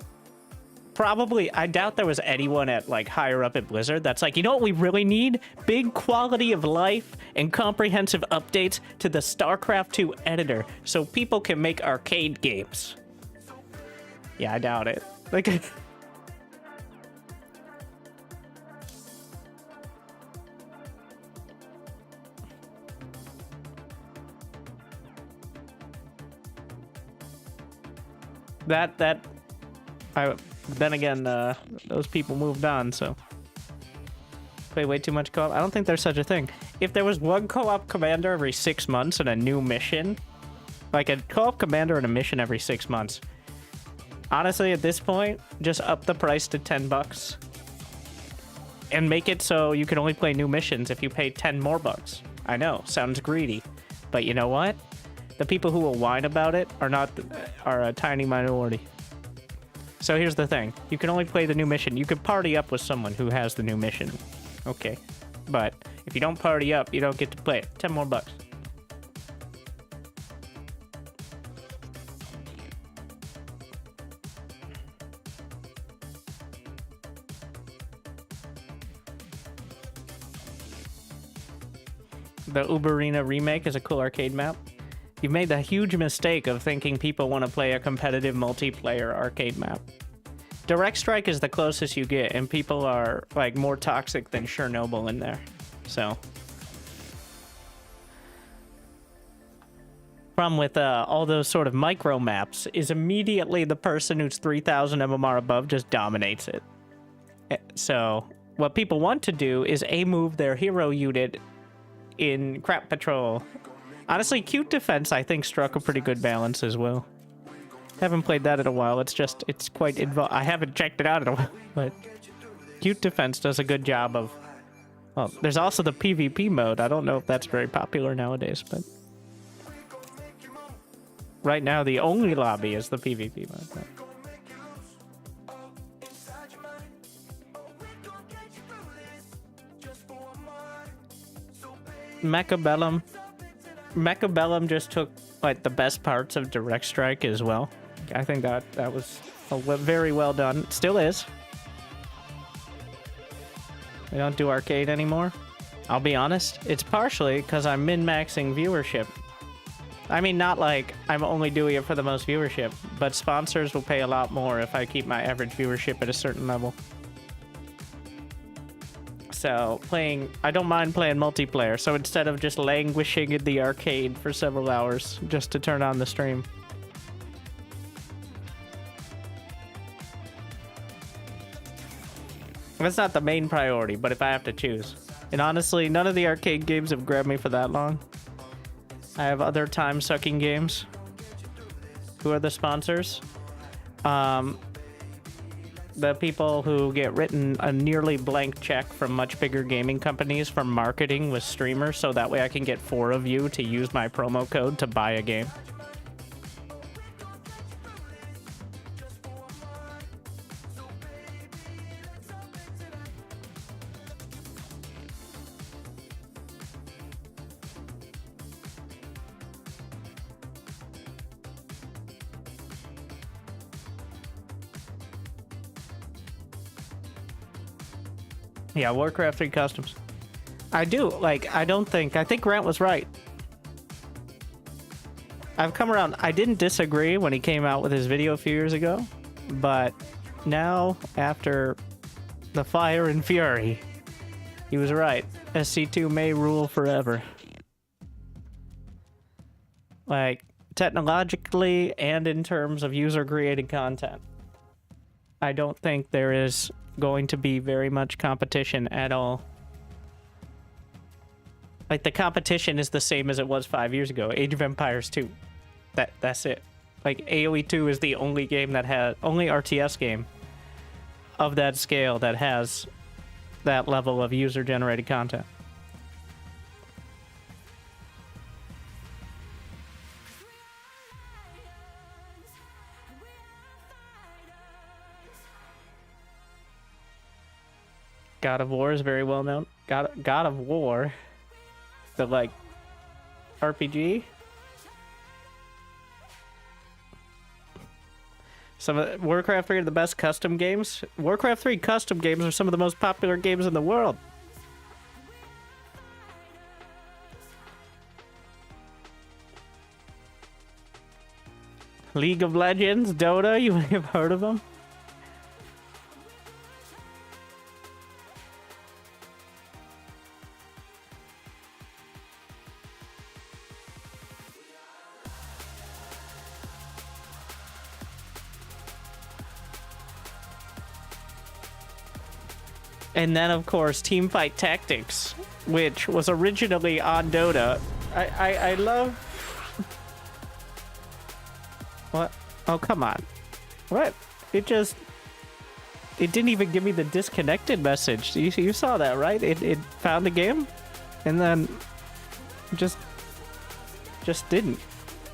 probably, I doubt there was anyone at, like, higher up at Blizzard that's like, you know what we really need? Big quality of life and comprehensive updates to the StarCraft 2 editor so people can make arcade games. Yeah, I doubt it. Like, then again, those people moved on, so play way too much co-op. I don't think there's such a thing. If there was one co-op commander every 6 months and a new mission, like a co-op commander and a mission every 6 months, honestly, at this point, just up the price to $10 and make it so you can only play new missions if you pay 10 more bucks. I know, sounds greedy, but you know what? The people who will whine about it are a tiny minority. So here's the thing. You can only play the new mission. You can party up with someone who has the new mission. Okay. But if you don't party up, you don't get to play it. 10 more bucks. The Uberina remake is a cool arcade map. You've made the huge mistake of thinking people want to play a competitive multiplayer arcade map. Direct Strike is the closest you get, and people are, like, more toxic than Chernobyl in there. So, problem with all those sort of micro maps is immediately the person who's 3,000 MMR above just dominates it. So what people want to do is move their hero unit in Crap Patrol. Honestly, Cute Defense, I think, struck a pretty good balance as well. Haven't played that in a while. It's quite involved. I haven't checked it out in a while, but Cute Defense does a good job of... Well, there's also the PvP mode. I don't know if that's very popular nowadays, but... Right now, the only lobby is the PvP mode. But... Mechabellum just took, like, the best parts of Direct Strike as well. I think that was very well done. It still is. We don't do arcade anymore. I'll be honest, it's partially because I'm min-maxing viewership. I mean, not like I'm only doing it for the most viewership, but sponsors will pay a lot more if I keep my average viewership at a certain level. So, I don't mind playing multiplayer, so instead of just languishing in the arcade for several hours just to turn on the stream. That's not the main priority, but if I have to choose. And honestly, none of the arcade games have grabbed me for that long. I have other time-sucking games. Who are the sponsors? The people who get written a nearly blank check from much bigger gaming companies for marketing with streamers, so that way I can get 4 of you to use my promo code to buy a game. Yeah, Warcraft 3 Customs. I do, like, I think Grant was right. I've come around. I didn't disagree when he came out with his video a few years ago, but now, after the fire and fury, he was right. SC2 may rule forever. Like, technologically and in terms of user-created content. I don't think there is going to be very much competition at all. Like, the competition is the same as it was 5 years ago. Age of Empires 2. That's it. Like, AoE 2 is the only game that has... only RTS game of that scale that has that level of user-generated content. God of War is very well known. God of War, the like RPG. Some of Warcraft 3 are the best custom games. Warcraft 3 custom games are some of the most popular games in the world. League of Legends, Dota, you may have heard of them. And then, of course, Teamfight Tactics, which was originally on Dota. I love... What? Oh, come on. What? It just... It didn't even give me the disconnected message. You saw that, right? It found the game, and then just didn't.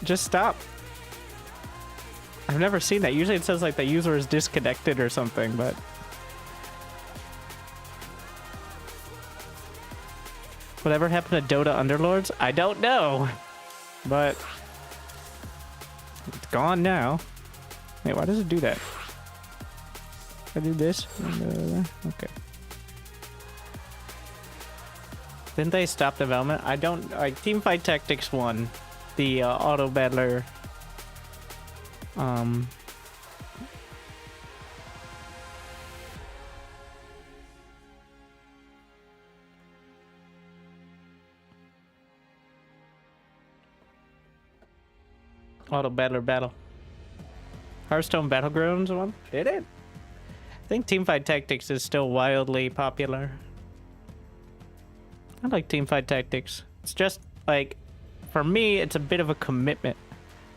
Just stopped. I've never seen that. Usually it says, like, the user is disconnected or something, but... Whatever happened to Dota Underlords? I don't know. But it's gone now. Wait, why does it do that? I do this? Okay. Didn't they stop development? I don't... Like, Teamfight Tactics 1. The auto battler... Auto Battler Battle. Hearthstone Battlegrounds one? Did it? I think Teamfight Tactics is still wildly popular. I like Teamfight Tactics. It's just, like, for me, it's a bit of a commitment.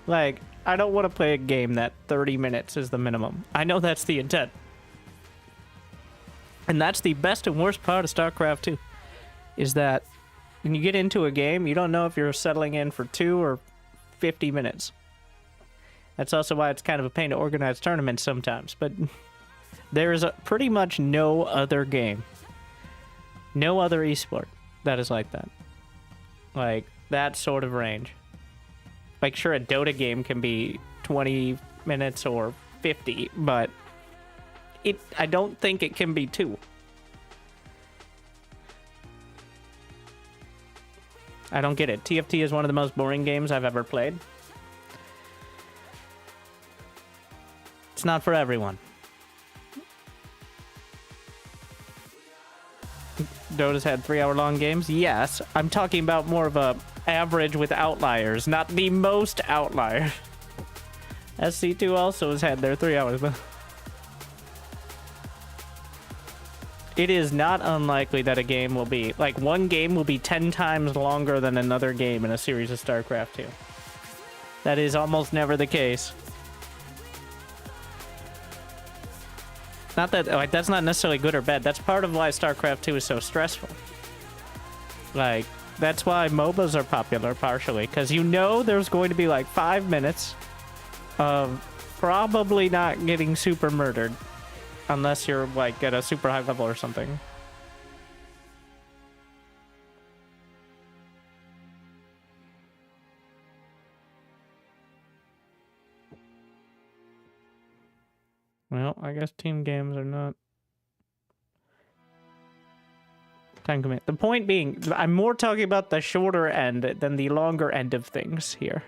Like, I don't want to play a game that 30 minutes is the minimum. I know that's the intent. And that's the best and worst part of StarCraft 2. Is that when you get into a game, you don't know if you're settling in for 2 or 50 minutes. That's also why it's kind of a pain to organize tournaments sometimes. But there is pretty much no other game, no other esport that is like that. Like, that sort of range. Like, sure, a Dota game can be 20 minutes or 50, but I don't think it can be 2. I don't get it. TFT is one of the most boring games I've ever played. It's not for everyone. Dota's had 3-hour-long games? Yes. I'm talking about more of a average with outliers, not the most outlier. SC2 also has had their 3 hours, but... It is not unlikely that a game will be... Like, one game will be 10 times longer than another game in a series of StarCraft 2. That is almost never the case. Not that, like, that's not necessarily good or bad. That's part of why StarCraft 2 is so stressful. Like, that's why MOBAs are popular, partially. Because you know there's going to be, like, 5 minutes of probably not getting super murdered. Unless you're, like, at a super high level or something. Well, I guess team games are not time commit. The point being, I'm more talking about the shorter end than the longer end of things here.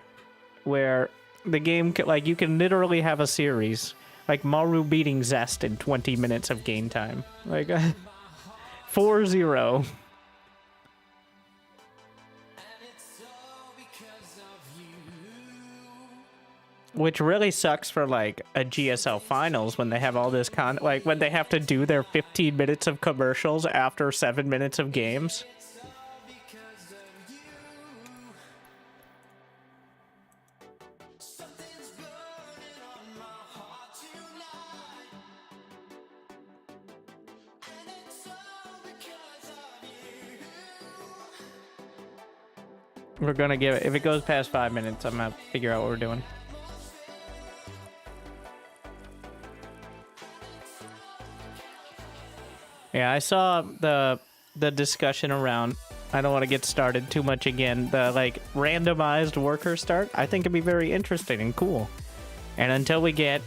Where the game, like, you can literally have a series. Like Maru beating Zest in 20 minutes of game time. Like, 4-0. Which really sucks for like a GSL finals when they have all this like when they have to do their 15 minutes of commercials after 7 minutes of games. We're gonna give it, if it goes past 5 minutes, I'm gonna figure out what we're doing. Yeah, I saw the discussion around, I don't want to get started too much again, the like randomized worker start. I think it'd be very interesting and cool. And until we get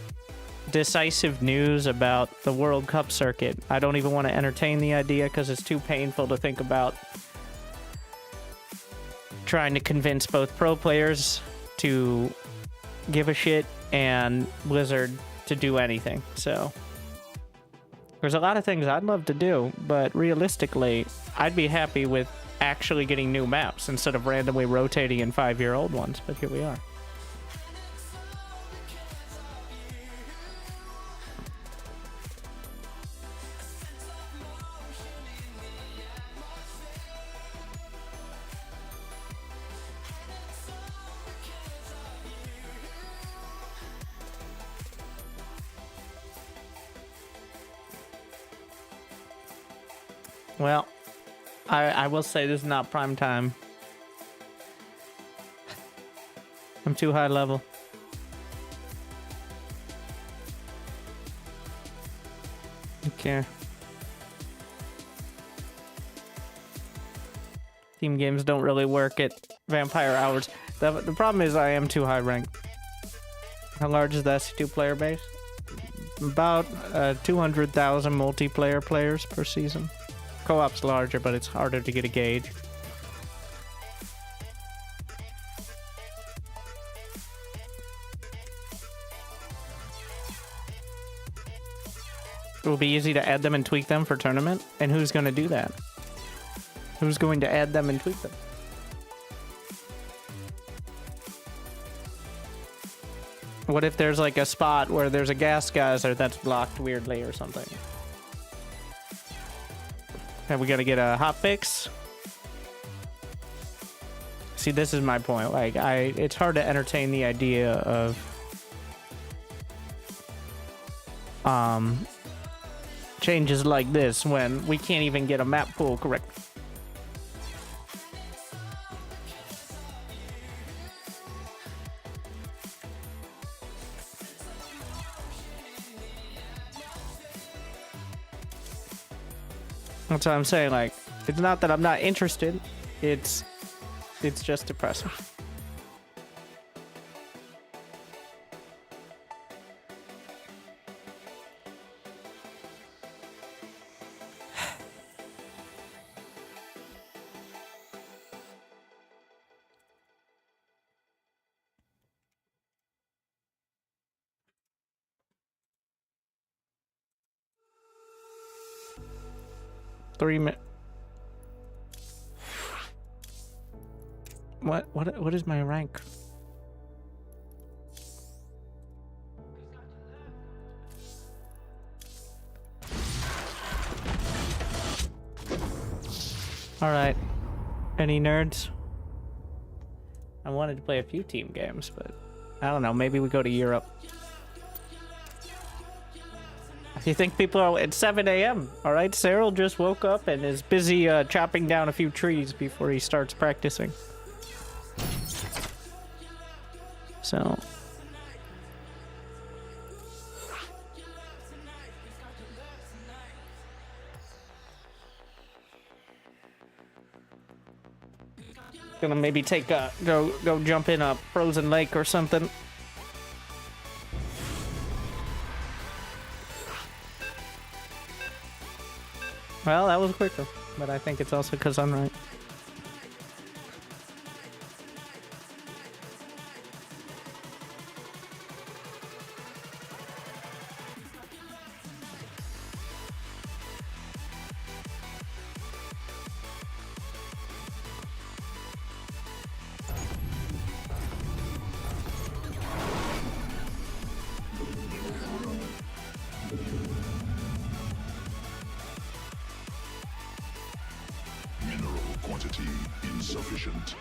decisive news about the World Cup circuit, I don't even want to entertain the idea because it's too painful to think about trying to convince both pro players to give a shit and Blizzard to do anything. So there's a lot of things I'd love to do, but realistically, I'd be happy with actually getting new maps instead of randomly rotating in 5-year-old ones, but here we are. Well, I will say this is not prime time. I'm too high level. Okay. Team games don't really work at vampire hours. The problem is I am too high ranked. How large is the SC2 player base? About 200,000 multiplayer players per season. Co-op's larger, but it's harder to get a gauge. It will be easy to add them and tweak them for tournament. And who's going to do that? Who's going to add them and tweak them? What if there's like a spot where there's a gas geyser that's blocked weirdly or something? And we gotta get a hot fix. See, this is my point. Like, it's hard to entertain the idea of changes like this when we can't even get a map pool correct. That's what I'm saying, like, it's not that I'm not interested, it's just depressing. What is my rank? All right. Any nerds? I wanted to play a few team games, but I don't know, maybe we go to Europe. You think people are... It's 7 a.m. All right, Cyril just woke up and is busy chopping down a few trees before he starts practicing. So... Gonna maybe take a... Go jump in a frozen lake or something. Well, that was quicker, but I think it's also because I'm right. insufficient.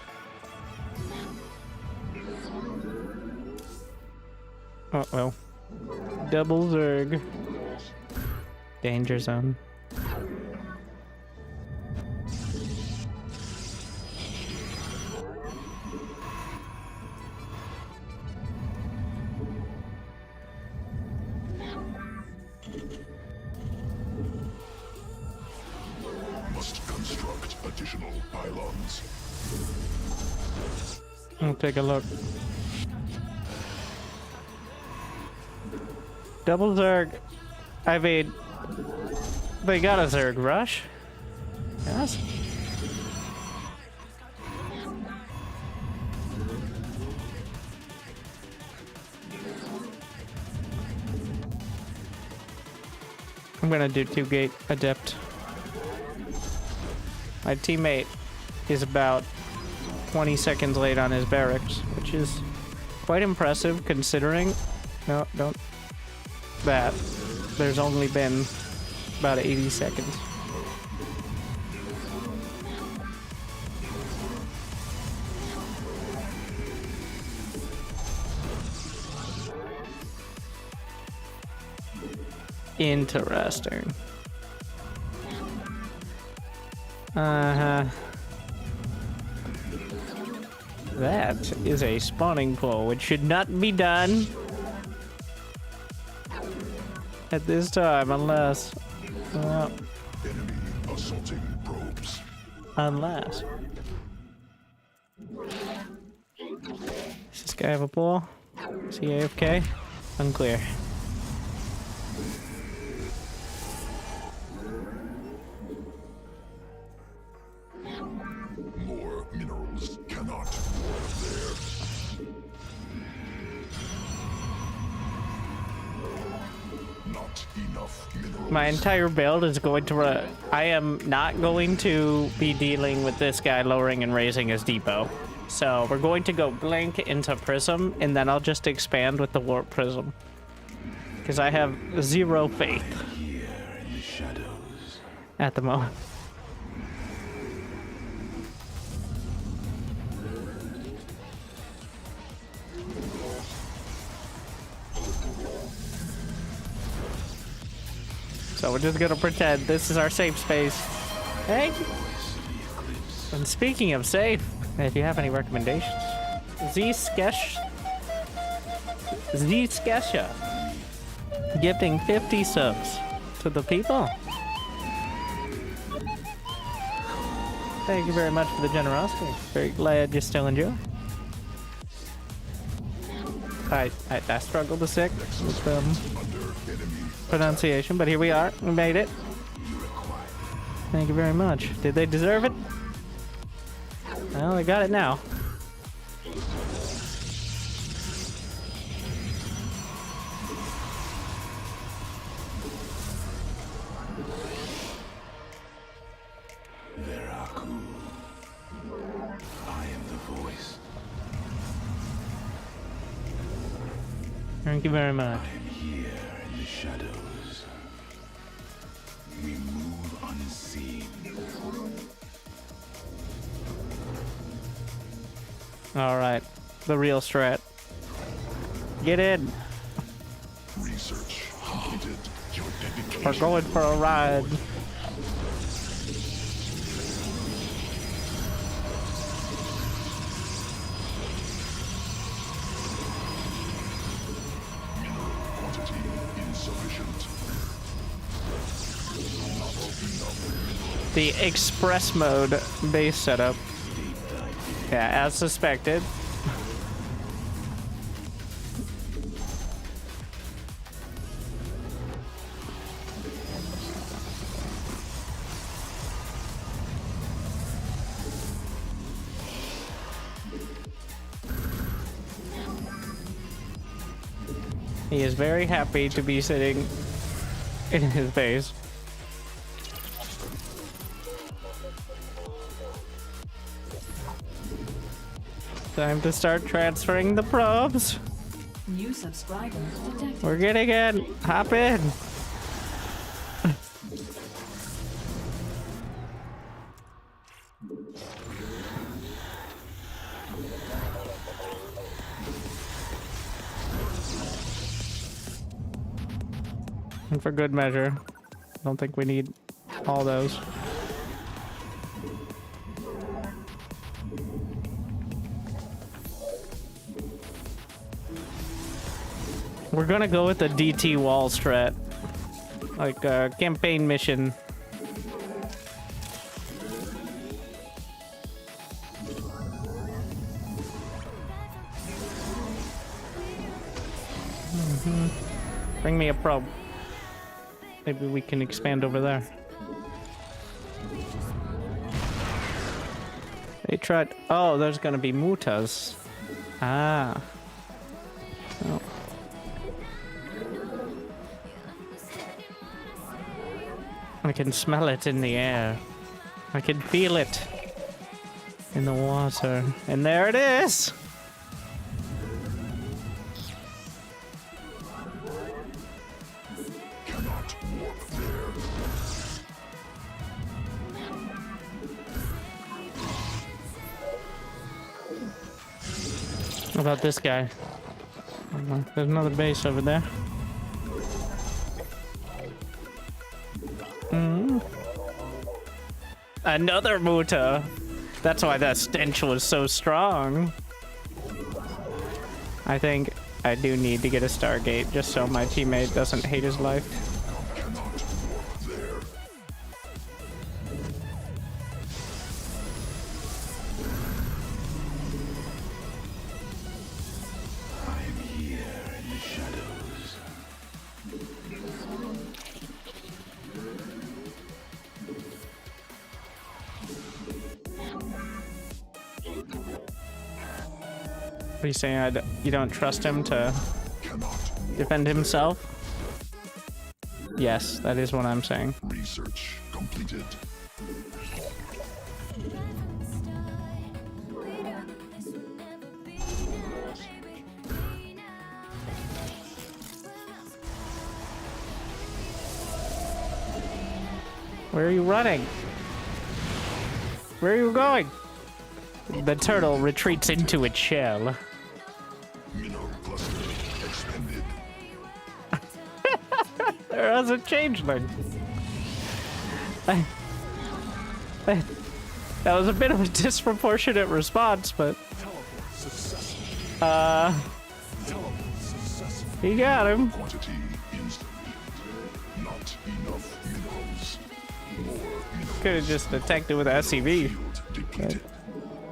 Uh-oh. Double Zerg. Danger zone. Must construct additional pylons. I'll take a look. Double Zerg. I mean, they got a Zerg rush. Yes. I'm gonna do 2-gate adept. My teammate is about 20 seconds late on his barracks, which is quite impressive considering. No, don't. That. There's only been about 80 seconds. Interesting. Uh-huh. That is a spawning pool, which should not be done at this time, unless... Enemy assaulting probes. Unless... Does this guy have a pool? Is he AFK? Unclear. More minerals cannot work there. Not enough minerals. My entire build is going to I am not going to be dealing with this guy lowering and raising his depot. So we're going to go blank into Prism, and then I'll just expand with the Warp Prism. Because I have zero faith Here in the shadows. at the moment. So we're just gonna pretend this is our safe space. Hey! And speaking of safe, if you have any recommendations, Zskesha gifting 50 subs to the people. Thank you very much for the generosity. Very glad you still enjoy. I struggled a sec with pronunciation, but here we are. We made it. Thank you very much. Did they deserve it? Well, they got it now. Veraku. I am the voice. Thank you very much. I am here in the shadows. We move unseen. Alright. The real strat. Get in. Research completed. Your dedication. We're going for a ride. Quantity insufficient. Not enough. The express mode base setup. Yeah, as suspected. He is very happy to be sitting in his base. Time to start transferring the probes. New subscriber detected. We're getting in. Hop in. And for good measure. I don't think we need all those. We're gonna go with the DT wall strat. Like a campaign mission. Bring me a probe. Maybe we can expand over there. They tried. Oh, there's gonna be mutas. Ah. Oh. I can smell it in the air. I can feel it in the water. And there it is! Cannot warp there. What about this guy? There's another base over there. Another muta. That's why that stench was so strong. I think I do need to get a Stargate just so my teammate doesn't hate his life. Cannot warp there. I'm here in the shadows. What are you saying? You don't trust him to Cannot defend himself? Yes, that is what I'm saying. research completed. Where are you running? Where are you going? The turtle retreats into its shell. Mineral cluster expanded. There was a changeling. That was a bit of a disproportionate response, but he got him. Quantity instantly. Not enough minerals. More minerals. Could have just attacked it with an SCV. Field depleted.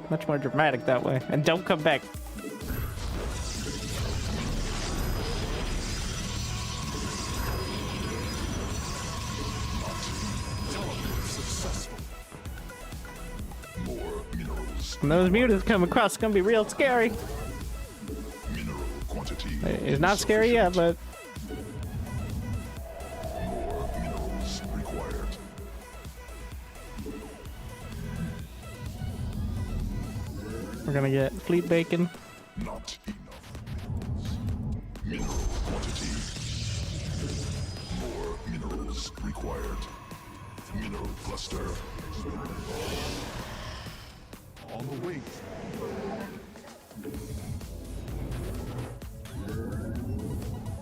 Much more dramatic that way. And don't come back. Successful. More minerals. When those mutants come across, it's gonna be real scary. Mineral quantity. It's not scary yet, but More minerals required. we're gonna get fleet bacon. Not enough minerals. Mineral quantity. More minerals required. Mineral cluster. On the way.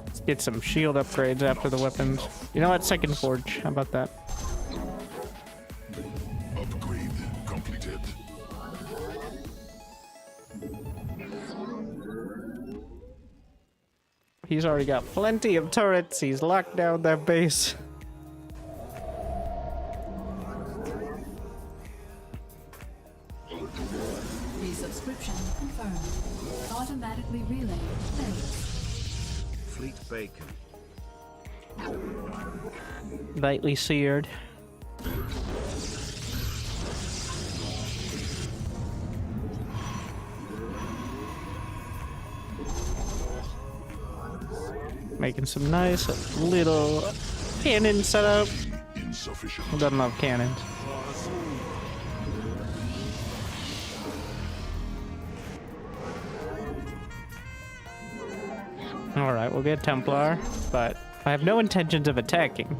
Let's get some shield upgrades after the weapons. You know what? Second forge. How about that? Upgrade completed. He's already got plenty of turrets. He's locked down that base. Resubscription confirmed. Automatically relay. Thanks. Fleet bacon. Lightly seared. Making some nice little cannon setup. Insufficient. Who doesn't love cannons? Alright, we'll get Templar, but I have no intentions of attacking.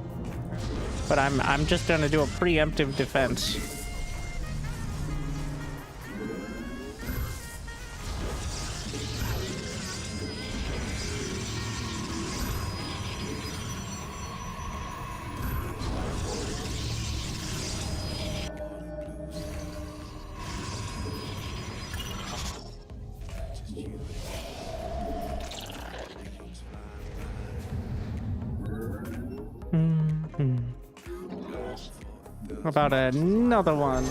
But I'm just gonna do a preemptive defense. About another one.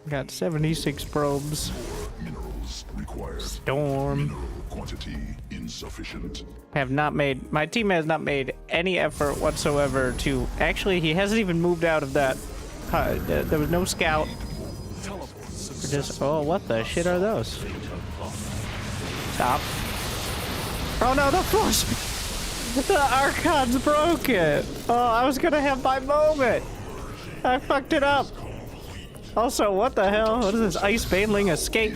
Got 76 probes. Minerals required. Storm. Mineral quantity insufficient. Have not made, my team has not made any effort whatsoever to, actually he hasn't even moved out of that, there was no scout. We're just, oh, what the shit are those? Stop. Oh no, the force, the Archon's broke it. Oh, I was gonna have my moment. I fucked it up. Also, what the hell? What is this, Ice Baneling escape?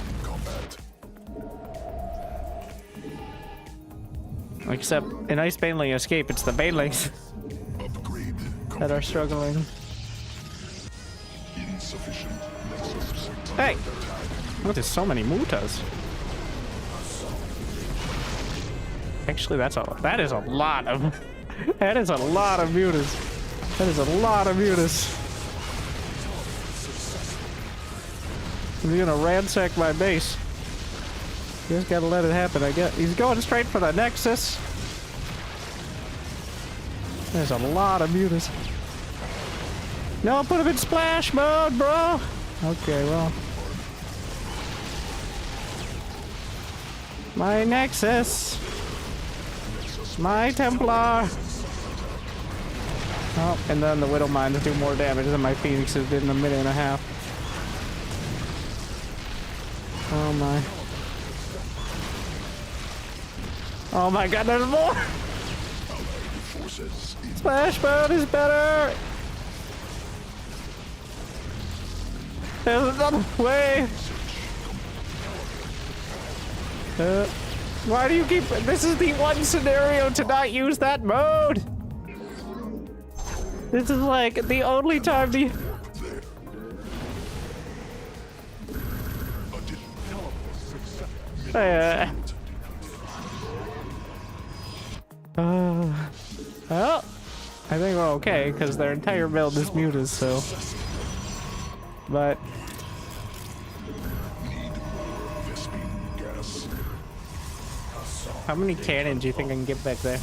Except in Ice Baneling escape, it's the Banelings that are struggling. Insufficient. Hey! What is so many mutas? Actually, that is a lot of that is a lot of mutas. That is a lot of mutas. He's gonna ransack my base. You just gotta let it happen, I guess. He's going straight for the Nexus. There's a lot of mutas. No, put him in splash mode, bro! Okay, well. My Nexus. My Templar. Oh, and then the Widow Mines do more damage than my Phoenixes did in a minute and a half. Oh my. Oh my god, there's more! Splash mode is better! There's another way! Why do you keep... This is the one scenario to not use that mode! This is like the only time the... Well, I think we're okay, because their entire build is muted, so... But... How many cannons do you think I can get back there?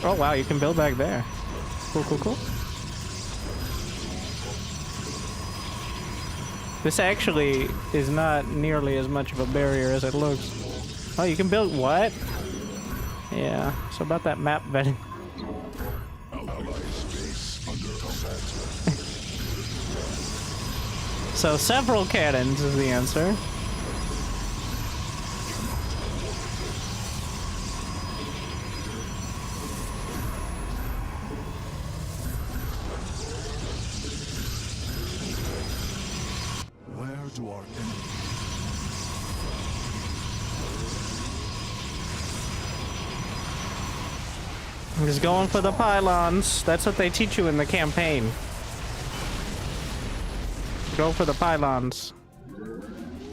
Oh wow, you can build back there. Cool, cool, cool. This actually is not nearly as much of a barrier as it looks. Oh, you can build what? Yeah, so about that map vetting. So several cannons is the answer. To our enemy. I'm just going for the pylons. That's what they teach you in the campaign. Go for the pylons.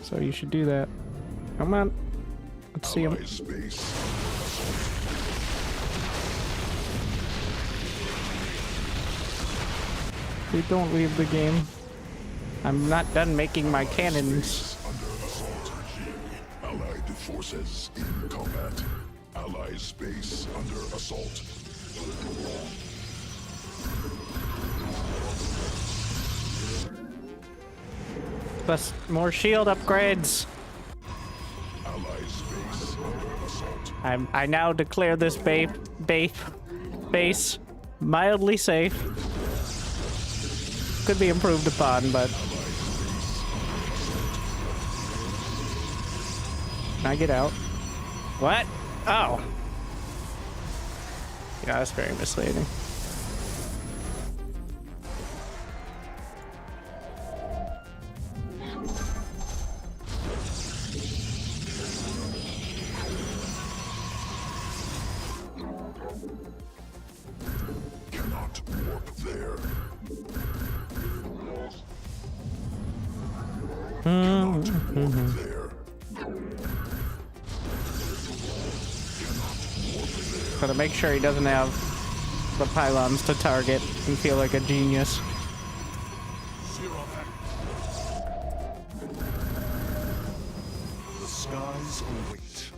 So you should do that. Come on. Let's see them. Please don't leave the game. I'm not done making my cannons. Allied forces in combat. Allied space under assault. Plus more shield upgrades. Allied space under assault. I now declare this base mildly safe. Could be improved upon, but can I get out? What? Oh. Yeah, that's very misleading. Cannot warp there. Cannot warp there. Gotta make sure he doesn't have the pylons to target and feel like a genius. The skies await.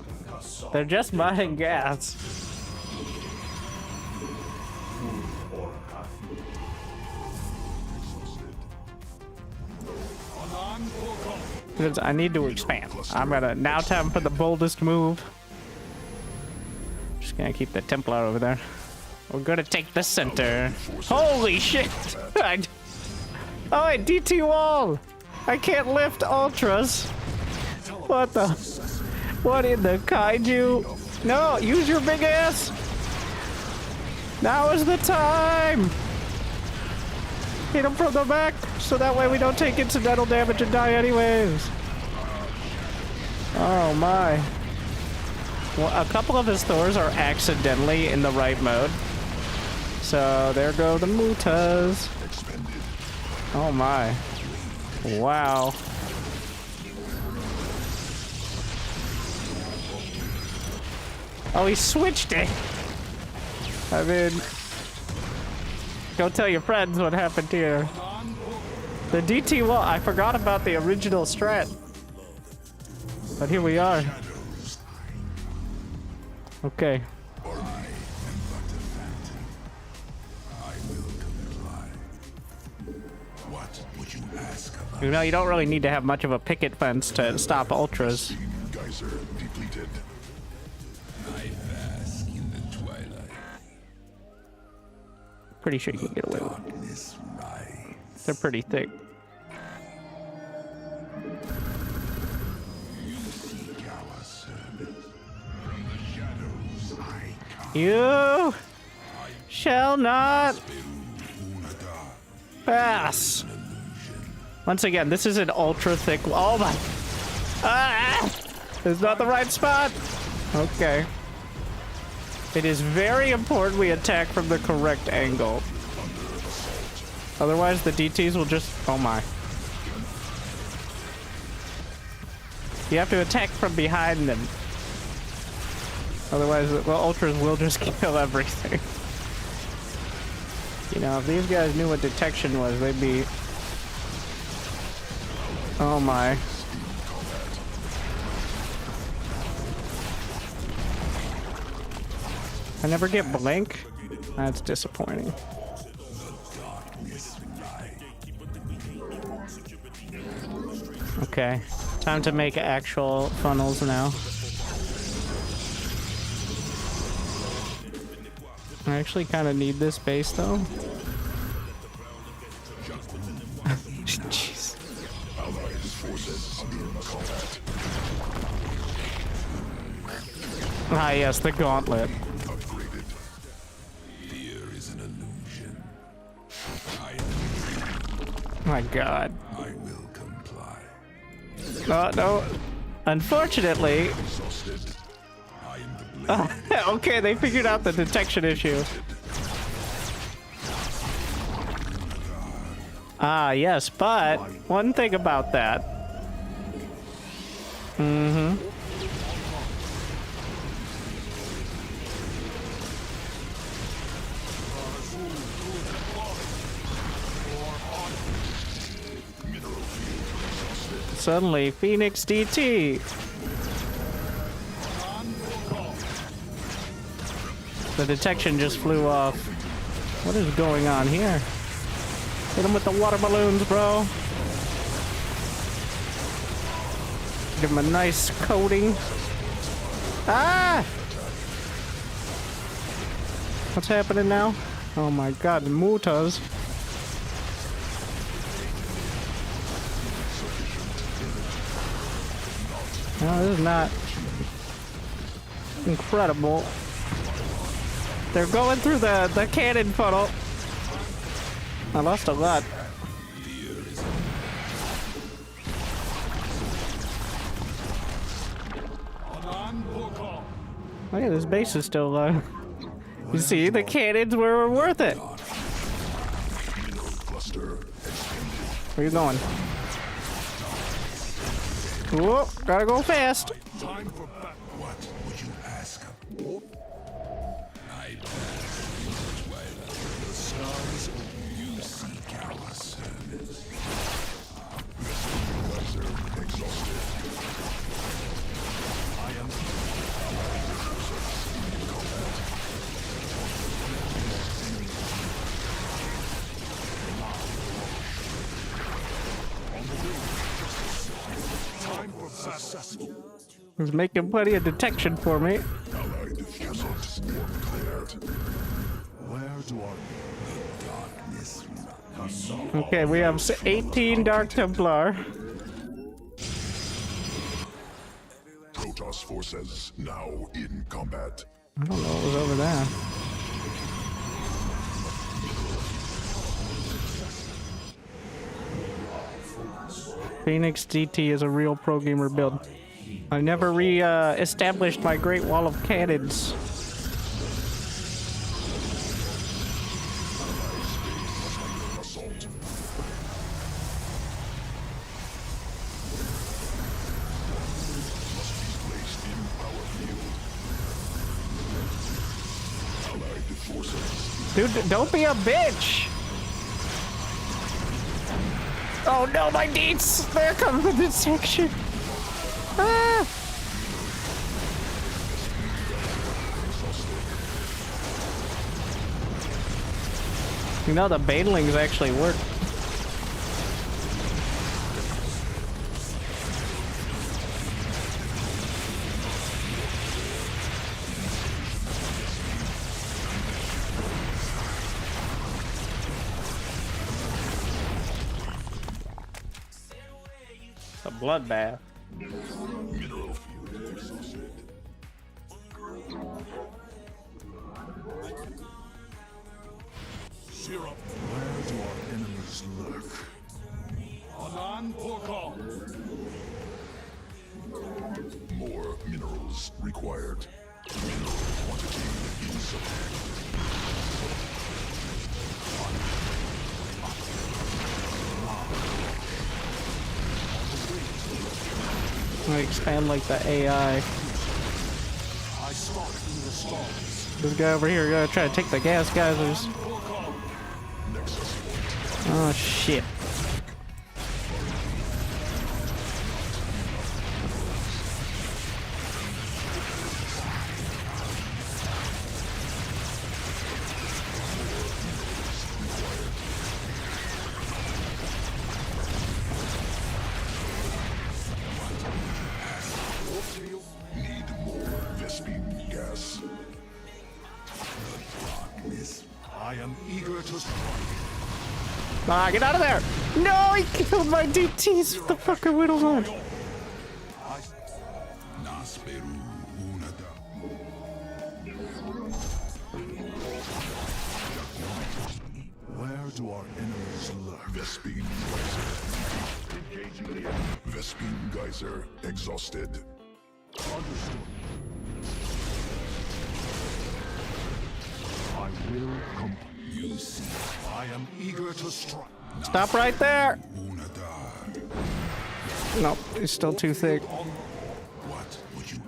They're just buying gas. Because I need to expand. I'm gonna now time for the boldest move. Just gonna keep the Templar over there. We're gonna take the center. Holy shit! Oh, wait, DT wall! I can't lift ultras. What the? What in the kaiju? No, use your big ass! Now is the time! Hit him from the back, so that way we don't take incidental damage and die anyways. Oh my. Well, a couple of his Thors are accidentally in the right mode. So there go the mutas. Oh my. Wow. Oh, he switched it. I mean, go tell your friends what happened here. The DT wall, I forgot about the original strat. But here we are. Okay. You know, you don't really need to have much of a picket fence to stop ultras. Geyser depleted. I bask in the twilight. Pretty sure you can get away with it. They're pretty thick. You shall not pass. Once again, this is an ultra thick. Oh my! Ah! It's not the right spot. Okay. It is very important we attack from the correct angle. Otherwise, the DTs will just. Oh my! You have to attack from behind them. Otherwise, the ultras will just kill everything. You know, if these guys knew what detection was, they'd be... Oh my. I never get blink? That's disappointing. Okay, time to make actual funnels now. I actually kind of need this base though. Jeez. Ah yes, the gauntlet. Fear is an illusion. My god. I will comply. Oh no. Unfortunately. Okay, they figured out the detection issue. Ah, yes, but one thing about that. Mm-hmm. Suddenly, Phoenix DT. The detection just flew off. What is going on here? Hit him with the water balloons, bro. Give him a nice coating. Ah! What's happening now? Oh my god, the mutas. No, this is not incredible. They're going through the cannon funnel. I lost a lot. Look at this base is still alive. You see, the cannons were worth it. Where you going? Whoa, gotta go fast. Time for back. What would you ask? I the stars, you seek our service. Exhausted. successful. He's making plenty of detection for me. Allied castle swarm cleared. Where do our darkness? Okay, we have 18 Dark Templar. Protoss forces now in combat. I don't know what was over there. Phoenix DT is a real pro gamer build. I never established my Great Wall of Cannons. Assault. Must be placed in our field. Allied forces. Dude, don't be a bitch! Oh no, my deets! They're coming from this section! Ah! You know, the banelings actually work. It's a bloodbath. Mineral field exhausted. Cheer up. Where do our enemies lurk? Anan Porkal. More minerals required. Mineral quantity insufficient. I expand like the AI. I stalk through the storms. This guy over here gonna try to take the gas geysers. Nexus point. Oh shit. Need more Vespine gas. Darkness. I am eager to strike. Ah, get out of there! No, he killed my DTs with the fucking Widowman. Nasperu unada. Where do our enemies lurk? Vespine Geyser. Engaging the enemy. Vespine Geyser exhausted. Understood. I will come. You see, I am eager to strike. Stop right there! Unada. Nope, he's still too thick. What would you?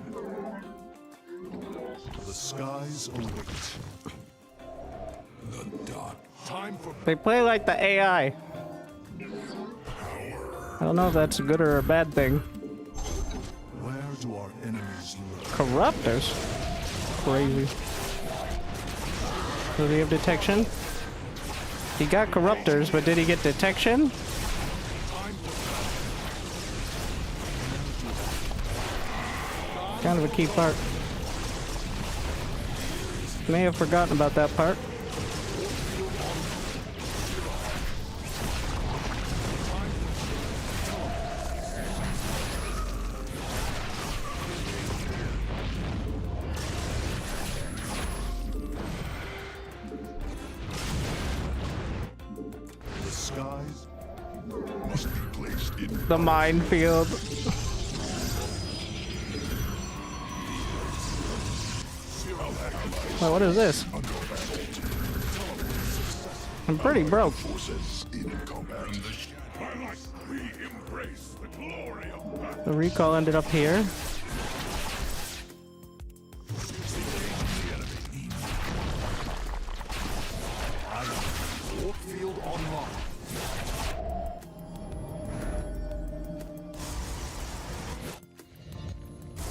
The skies await. The dark. Time for They play like the AI. I don't know if that's a good or a bad thing. where do our enemies lurk? Corruptors? Crazy. Does he have detection? He got corruptors, but did he get detection? Kind of a key part. May have forgotten about that part. The skies must be placed in The minefield. Oh, what is this? I'm pretty broke. forces in combat. We embrace the glory of battle. The recall ended up here. Field online.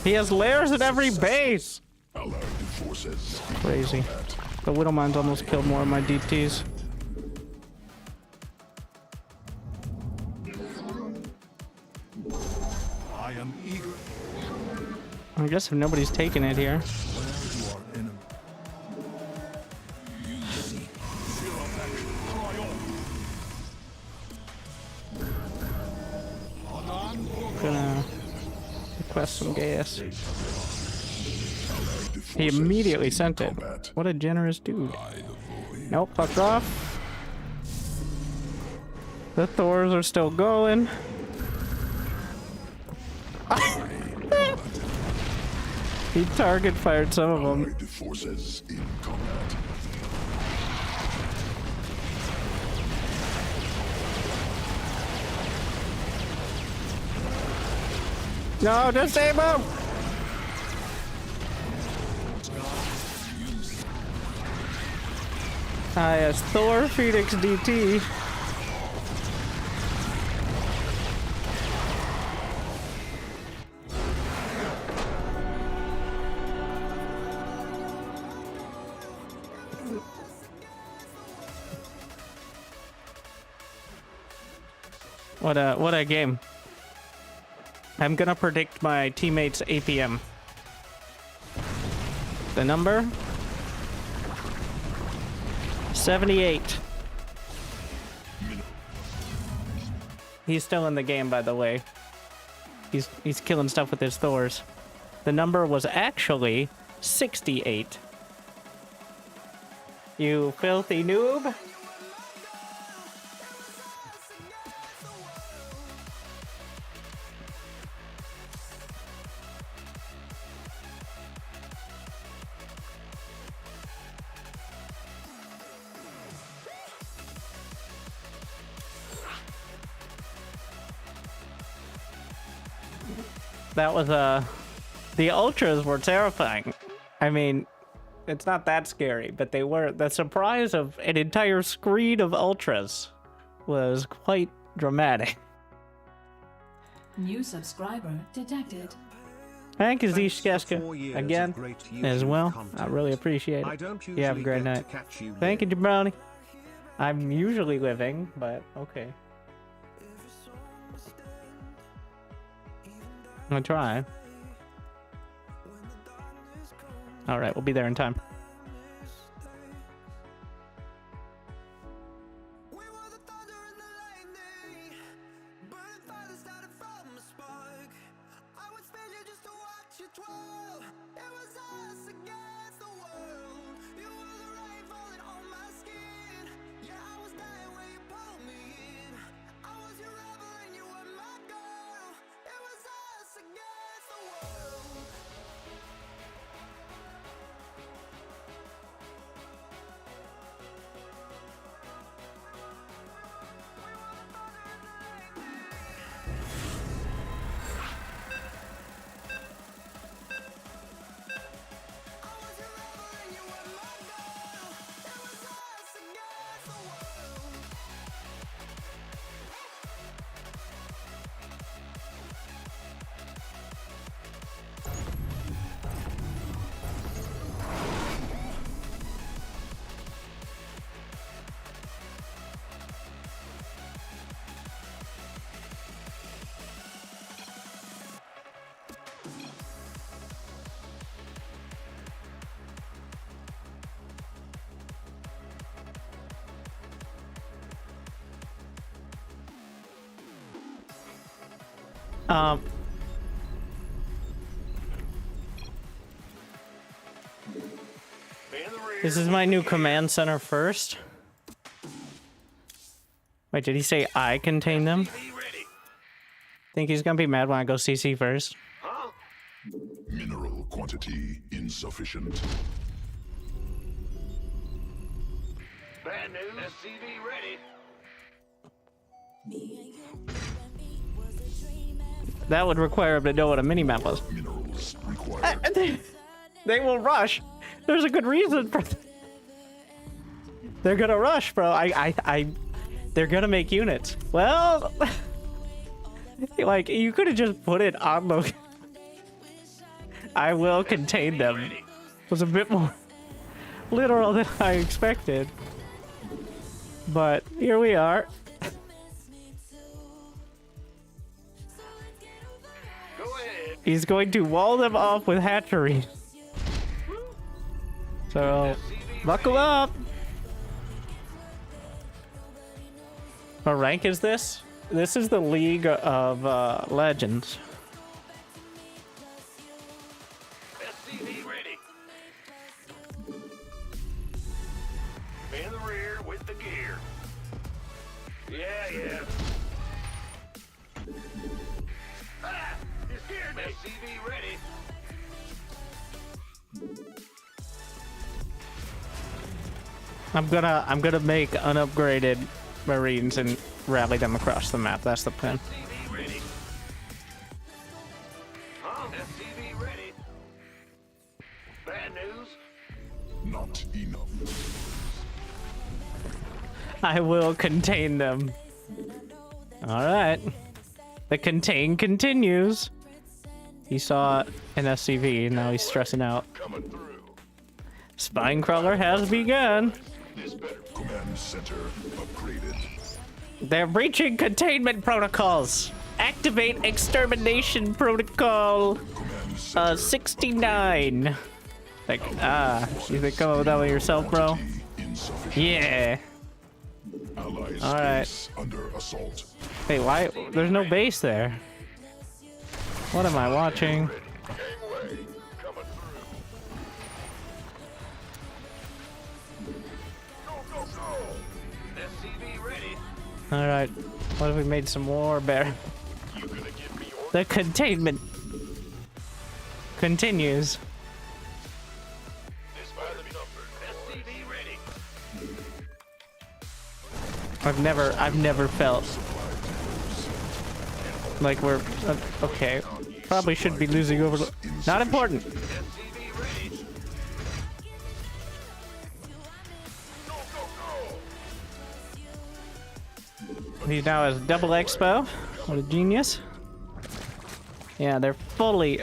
He has layers at every base. Allied forces in Crazy. combat. The Widowmines almost killed more of my DTs. I am eager. I guess if nobody's taking it here. Where you are enemy. You seek fear of action. Cry on. Gonna request some gas. He immediately sent it. What a generous dude. Nope, fucked off. The Thors are still going. He target fired some of them. The forces in combat. No, disable! Ah, yes, Thor Phoenix DT. What a game. I'm gonna predict my teammates' APM. The number? 78. He's still in the game, by the way. He's killing stuff with his Thors. The number was actually 68. You filthy noob. That was the ultras were terrifying. I mean, it's not that scary, but they were. The surprise of an entire screen of ultras was quite dramatic. New subscriber detected. Thank you, Thanks for Zishkeska, 4 years again, of great as YouTube well. I content. really appreciate I it. don't You have a usually great get to night. catch you Thank you, here. Jabroni. I'm usually living, but okay. I'm gonna try. Alright, we'll be there in time. This is my new command center first. Wait, did he say I contain them? Think he's gonna be mad when I go CC first? Mineral quantity insufficient. Bad news. SCV ready. That would require him to know what a mini-map was. Minerals required. They will rush. There's a good reason for that. They're gonna rush, bro. They're gonna make units. Well, like, you could have just put it on the... I will contain them. It was a bit more literal than I expected. But here we are. Go He's going to wall them off with hatchery. So, buckle up. What rank is this? This is the League of Legends. SCV ready. In the rear with the gear. Yeah. Ah! You scared me! SCV ready. I'm gonna make unupgraded Marines and rally them across the map. That's the plan. SCV ready. SCV ready. Bad news? Not enough. I will contain them. Alright. The contain continues. He saw an SCV, now he's stressing out. Coming through. Spine crawler has begun. This better Command center upgraded. They're breaching containment protocols. Activate extermination protocol Command center 69. Like, you think come up with that one yourself, bro? insufficient. Yeah. Allies All right. base under assault. Wait, why? There's no base there. What am I watching? gangway. Coming through. Go. SCV ready. Alright. What if we made some more bear? You gonna give me orders? The containment continues. This better be numbered. SCV ready. I've never felt like we're okay. Probably should be losing over. Not important. SCV ready. Go. He now has double expo. What a genius. Yeah, they're fully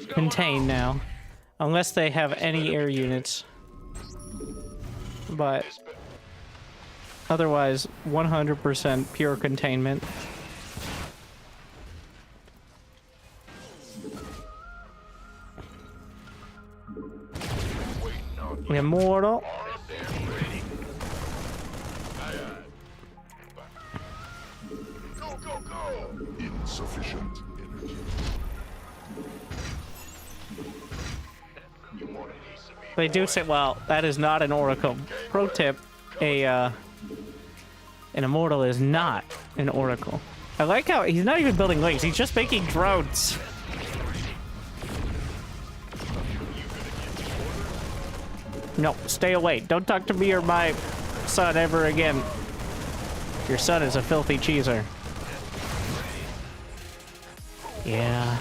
contained now. Unless they have any air units. But otherwise, 100% pure containment. Immortal. Go. Insufficient energy. You want a piece of me? They do say, well, that is not an oracle. Pro tip, an immortal is not an oracle. I like how he's not even building links, he's just making drones. No, stay away. Don't talk to me or my son ever again. Your son is a filthy cheeser. Yeah.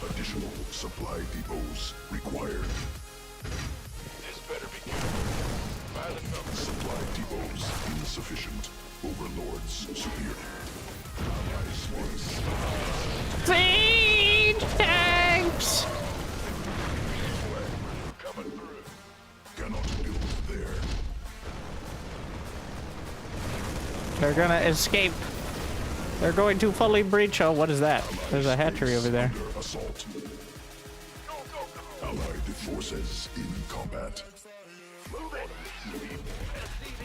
Additional supply depots required. This better be good. By the numbers. Supply depots insufficient. Overlords superior. Allies base. Siege tanks! Coming through. Cannot build there. They're gonna escape. They're going to fully breach. Oh, what is that? There's a hatchery over there. Under assault. Allied forces in combat.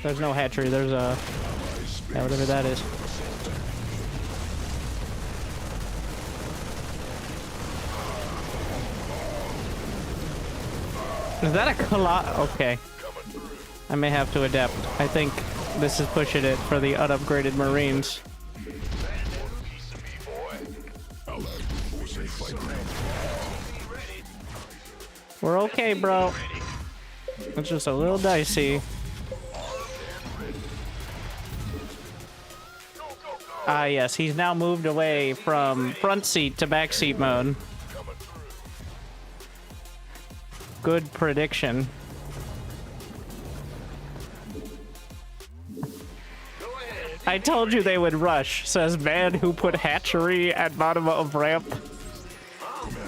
There's no hatchery. There's a... Allies Yeah, whatever that is. Is that a Okay. I may have to adapt. I think this is pushing it for the unupgraded Marines. Allied forces fighting. We're okay, bro. It's just a little dicey. Ah, yes, he's now moved away from front seat to back seat mode. Good prediction. I told you they would rush, says man who put hatchery at bottom of ramp.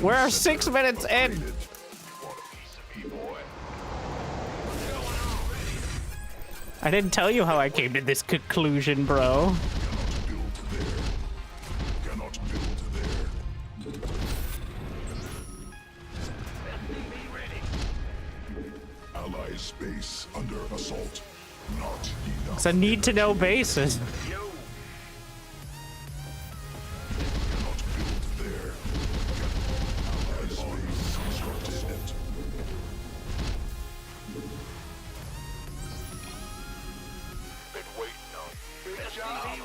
We're 6 minutes in. I didn't tell you how I came to this conclusion, bro. Build there. Cannot build base under assault. Not enough. It's a need to know basis. Yo, Cannot build there. Allies base constructed. been waiting on you. Good job.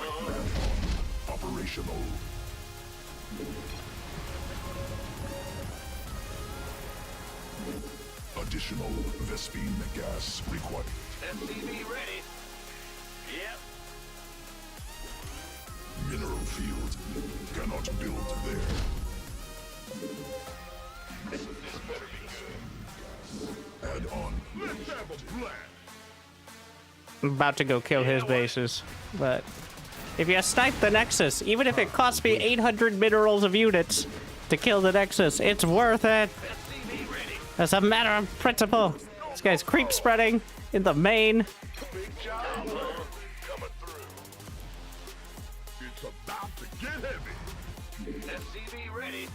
Operational. Additional Vespine gas required. SCV ready. Yep. Mineral field. Cannot build there. This better be good. Add on. Let's have a blast. I'm about to go kill his bases, but if you snipe the Nexus, even if it costs me 800 minerals of units to kill the Nexus, it's worth it. SCV ready. As a matter of principle. This guy's creep spreading in the main. Big job. Coming through. It's about to get heavy. SCV ready.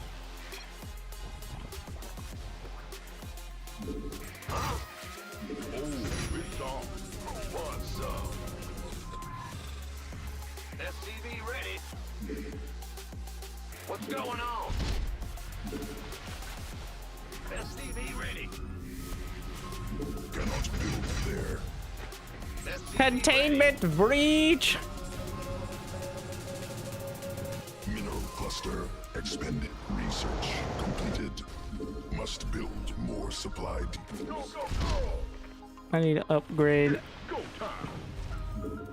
Huh? Oh, it's on. What's up? SCV ready. What's going on? SCV ready. Cannot build there. SCV Containment breach. Mineral cluster expended. Research completed. Must build more supply depot. Go, go, go. I need to upgrade. Go time.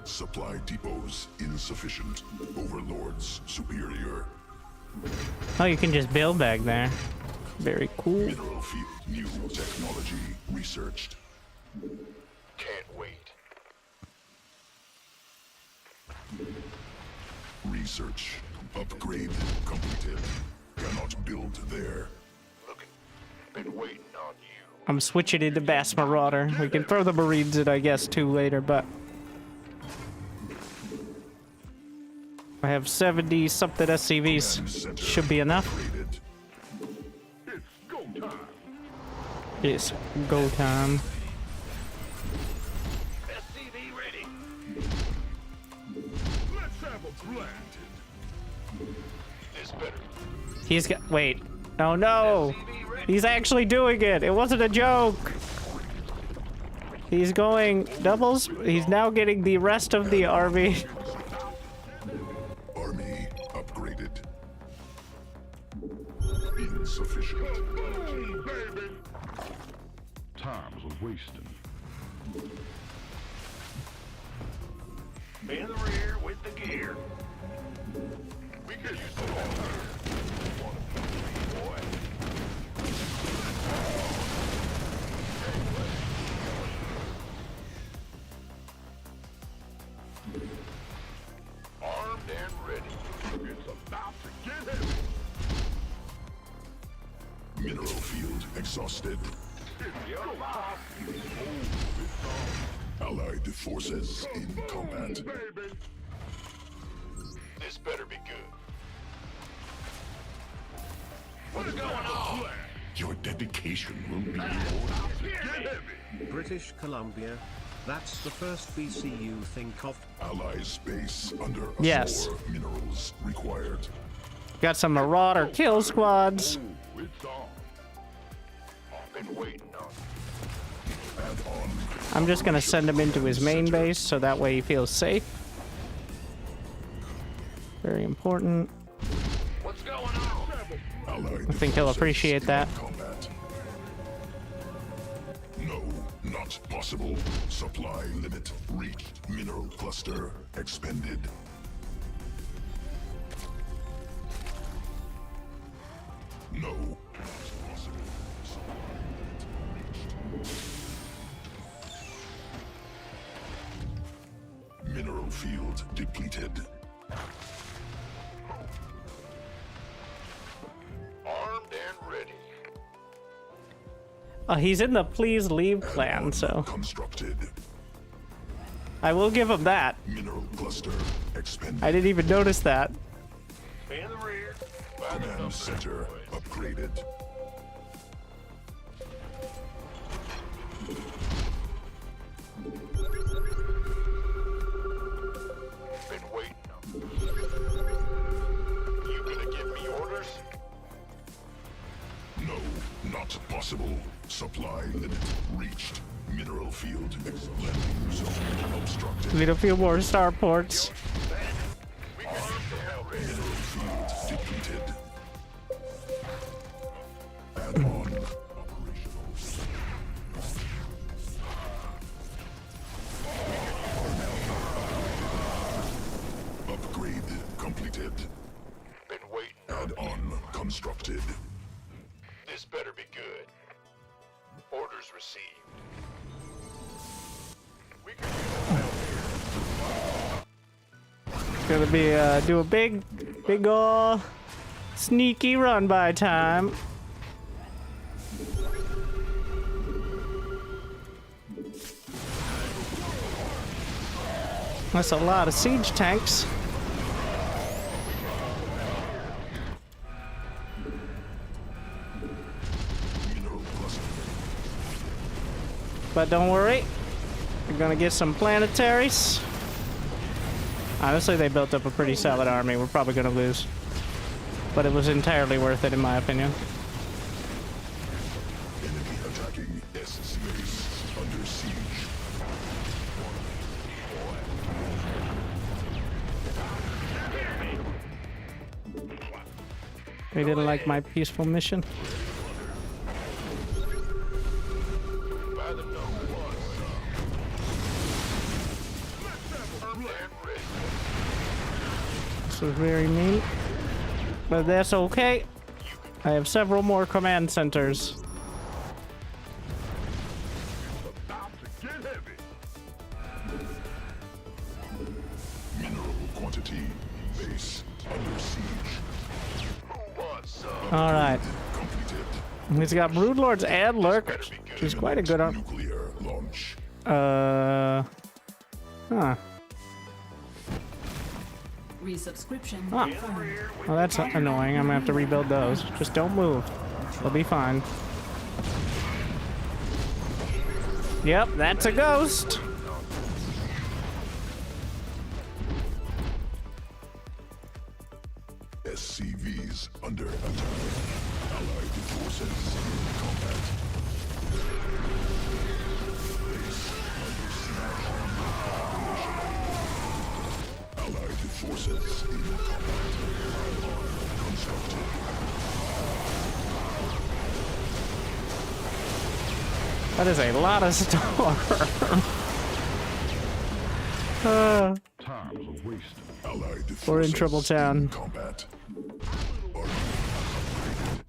Supply depots insufficient. Overlords superior. Oh, you can just build back there. Very cool. Mineral field. New technology researched. Can't wait. Research. Upgrade completed. Cannot build there. Looking. Been waiting on you. I'm switching into Bass Marauder. We can throw the Marines in, I guess, too later, but I have 70 something SCVs. Should be enough. Upgraded. It's go time. It's go time. SCV ready. Let's have a blast. This better. He's got. Wait. Oh no! SCV ready. He's actually doing it. It wasn't a joke. He's going doubles. He's now getting the rest of the army. Army upgraded. Insufficient. Boom, baby. Time's a wasting. In the rear with the gear. We could use the whole gear. Boy. Armed and ready. It's about to get heavy. Mineral field exhausted. Yo, boss. Allied forces in combat. Baby. This better be good. What's going on? Your dedication will be Get heavy. British Columbia. That's the first BC you think of. Allied space under assault. Yes. Minerals required. Got some Marauder kill squads. Ooh, it's on. I've been waiting on you. Add on. I'm just gonna send him into his main base so that way he feels safe. Very important. What's going on? Allied I think he'll forces appreciate in that. Combat. No, not possible. Supply limit reached. Mineral cluster expended. No, not possible. Supply limit reached. Mineral field depleted. Armed and ready. He's in the please leave clan, so Constructed. I will give him that. Mineral cluster expended. I didn't even notice that. In the rear. Command center upgraded. Possible supply limit reached. Mineral field landing zone obstructed. Need a few more starports. Mineral field depleted. Add-on operational. Upgrade completed. Been waiting. Add-on constructed. This better be good. Orders received. We can Gonna be do a big ol' sneaky run by time. That's a lot of siege tanks. But don't worry, we're gonna get some planetaries. Honestly, they built up a pretty solid army. We're probably gonna lose, but it was entirely worth it in my opinion. Enemy attacking S base under siege. They didn't like my peaceful mission. This was very mean, but that's okay. I have several more command centers. Mineral quantity base under siege. All right, Completed. he's got broodlords and lurkers, which is quite a good army. Nuclear launch. Huh. Resubscription Ah. confirmed. Well, that's annoying. I'm gonna have to rebuild those. Just don't move. They'll be fine. Yep, that's a ghost. SCVs under attack. Allied forces in combat. Base under siege. Allied forces in combat. Constructed. That is a lot of storm. Times of waste. Allied We're in forces trouble town. in combat. Army upgraded.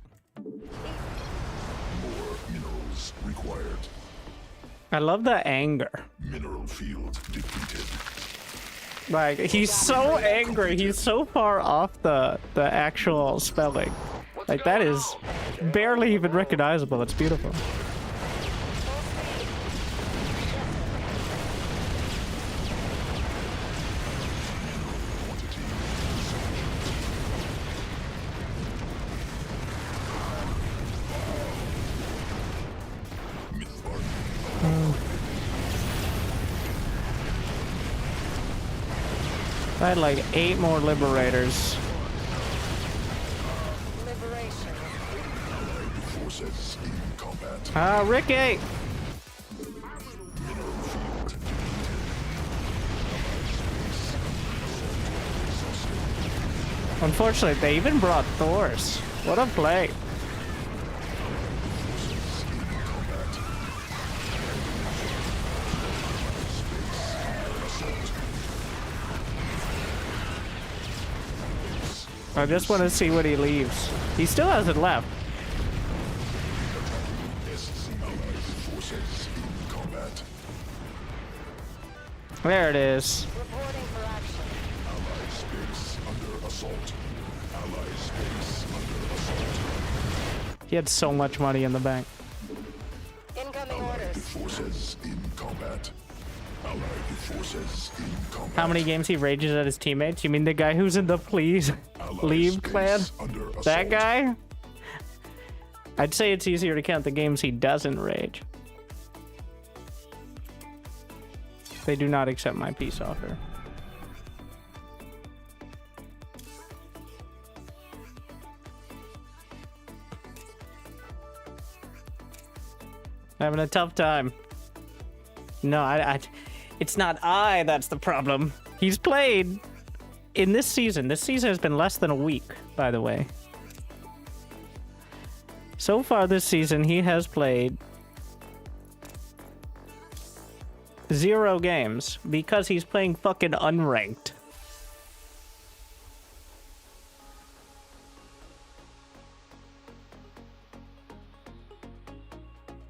More minerals required. I love the anger. Mineral field depleted. Like, he's so angry. He's so far off the actual spelling. Like, that is barely even recognizable. It's beautiful. I had like 8 more liberators. Liberation. Forces in combat. Ah, Ricky! Unfortunately, they even brought Thors. What a play. I just want to see when he leaves. He still hasn't left. Forces in combat. There it is. Reporting for action. Allied space under assault. Allied space under assault. He had so much money in the bank. Incoming Allied orders. forces in combat. Allied forces in combat. How many games he rages at his teammates? You mean the guy who's in the please Allied leave space clan? under assault. That guy? I'd say it's easier to count the games he doesn't rage. They do not accept my peace offer. Having a tough time. No, it's not I that's the problem. He's played in this season. This season has been less than a week, by the way. So far this season, he has played 0 games because he's playing fucking unranked.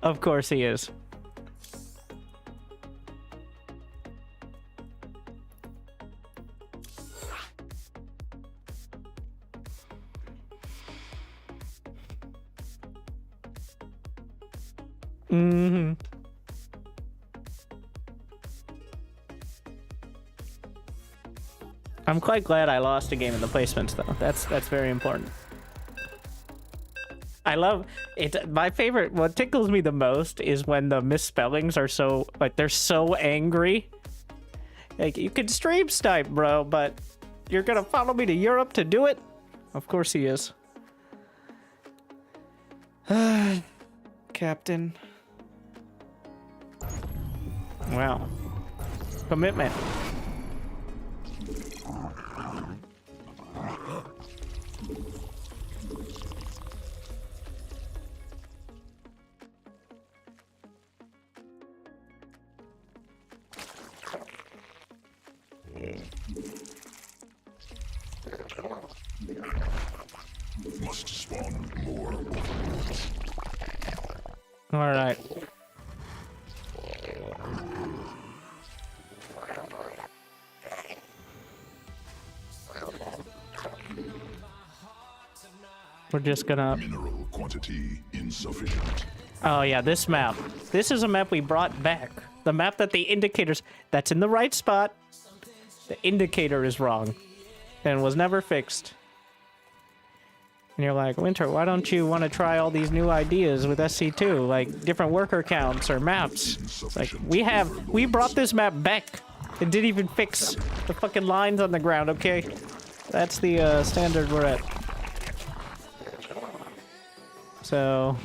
Of course he is. Mm-hmm. I'm quite glad I lost a game in the placements, though. That's very important. I love it. My favorite, what tickles me the most is when the misspellings are so, like, they're so angry. Like, you can stream snipe, bro, but you're gonna follow me to Europe to do it? Of course he is. Captain. Wow. Commitment. Must spawn more. All right. We're just gonna... Mineral quantity insufficient. Oh yeah, this map. This is a map we brought back. The map that the indicators... That's in the right spot. The indicator is wrong. And was never fixed. And you're like, Winter, why don't you want to try all these new ideas with SC2? Like, different worker counts or maps. It's like, we brought this map back. It didn't even fix the fucking lines on the ground, okay? That's the standard we're at. So...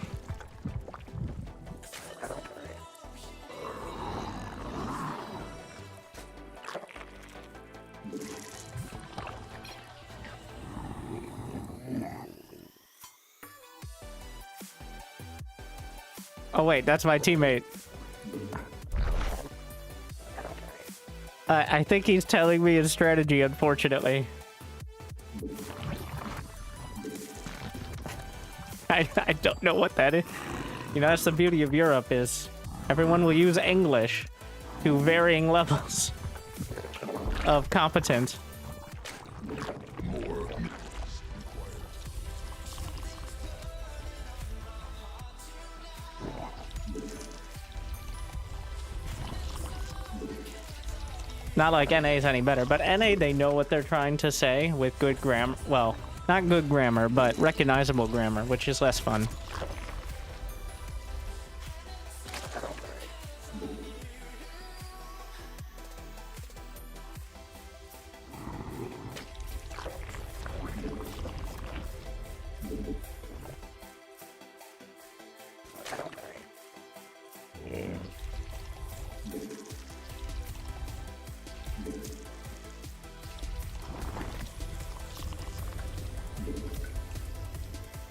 Oh wait, that's my teammate. I think he's telling me his strategy, unfortunately. I don't know what that is. You know, that's the beauty of Europe, is everyone will use English to varying levels of competence. Not like NA's any better, but NA, they know what they're trying to say with good grammar. Well, not good grammar, but recognizable grammar, which is less fun.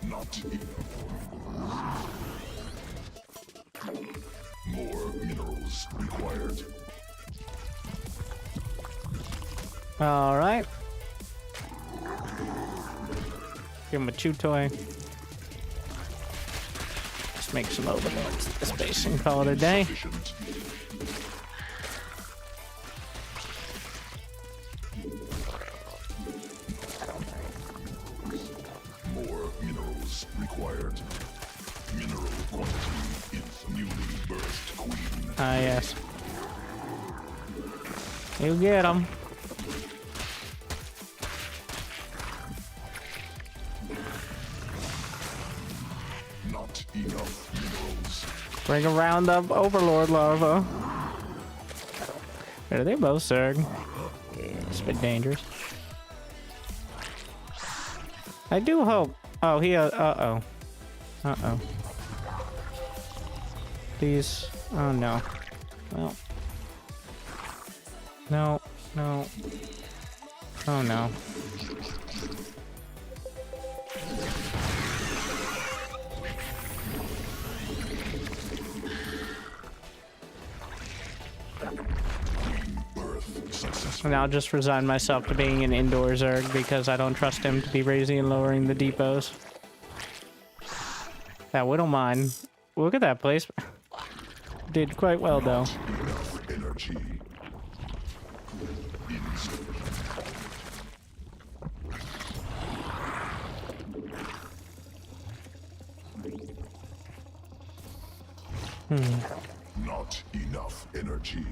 Not enough. More minerals required. All right. Give him a chew toy. Just make some overlords at this base and call it a day. More minerals required. Mineral quantity is newly birthed queen. Ah, yes. You get him. Not enough minerals. Bring around the Overlord larva. Are they both Zerg? It's a bit dangerous. I do hope. Oh, he. Uh-oh. Uh-oh. Please. Oh no. Well. No. No. Oh no. And I'll just resign myself to being an indoor Zerg because I don't trust him to be raising and lowering the depots. That Widow Mine. Look at that placement. Did quite well though. Energy. Not enough energy.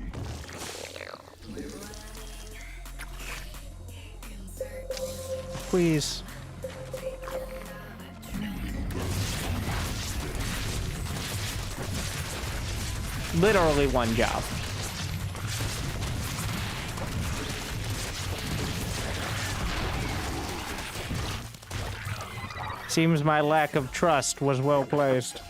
Please. Literally one job. Seems my lack of trust was well placed.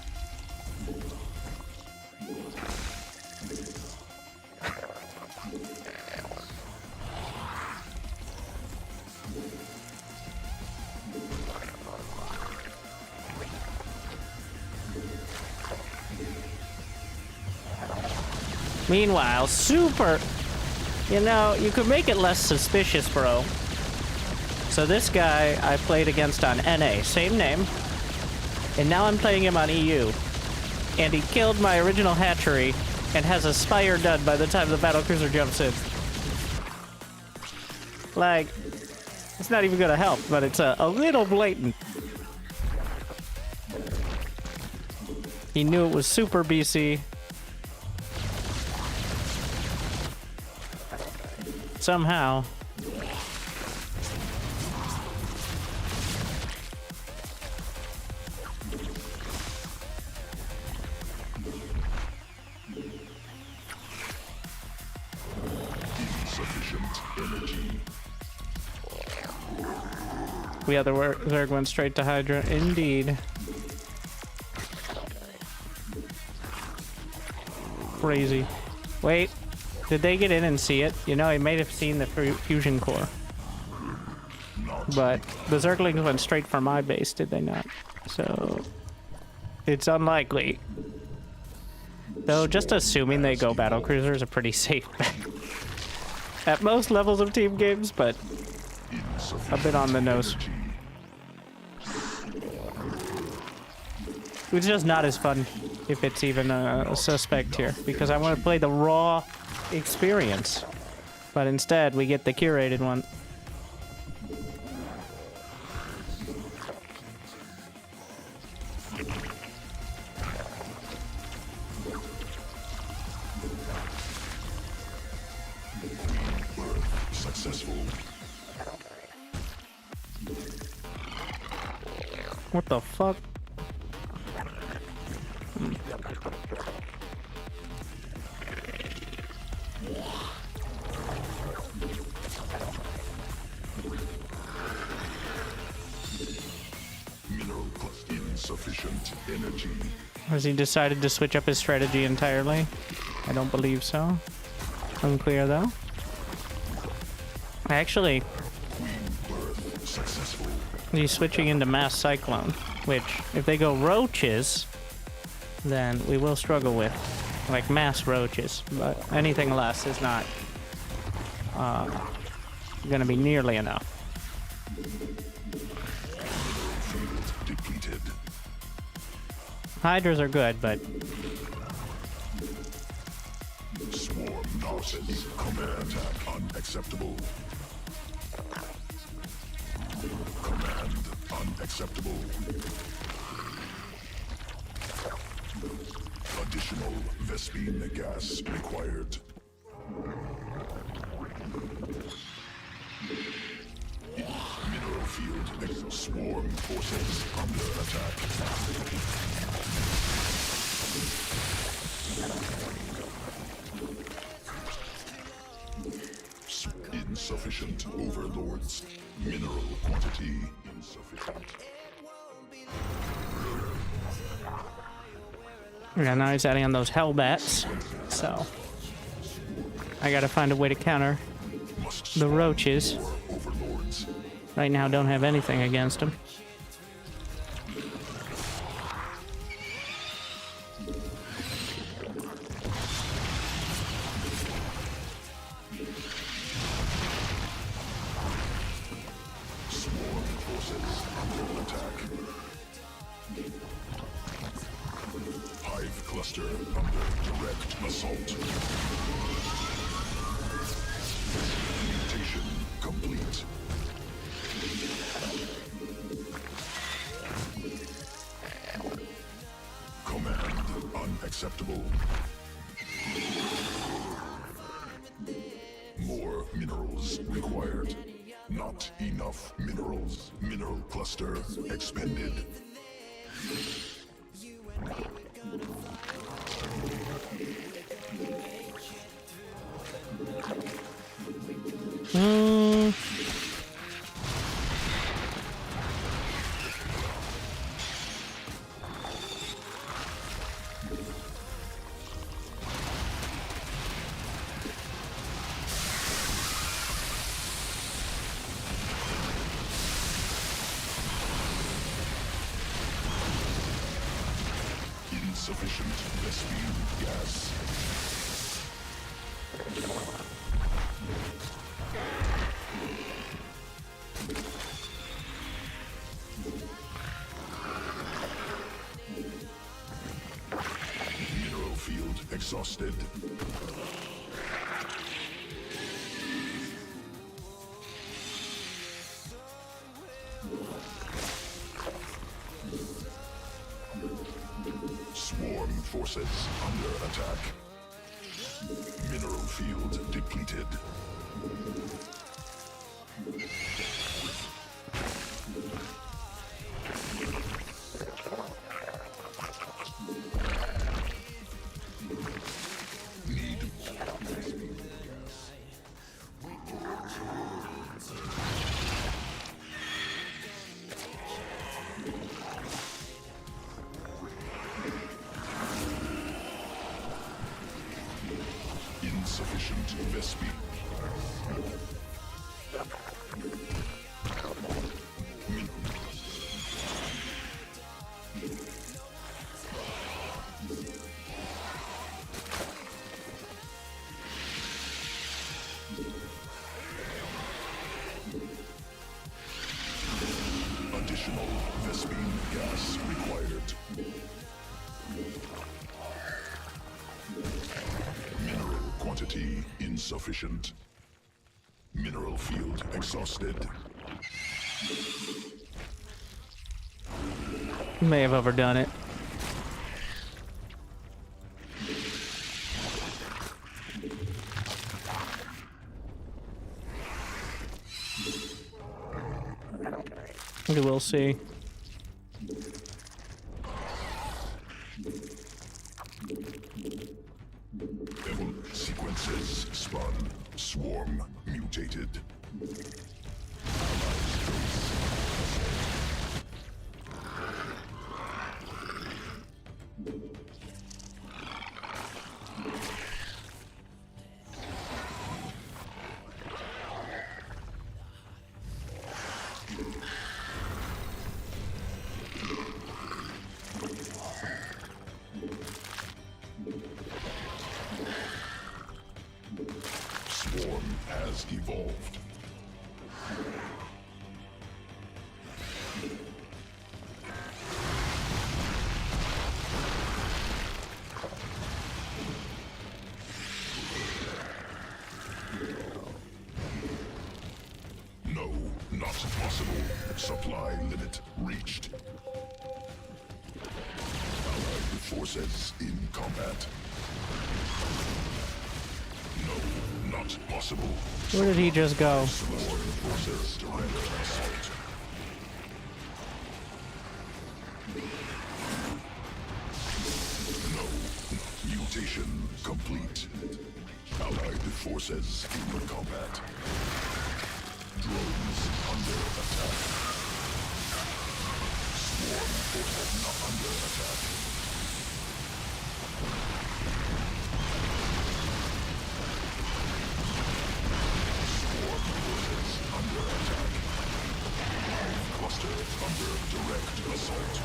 Meanwhile, super... You know, you could make it less suspicious, bro. So this guy I played against on NA, same name. And now I'm playing him on EU. And he killed my original hatchery and has a spire done by the time the battlecruiser jumps in. Like, it's not even gonna help, but it's a little blatant. He knew it was super BC. Somehow. Insufficient energy. The other Zerg went straight to Hydra. Indeed. Crazy. Wait. Did they get in and see it? You know, he may have seen the fusion core. But the Zerglings went straight for my base, did they not? So, it's unlikely. Though, just assuming they go battlecruiser is a pretty safe bet. At most levels of team games, but a bit on the nose. It's just not as fun if it's even a suspect here, because I want to play the raw experience, but instead we get the curated one. Successful. What the fuck? Insufficient energy. Has he decided to switch up his strategy entirely? I don't believe so. Unclear though. Actually, he's switching into mass cyclone, which if they go roaches, then we will struggle with, like mass roaches, but anything less is not gonna be nearly enough. Hydras are good, but swarm nonsense. Command attack unacceptable. Command unacceptable. Additional Vespine gas required. Mineral field. Swarm forces under attack. Insufficient overlords. Mineral quantity insufficient. Yeah, now he's adding on those hellbats, so I gotta find a way to counter the roaches. Overlords. Right now, don't have anything against him. Swarm forces under attack. Hive cluster under direct assault. Mutation complete. Command unacceptable. More minerals required. Not enough minerals. Mineral cluster expended. Insufficient Vespene gas. Mineral field exhausted. Swarm forces under attack. Mineral field depleted. Need insufficient Vespene. Additional Vespene gas required. Mineral quantity insufficient. Mineral field exhausted. May have overdone it. We will see. Sequences spun. Swarm mutated. Swarm has evolved. No, not possible. Supply limit reached. Allied forces in combat. No, not possible. Where did he just go? Swarm forces under assault. No, mutation complete. Allied forces in combat. Drones under attack. Swarm forces not under attack. assault.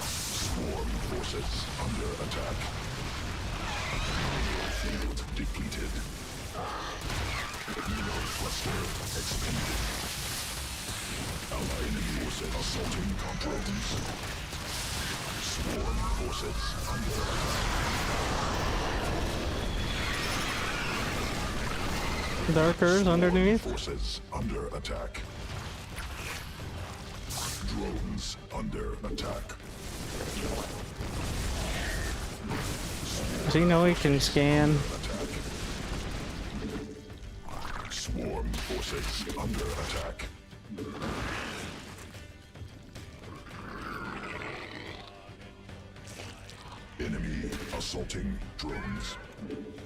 Swarm forces under attack. Field depleted. Mineral cluster expended. Allied enemy forces assaulting controls. Swarm forces under attack. Darkers underneath. Forces under attack. Drones under attack. Does he know he can scan? Attack. Swarm forces under attack. Enemy assaulting drones.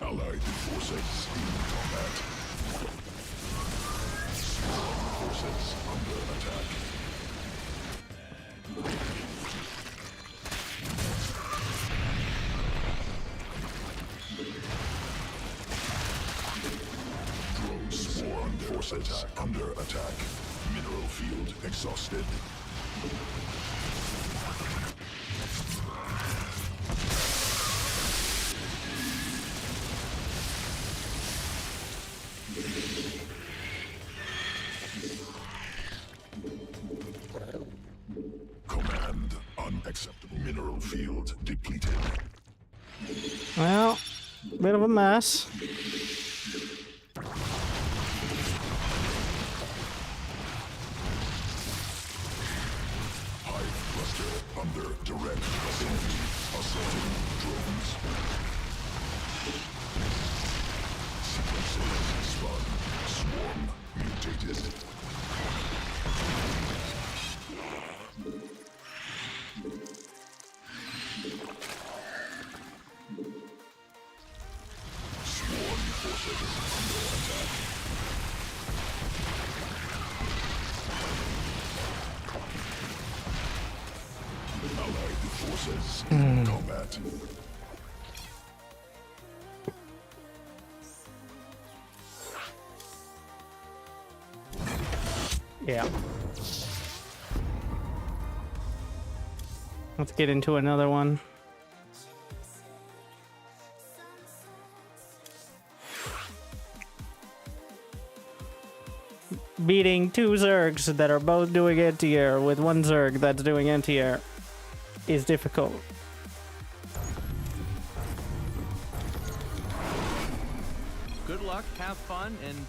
Allied forces in combat. Swarm forces under attack. Drone swarm forces under attack. Mineral field exhausted. Command unacceptable. Mineral field depleted. Well, bit of a mess. Hive cluster under direct assault. Assaulting drones. Sequences spun. Swarm mutated. Swarm forces under attack. Allied forces in combat. Yeah. Let's get into another one. Beating two Zergs that are both doing anti-air with one Zerg that's doing anti-air is difficult. Good luck, have fun, and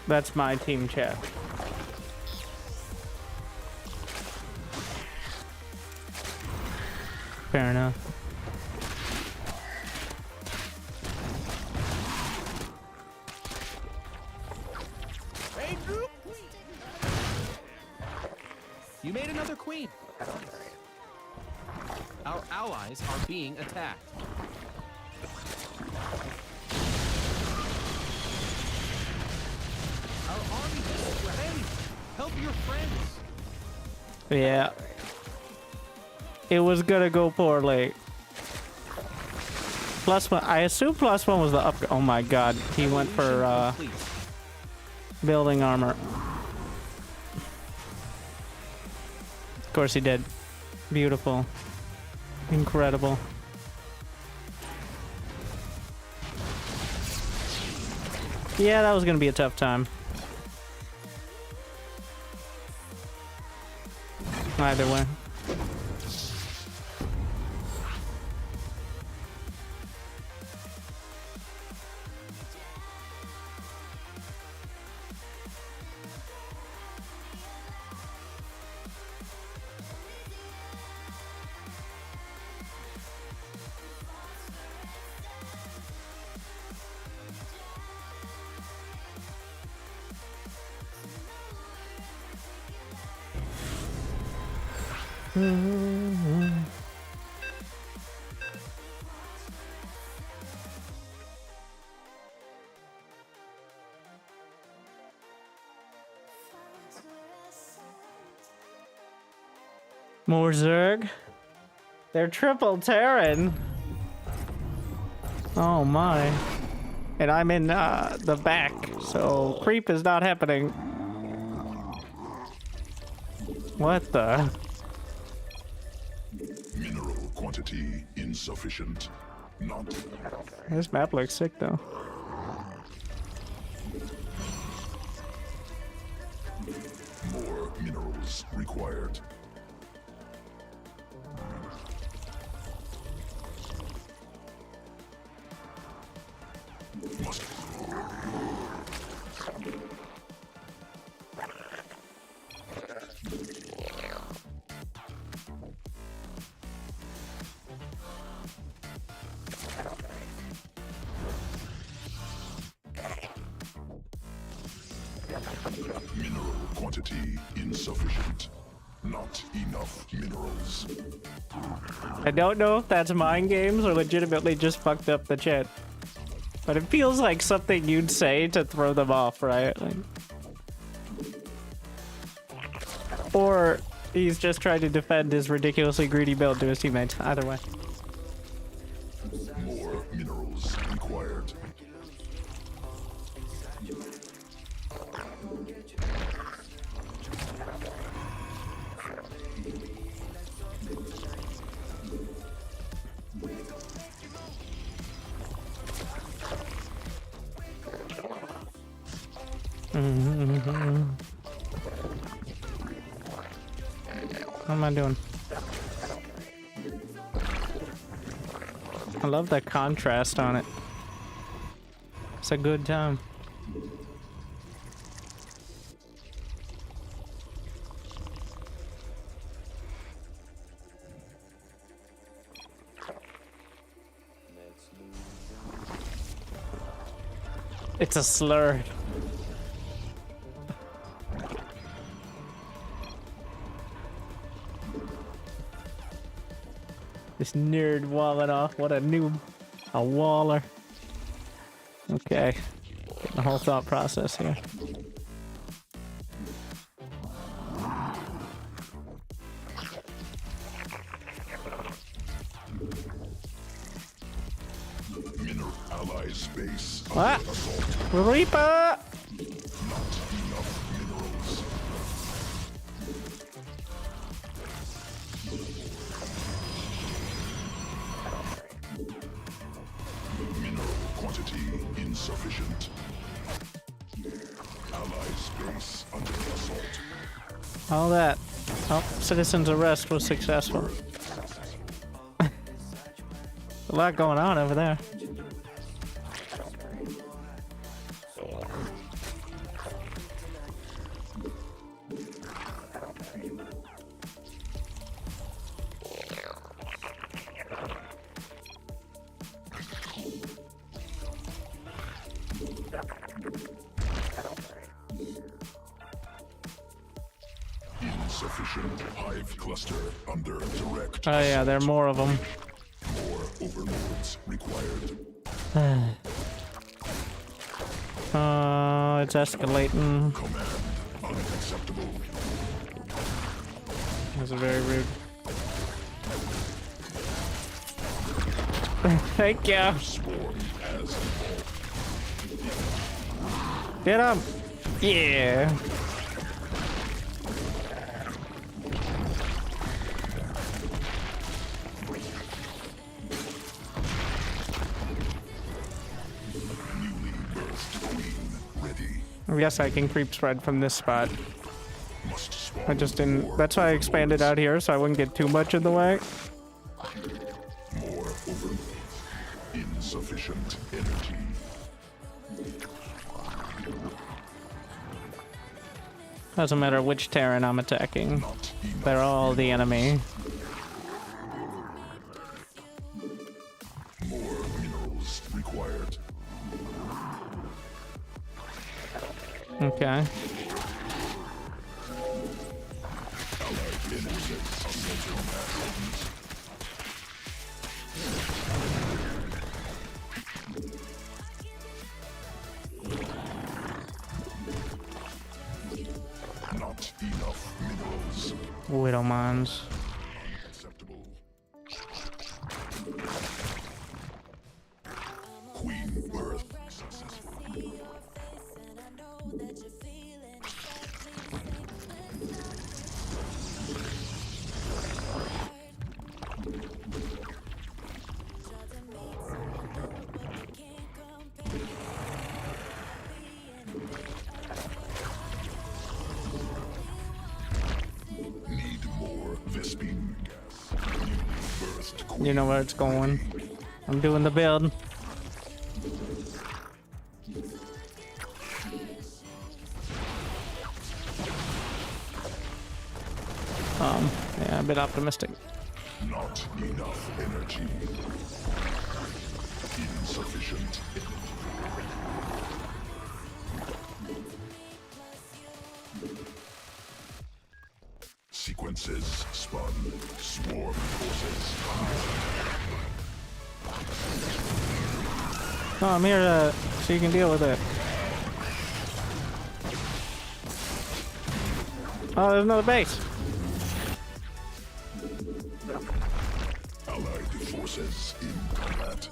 That's my team chat. Fair enough. hey, Drew! You made another queen. Our allies are being attacked. Our army is ready. Help your friends. Yeah. It was gonna go poorly. +1. I assume +1 was the up. Oh my god. He went for Complete. building armor. Of course he did. Beautiful. Incredible. Yeah, that was gonna be a tough time. Either way. More Zerg. They're triple Terran. Oh my. And I'm in the back, so creep is not happening. What the? Mineral quantity insufficient. Not. This map looks sick though. More minerals required. Must. Mineral quantity insufficient. Not enough minerals. I don't know if that's mind games or legitimately just fucked up the chat. But it feels like something you'd say to throw them off, right? Like... Or he's just trying to defend his ridiculously greedy build to his teammates. Either way. More minerals required. What am I doing? I love the contrast on it. It's a good time. It's a slur. This nerd walling off. What a noob. A waller. Okay. Getting the whole thought process here. Mineral ally space. What? Reaper! Not enough minerals. Mineral quantity insufficient. Ally space under assault. All that. Oh, citizen's arrest was successful. A lot going on over there. Insufficient hive cluster under direct. Oh yeah, there are more of them. More overlords required. It's escalating. Command unacceptable. That's very rude. Thank you. Swarm has evolved. Get him. Yeah. Newly birthed queen ready. I guess I can creep spread from this spot. Must swarm. I just didn't. That's why I expanded out here so I wouldn't get too much in the way. More over. Insufficient energy. Doesn't matter which Terran I'm attacking. Not enough. They're all the enemy. More minerals required. Okay. Allied insects on multi-mass. Not enough minerals. Widowmons. Acceptable. You know where it's going. I'm doing the build. Yeah, a bit optimistic. Not enough energy. Insufficient. Sequences spun. Swarm forces. Oh, I'm here so you can deal with it. Oh, there's another base. Allied forces in combat.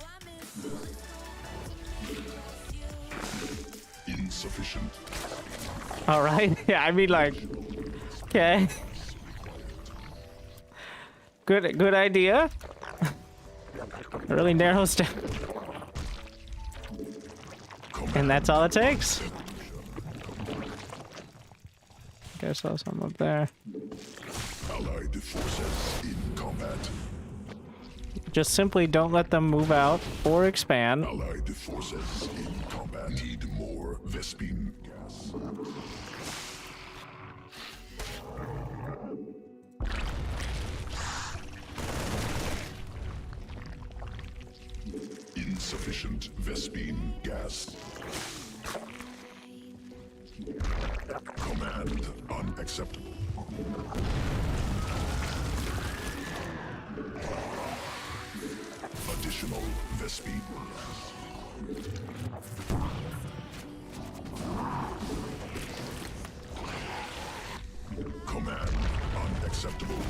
Insufficient. All right. Yeah, I mean, like, okay. Good idea. It really narrows down. And that's all it takes. Okay, I saw something up there. Allied forces in combat. Just simply don't let them move out or expand. Allied forces in combat. Need more Vespine gas. Insufficient Vespine gas. Command unacceptable. Additional Vespine. Command unacceptable.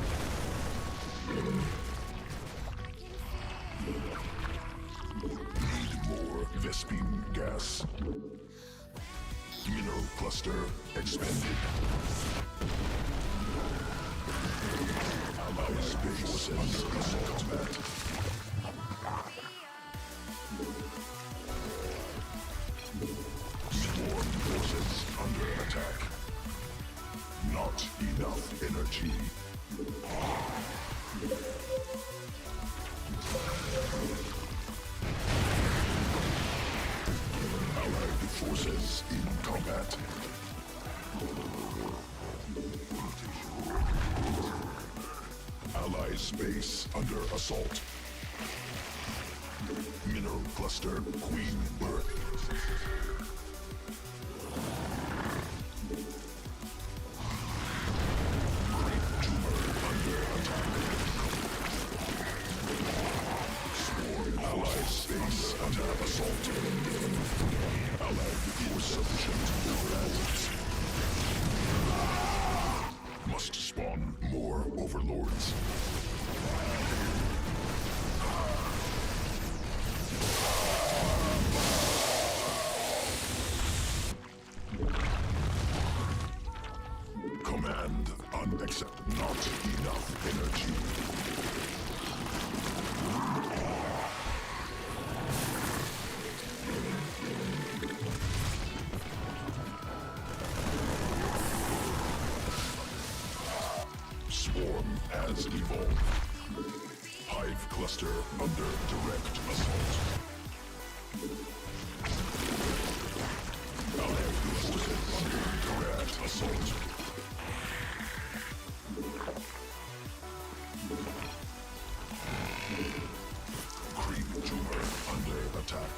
Need more Vespine gas. Mineral cluster expanded. Allied space under combat. Swarm forces under attack. Not enough energy. Allied forces in combat. Allied space under assault. Mineral cluster Queen Bird. Great tumor under attack. Swarm allied space under assault. Allied force sufficient overlords. Must spawn more overlords. Command unacceptable. Not enough energy. Swarm has evolved. Hive cluster under direct assault. Allied forces under direct assault. Creep tumor under attack.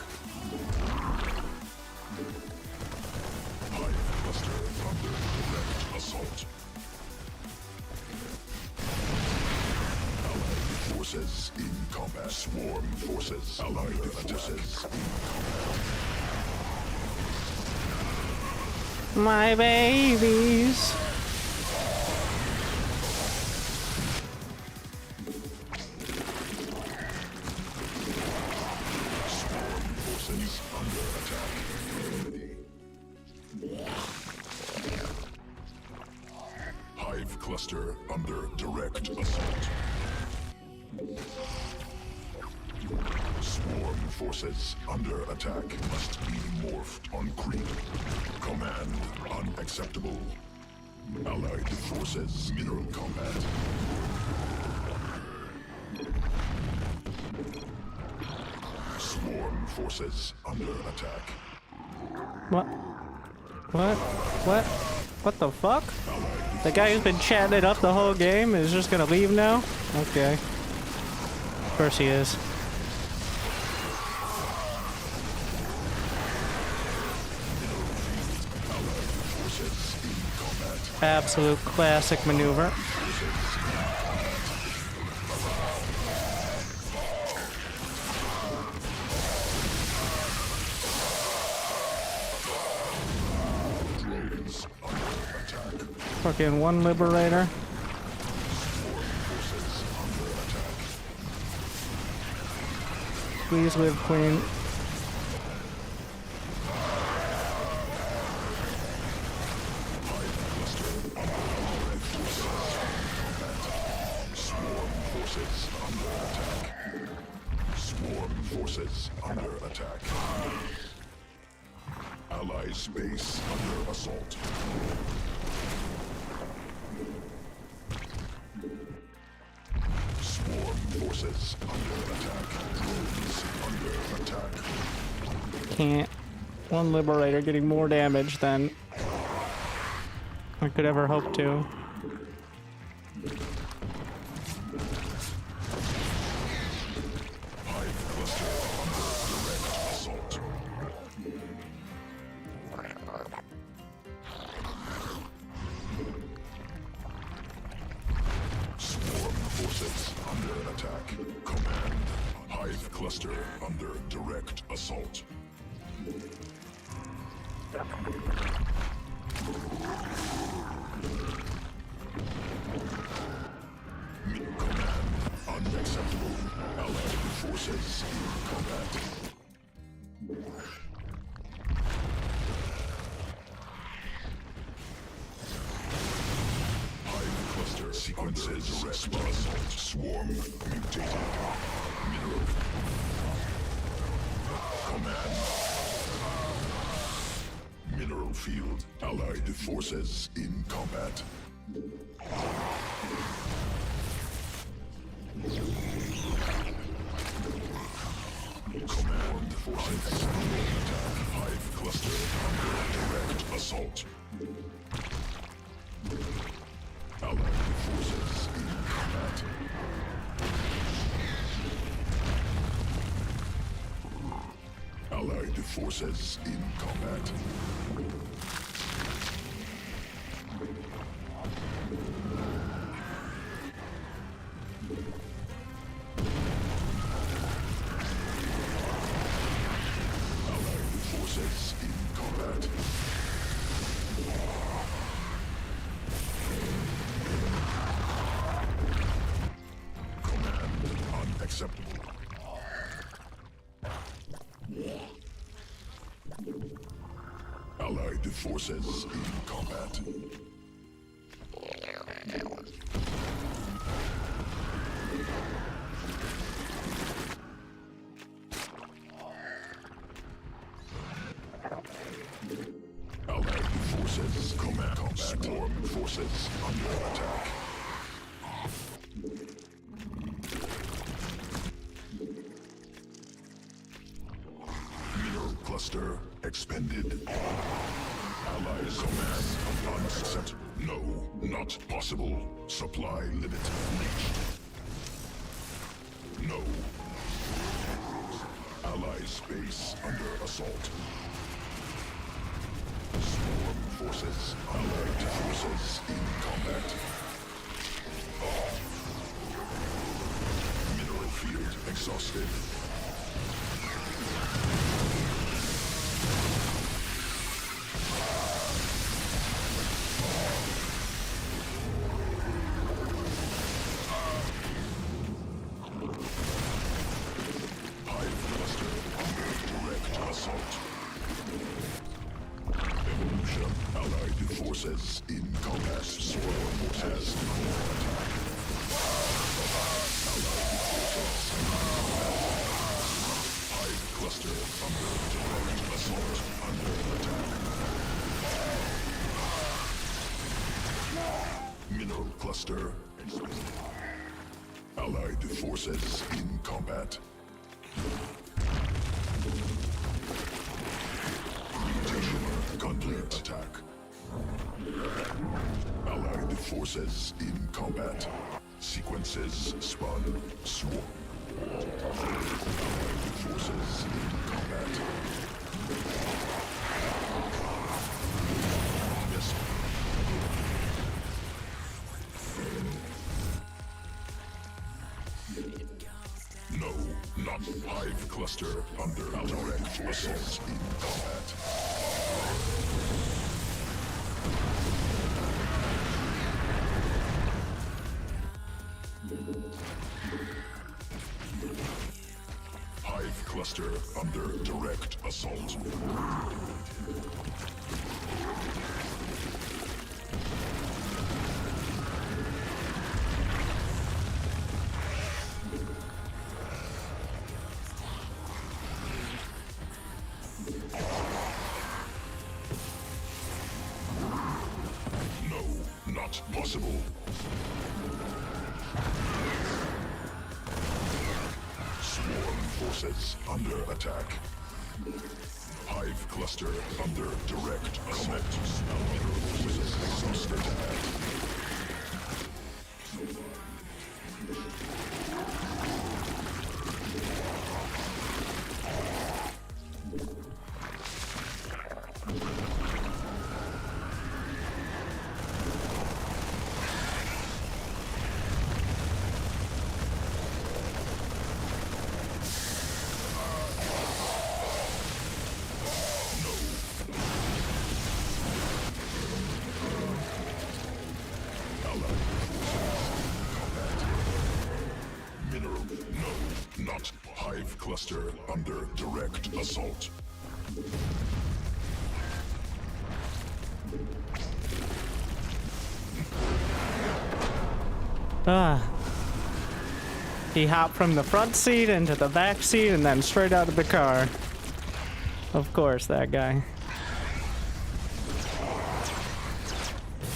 Hive cluster under direct assault. Allied forces in combat. Swarm forces. Allied forces in combat. My babies. Swarm forces under attack. Hive cluster under direct assault. Swarm forces under attack must be morphed on creep. Command unacceptable. Allied forces mineral combat. Swarm forces under attack. What? What? What? What the fuck? The guy who's been chatting it up the whole game is just gonna leave now? Okay. Of course he is. Absolute classic maneuver. Fucking one liberator. Please live, Queen. Forces under attack. Allies base under assault. Swarm forces under attack. Drones under attack. Can't. One liberator getting more damage than I could ever hope to. Sequences response. Swarm mutated. Mineral. Command. Mineral field. Allied forces in combat. Command forces under attack. Hive cluster under direct assault. Allied forces in combat. Allied forces in combat. Allied forces in combat. Unacceptable. Allied forces in combat. Allied forces combat. Swarm forces under attack. Cluster expended. Allies command unacceptable. No, not possible. Supply limit reached. No. Allies base under assault. Swarm forces. Allied forces in combat. Mineral field exhausted. Forces in combat. Swarm forces under attack. Allied forces Hive cluster under direct assault. Under attack. Mineral cluster. Allied forces in combat. forces in combat. Sequences spawn. Swarm. Forces in combat. Yes. No, not Hive cluster under direct forces in combat. Hive cluster under direct assault. No, not possible. Swarm forces under attack. Hive cluster under direct assault. Forces exhausted. Mineral. No, not Hive cluster under direct assault. Ah. He hopped from the front seat into the back seat and then straight out of the car. Of course, that guy.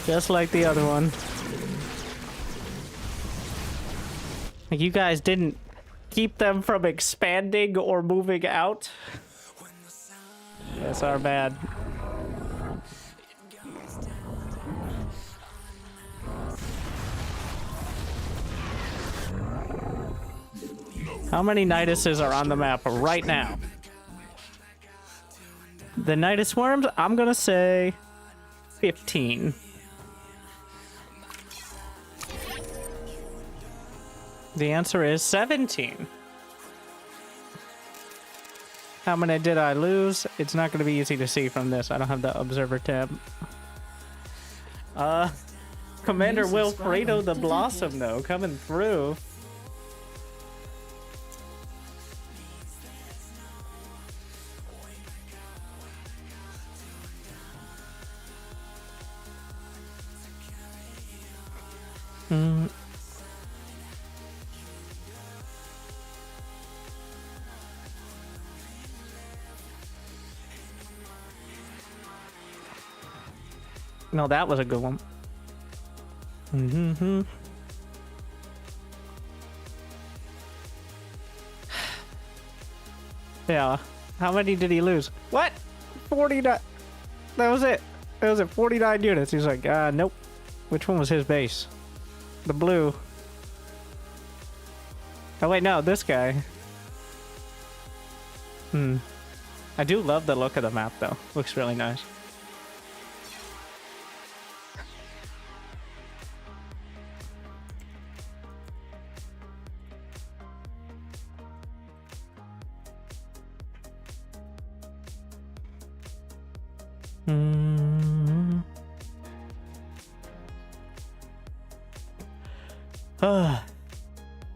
Just like the other one. Like, you guys didn't keep them from expanding or moving out? That's our bad. How many Niduses are on the map right now? The Nidus Worms, I'm gonna say 15. The answer is 17. How many did I lose? It's not going to be easy to see from this. I don't have the observer tab. Commander Wilfredo the Blossom, though, coming through. No, that was a good one. Yeah. How many did he lose? What? 49. That was it. That was it. 49 units. He's like, nope. Which one was his base? The blue. Oh, wait, no. This guy. I do love the look of the map, though. Looks really nice.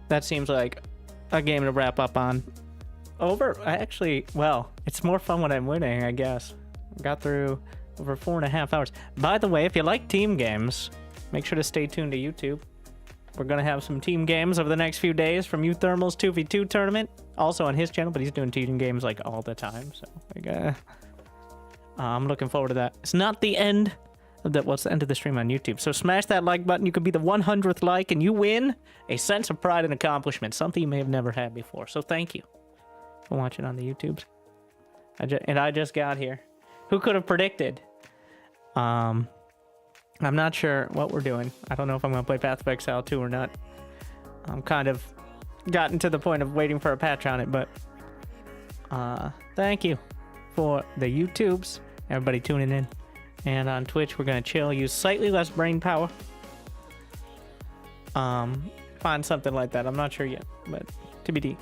That seems like a game to wrap up on. Actually, well, it's more fun when I'm winning, I guess. Got through over 4.5 hours. By the way, if you like team games, make sure to stay tuned to YouTube. We're gonna have some team games over the next few days from Uthermal's 2v2 tournament. Also on his channel, but he's doing team games like all the time, so I'm looking forward to that. It's not the end of the, what's the end of the stream on YouTube. So smash that like button. You could be the 100th like and you win a sense of pride and accomplishment, something you may have never had before. So thank you for watching on the YouTubes. I just got here. Who could have predicted I'm not sure what we're doing. I don't know if I'm going to play Path of Exile 2 or not. I'm kind of gotten to the point of waiting for a patch on it, but thank you for the YouTubes, everybody tuning in. And on Twitch, we're going to chill, use slightly less brain power. Find something like that. I'm not sure yet, but TBD.